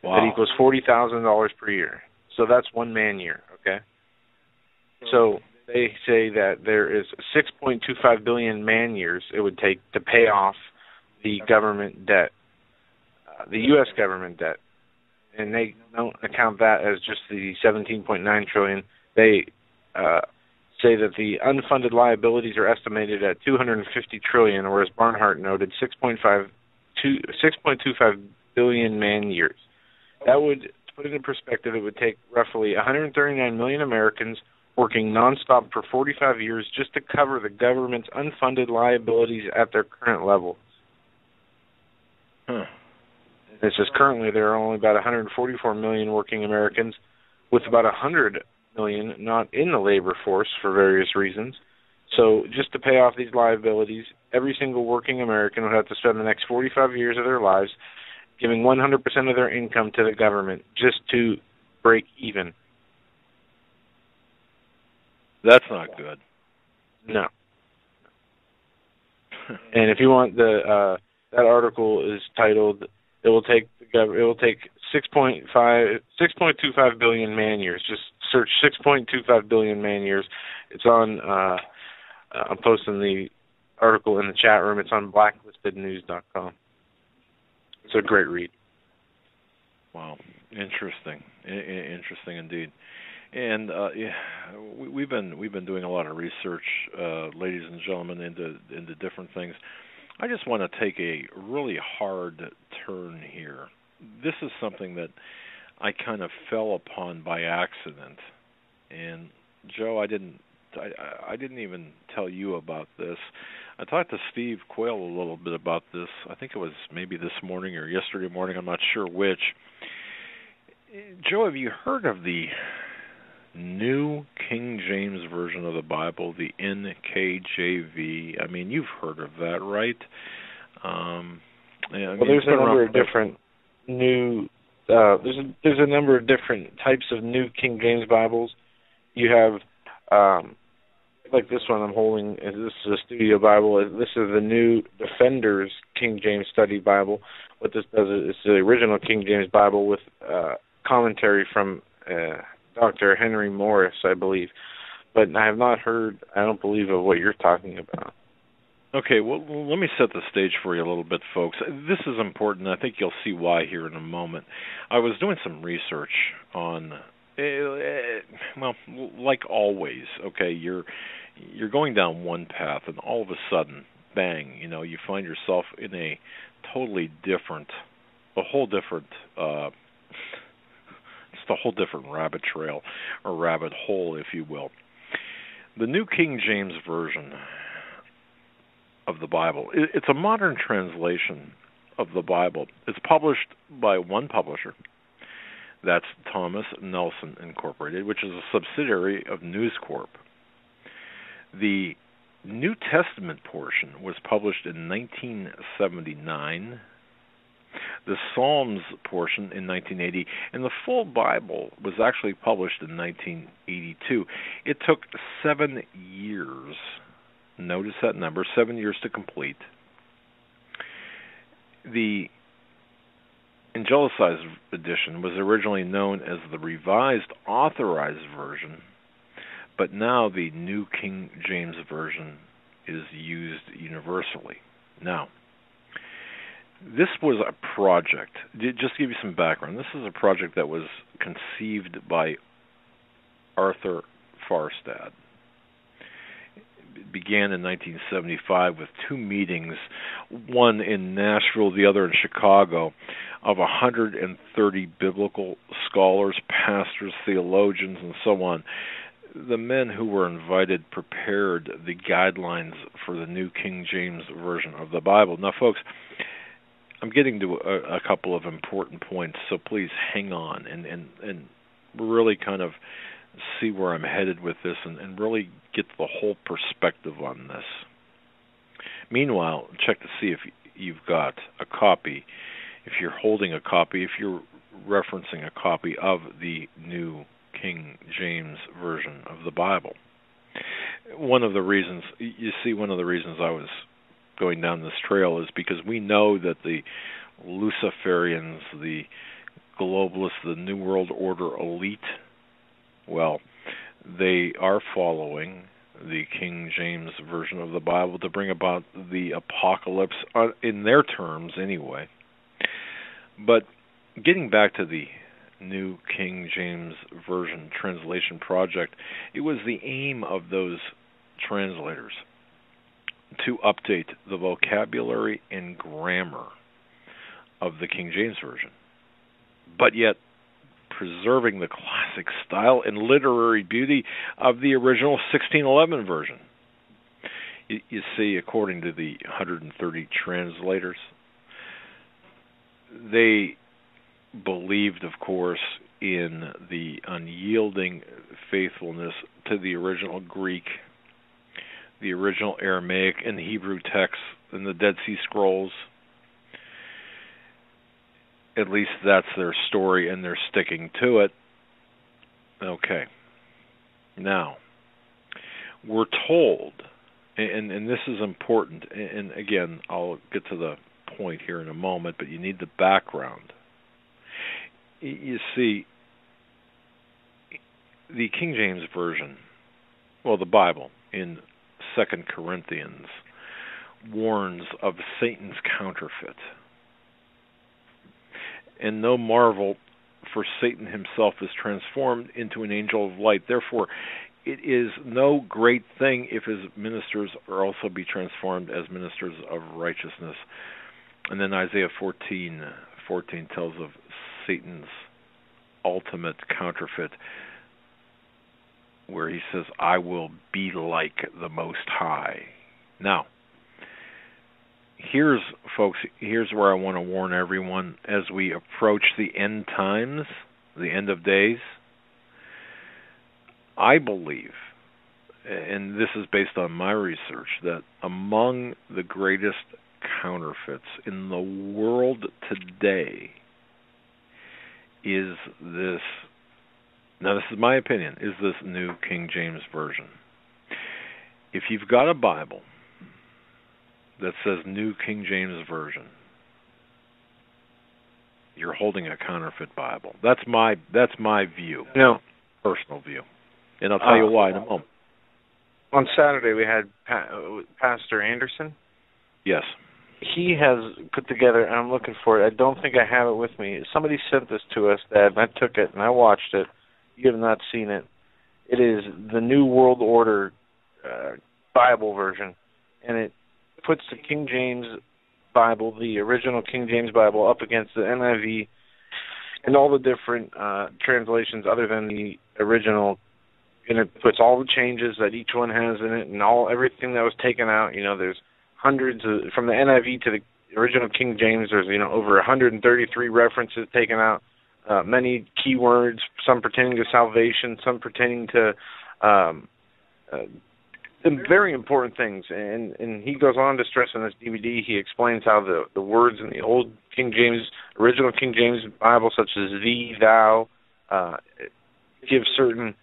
Wow. That equals $40,000 per year. So that's one man year, okay? So they say that there is 6.25 billion man years it would take to pay off the government debt, the U.S. government debt. And they don't account that as just the 17.9 trillion. They say that the unfunded liabilities are estimated at 250 trillion, or as Barnhart noted, 6.25 billion man years. That would, to put it in perspective, it would take roughly 139 million Americans working nonstop for 45 years just to cover the government's unfunded liabilities at their current level. It says currently there are only about 144 million working Americans, with about 100 million not in the labor force for various reasons. So just to pay off these liabilities, every single working American would have to spend the next 45 years of their lives giving 100% of their income to the government just to break even. That's not good. No. And if you want that article is titled It will take 6.25 billion man years. Just search 6.25 billion man years. It's on. I'm posting the article in the chat room. It's on blacklistednews.com. It's a great read. Wow, interesting, interesting indeed. And we've been doing a lot of research, ladies and gentlemen, into different things. I just want to take a really hard turn here. This is something that I kind of fell upon by accident. And Joe, I didn't even tell you about this. I talked to Steve Quayle a little bit about this. I think it was maybe this morning or yesterday morning. I'm not sure which. Joe, have you heard of the New King James Version of the Bible, the NKJV? I mean, you've heard of that, right? There's a number of different new. There's a number of different types of New King James Bibles. You have, like this one I'm holding. This is a studio Bible. This is the New Defender's King James Study Bible. What this does is it's the original King James Bible with commentary from Dr. Henry Morris, I believe. But I have not heard, I don't believe, of what you're talking about. Okay, well, let me set the stage for you a little bit, folks. This is important. I think you'll see why here in a moment. I was doing some research on, well, like always, okay, you're going down one path, and all of a sudden, bang, you find yourself in a totally different, just a whole different rabbit trail, or rabbit hole, if you will. The New King James Version of the Bible, it's a modern translation of the Bible. It's published by one publisher. That's Thomas Nelson Incorporated, which is a subsidiary of News Corp. The New Testament portion was published in 1979, the Psalms portion in 1980, and the full Bible was actually published in 1982. It took 7 years, notice that number, 7 years to complete. The Angelicized edition was originally known as the Revised Authorized Version, but now the New King James Version is used universally. Now, this was a project, just to give you some background, this is a project that was conceived by Arthur Farstad. It began in 1975 with 2 meetings, one in Nashville, the other in Chicago, of 130 biblical scholars, pastors, theologians, and so on. The men who were invited prepared the guidelines for the New King James Version of the Bible. Now, folks, I'm getting to a couple of important points, so please hang on and really kind of see where I'm headed with this and really get the whole perspective on this. Meanwhile, check to see if you've got a copy, if you're holding a copy, if you're referencing a copy of the New King James Version of the Bible. One of the reasons I was going down this trail is because we know that the Luciferians, the globalists, the New World Order elite, well, they are following the King James Version of the Bible to bring about the apocalypse, in their terms anyway. But getting back to the New King James Version Translation Project, it was the aim of those translators to update the vocabulary and grammar of the King James Version, but yet preserving the classic style and literary beauty of the original 1611 version. You see, according to the 130 translators, they believed, of course, in the unyielding faithfulness to the original Greek, the original Aramaic, and the Hebrew texts and the Dead Sea Scrolls. At least that's their story, and they're sticking to it. Okay. Now, we're told, and this is important, and again, I'll get to the point here in a moment, but you need the background. You see, the King James Version, well, the Bible, in 2 Corinthians, warns of Satan's counterfeit. And no marvel, for Satan himself is transformed into an angel of light. Therefore, it is no great thing if his ministers are also be transformed as ministers of righteousness. And then Isaiah 14:14 tells of Satan's ultimate counterfeit, where he says, I will be like the Most High. Now, folks, here's where I want to warn everyone as we approach the end times, the end of days. I believe, and this is based on my research, that among the greatest counterfeits in the world today is this, now this is my opinion, is this New King James Version. If you've got a Bible that says New King James Version, you're holding a counterfeit Bible. That's my view, personal view. And I'll tell you why in a moment. On Saturday we had Pastor Anderson. Yes. He has put together, and I'm looking for it. I don't think I have it with me. Somebody sent this to us, Dad, and I took it and I watched it. You have not seen it. It is the New World Order Bible version, and it puts the King James Bible, the original King James Bible, up against the NIV and all the different translations other than the original, and it puts all the changes that each one has in it and everything that was taken out. You know, there's hundreds of, from the NIV to the original King James, there's over 133 references taken out, many keywords, some pertaining to salvation, some pertaining to some very important things. And he goes on to stress in this DVD, he explains how the words in the old King James, original King James Bible, such as thee, thou, give certain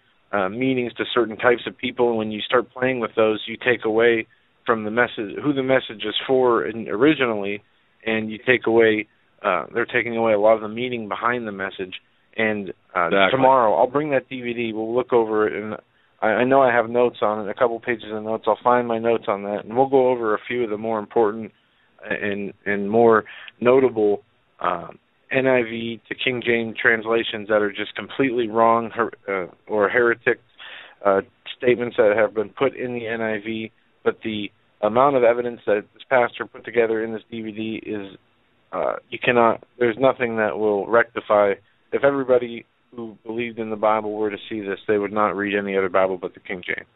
meanings to certain types of people. And when you start playing with those, you take away from the message, who the message is for originally, and you take away, they're taking away a lot of the meaning behind the message. And exactly. Tomorrow, I'll bring that DVD, we'll look over it, and I know I have notes on it, a couple pages of notes. I'll find my notes on that, and we'll go over a few of the more important and more notable NIV to King James translations that are just completely wrong or heretic statements that have been put in the NIV, but the amount of evidence that this pastor put together in this DVD is there's nothing that will rectify. If everybody who believed in the Bible were to see this, they would not read any other Bible but the King James,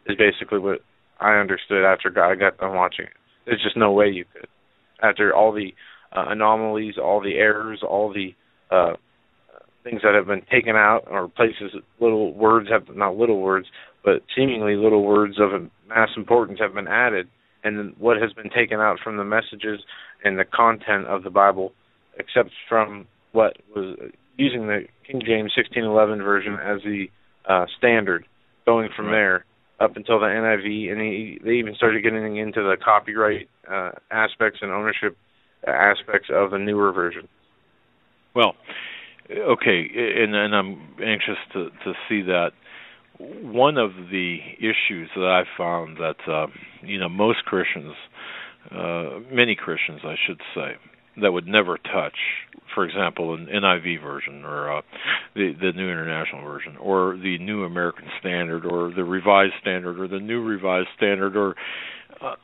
is basically what I understood after I got done watching it. There's just no way you could. After all the anomalies, all the errors, all the things that have been taken out, or places little words not little words, but seemingly little words of mass importance have been added, and then what has been taken out from the messages and the content of the Bible, except from what was using the King James 1611 version as the standard, going from there up until the NIV, and they even started getting into the copyright aspects and ownership aspects of the newer version. Well, okay, and I'm anxious to see that. One of the issues that I found that most Christians, many Christians, I should say, that would never touch, for example, an NIV version or the New International Version or the New American Standard or the Revised Standard or the New Revised Standard or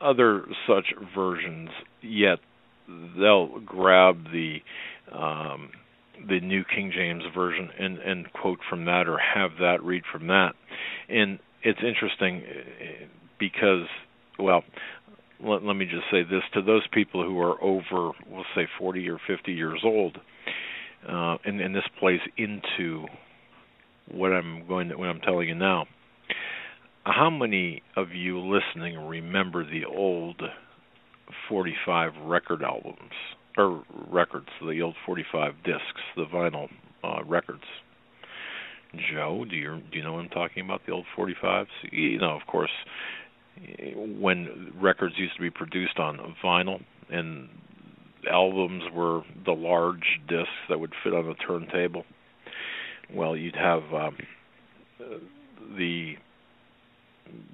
other such versions, yet they'll grab the New King James Version and quote from that or have that read from that. And it's interesting because, well, let me just say this to those people who are over, we'll say 40 or 50 years old, and this plays into what I'm telling you now. How many of you listening remember the old 45 record albums, or records, the old 45 discs, the vinyl records? Joe, do you know what I'm talking about, the old 45s? Of course, when records used to be produced on vinyl and albums were the large discs that would fit on a turntable, well, you'd have the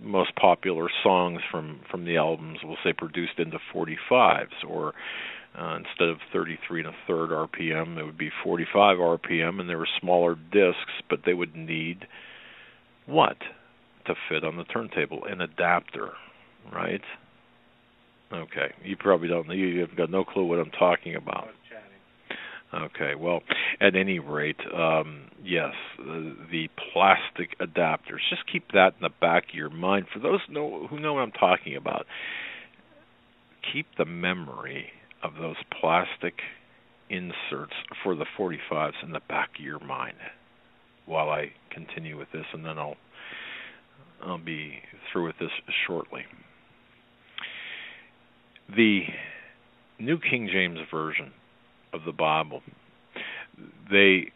most popular songs from the albums, we'll say, produced into 45s, or instead of 33 1/3 RPM, it would be 45 RPM, and they were smaller discs, but they would need what to fit on the turntable? An adapter, right? Okay, you probably don't know. You've got no clue what I'm talking about. Okay, well, at any rate, yes, the plastic adapters. Just keep that in the back of your mind. For those who know what I'm talking about, keep the memory of those plastic inserts for the 45s in the back of your mind while I continue with this, and then I'll be through with this shortly. The New King James Version of the Bible, they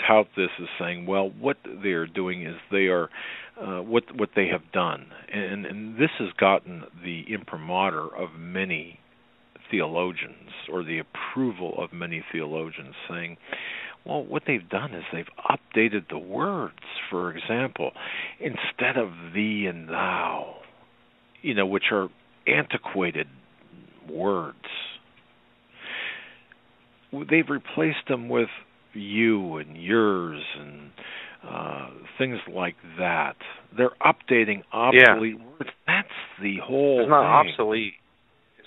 tout this as saying, well, what they are doing is they are what they have done, and this has gotten the imprimatur of many theologians, or the approval of many theologians, saying, well, what they've done is they've updated the words. For example, instead of thee and thou, which are antiquated words, they've replaced them with you and yours and things like that. They're updating obsolete words. That's the whole It's not thing. obsolete.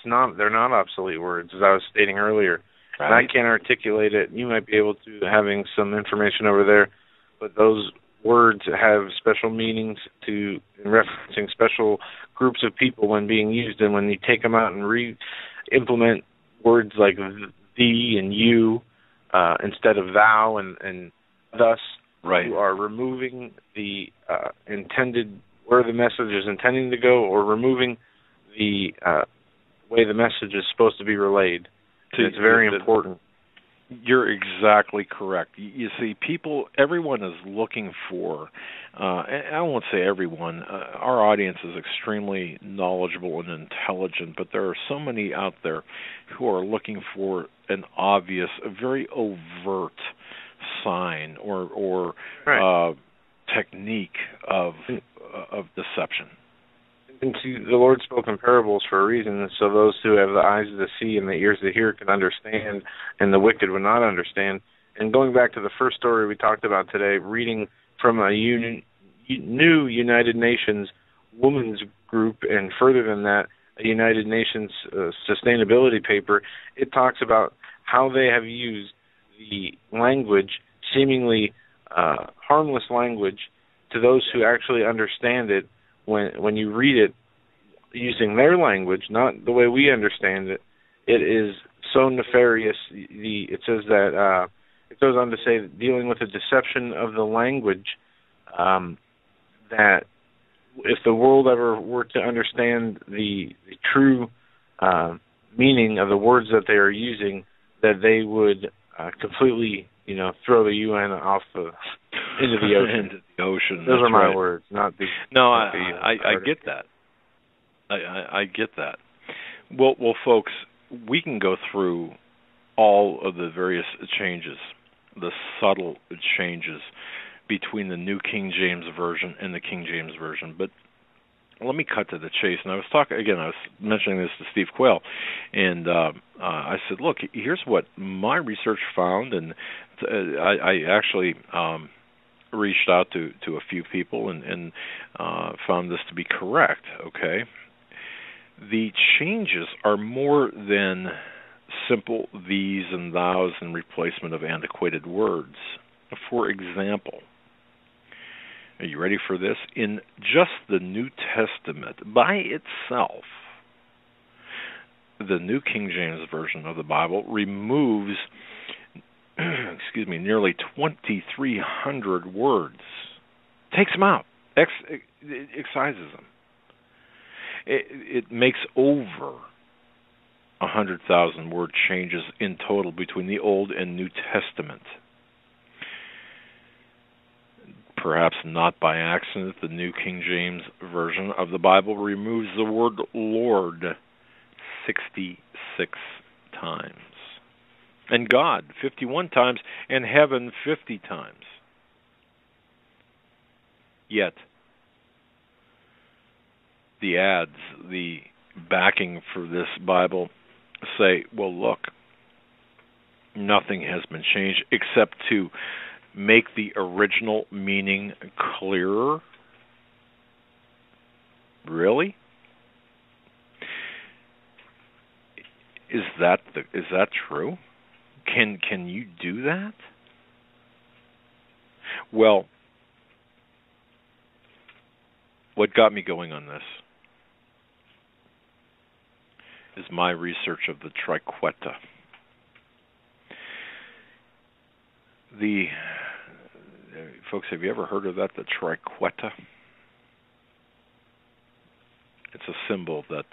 They're not obsolete words, as I was stating earlier. Right. And I can't articulate it. You might be able to, having some information over there, but those words have special meanings in referencing special groups of people when being used, and when you take them out and re-implement words like thee and you instead of thou and thus, right, you are removing the intended, where the message is intending to go, or removing the way the message is supposed to be relayed. It's very important. You're exactly correct. You see, everyone is looking for, and I won't say everyone, our audience is extremely knowledgeable and intelligent, but there are so many out there who are looking for an obvious, a very overt sign or technique of deception. And the Lord spoke in parables for a reason, so those who have the eyes to see and the ears to hear can understand, and the wicked would not understand. And going back to the first story we talked about today, reading from a new United Nations Women's Group, and further than that, a United Nations sustainability paper, it talks about how they have used the language, seemingly harmless language, to those who actually understand it. When you read it using their language, not the way we understand it, it is so nefarious. It says that it goes on to say that dealing with the deception of the language, that if the world ever were to understand the true meaning of the words that they are using, that they would completely, throw the UN off into the ocean. Into the ocean. Those are my right. words, not the. No, not I get that. I get that. Well, folks, we can go through all of the various changes, the subtle changes between the New King James Version and the King James Version. But let me cut to the chase. And I was mentioning this to Steve Quayle, and I said, look, here's what my research found, and I actually reached out to a few people and found this to be correct, okay? The changes are more than simple these and thous and replacement of antiquated words. For example, are you ready for this? In just the New Testament by itself, the New King James Version of the Bible removes nearly 2,300 words. Takes them out. Excises them. It makes over 100,000 word changes in total between the Old and New Testament. Perhaps not by accident, the New King James Version of the Bible removes the word Lord 66 times, and God 51 times, and heaven 50 times. Yet, the ads, the backing for this Bible say, well, look, nothing has been changed except to make the original meaning clearer. Really? Is that true? Can you do that? Well, what got me going on this is my research of the triqueta. Folks, have you ever heard of that, the triqueta? It's a symbol that,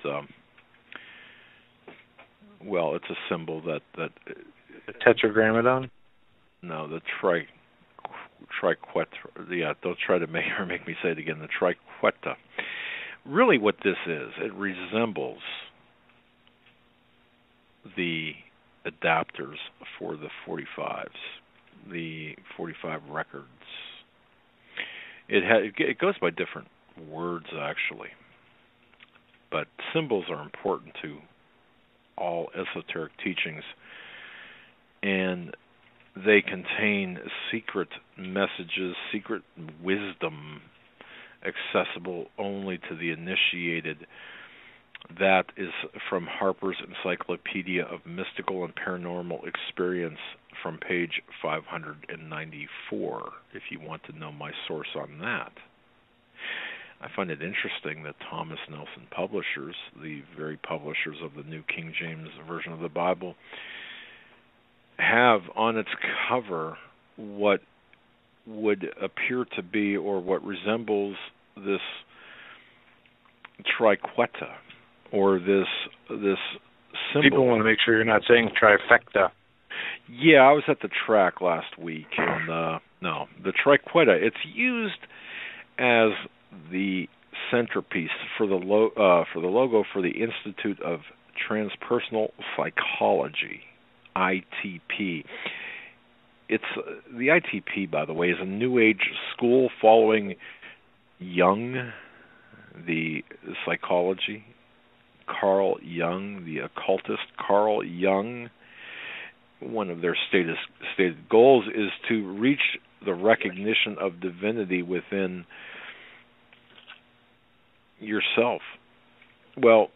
it's a symbol that the tetragrammaton? No, the triqueta. Yeah, don't try to make me say it again. The triqueta. Really, what this is, it resembles the adapters for the 45s, the 45 records. It goes by different words actually, but symbols are important to all esoteric teachings, and they contain secret messages, secret wisdom accessible only to the initiated. That is from Harper's Encyclopedia of Mystical and Paranormal Experience from page 594, if you want to know my source on that. I find it interesting that Thomas Nelson Publishers, the very publishers of the New King James Version of the Bible, have on its cover what would appear to be, or what resembles, this triqueta, or this symbol. People want to make sure you're not saying trifecta. Yeah, I was at the track last week, and no, the triqueta. It's used as the centerpiece for the logo for the Institute of Transpersonal Psychology, ITP. It's the ITP, by the way, is a New Age school following Jung, the psychology. Carl Jung, the occultist Carl Jung. One of their stated goals is to reach the recognition of divinity within yourself. Well,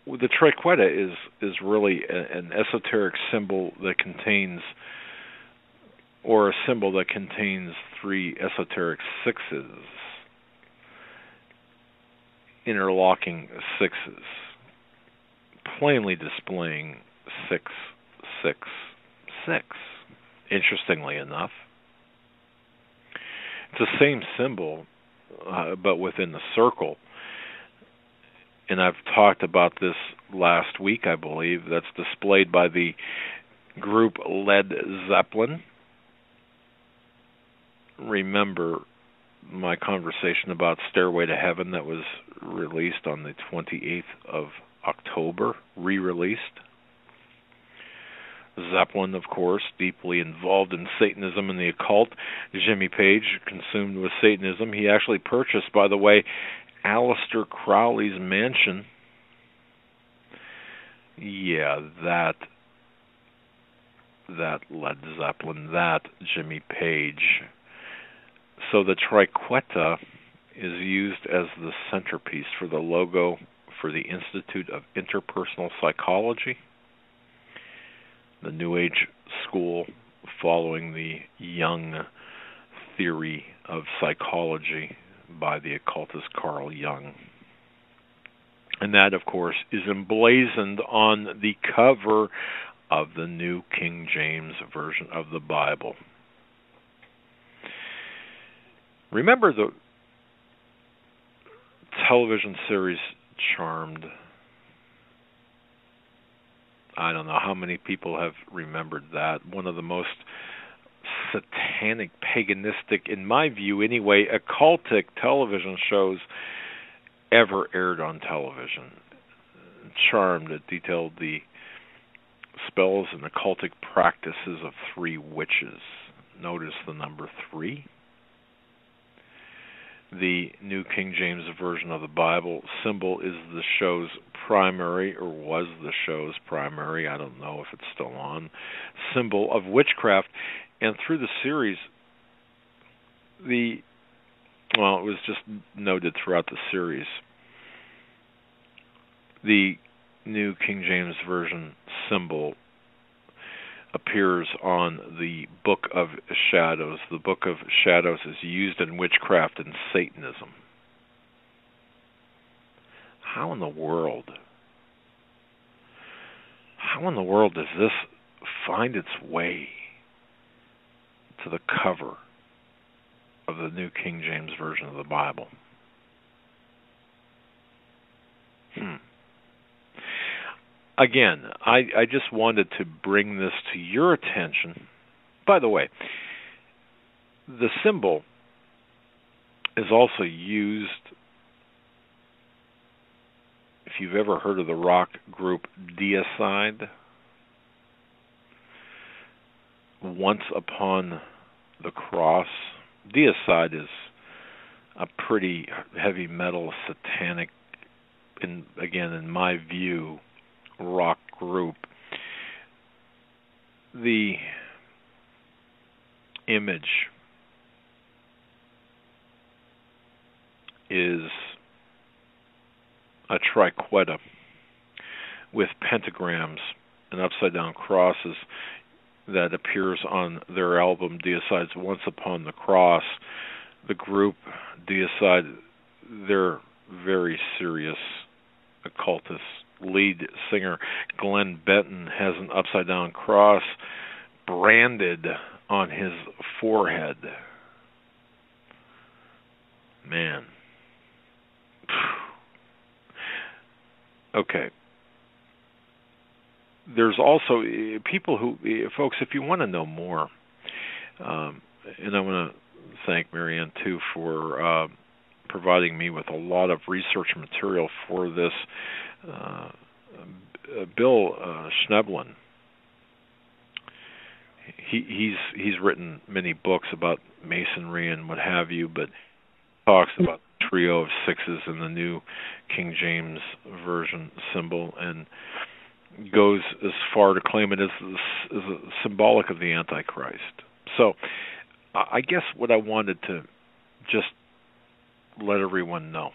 the triqueta is really an esoteric symbol that contains, or a symbol that contains 3 esoteric sixes, interlocking sixes, plainly displaying 666. Interestingly enough, it's the same symbol, but within the circle. And I've talked about this last week, I believe. That's displayed by the group Led Zeppelin. Remember my conversation about Stairway to Heaven that was released on the 28th of October, re-released? Zeppelin, of course, deeply involved in Satanism and the occult. Jimmy Page, consumed with Satanism. He actually purchased, by the way, Aleister Crowley's mansion. Yeah, that Led Zeppelin, that Jimmy Page. So the triqueta is used as the centerpiece for the logo for the Institute of Interpersonal Psychology, the New Age school following the Jung theory of psychology by the occultist Carl Jung. And that, of course, is emblazoned on the cover of the New King James Version of the Bible. Remember the television series Charmed? I don't know how many people have remembered that. One of the most satanic, paganistic, in my view anyway, occultic television shows ever aired on television. Charmed, it detailed the spells and occultic practices of 3 witches. Notice the number 3. The New King James Version of the Bible symbol is the show's primary, or was the show's primary, I don't know if it's still on, symbol of witchcraft. And through the series, it was just noted throughout the series, the New King James Version symbol appears on the Book of Shadows. The Book of Shadows is used in witchcraft and Satanism. How in the world does this find its way to the cover of the New King James Version of the Bible? Again, I just wanted to bring this to your attention. By the way, the symbol is also used, if you've ever heard of the rock group Deicide, Once Upon the Cross. Deicide is a pretty heavy metal, satanic, in my view, rock group. The image is a triqueta with pentagrams and upside down crosses that appears on their album Deicide's Once Upon the Cross. The group Deicide, they're very serious occultists. Lead singer Glenn Benton has an upside down cross branded on his forehead. Man. Okay. There's also folks, if you want to know more, and I want to thank Marianne too for providing me with a lot of research material for this. Bill Schneblin, he's written many books about Masonry and what have you, but talks about the trio of sixes in the New King James Version symbol, and goes as far to claim it as symbolic of the Antichrist. So I guess what I wanted to just let everyone know.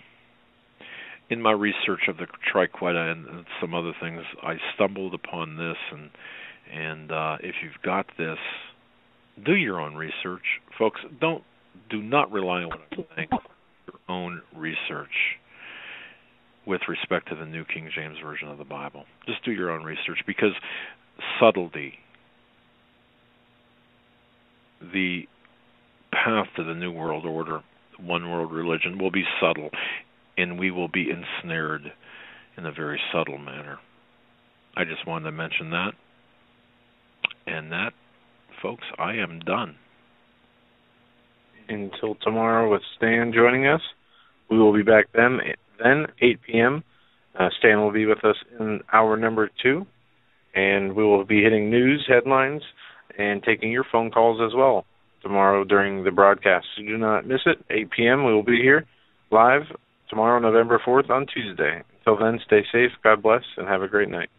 In my research of the triqueta and some other things, I stumbled upon this, and if you've got this, do your own research, folks. Do not rely on what I'm saying. Your own research with respect to the New King James Version of the Bible. Just do your own research, because subtlety, the path to the New World Order, one world religion, will be subtle, and we will be ensnared in a very subtle manner. I just wanted to mention that. And that, folks, I am done. Until tomorrow with Stan joining us. We will be back then 8 p.m. Stan will be with us in hour number 2, and we will be hitting news headlines and taking your phone calls as well tomorrow during the broadcast. So do not miss it. 8 p.m. we will be here live tomorrow, November 4th on Tuesday. Until then, stay safe, God bless, and have a great night.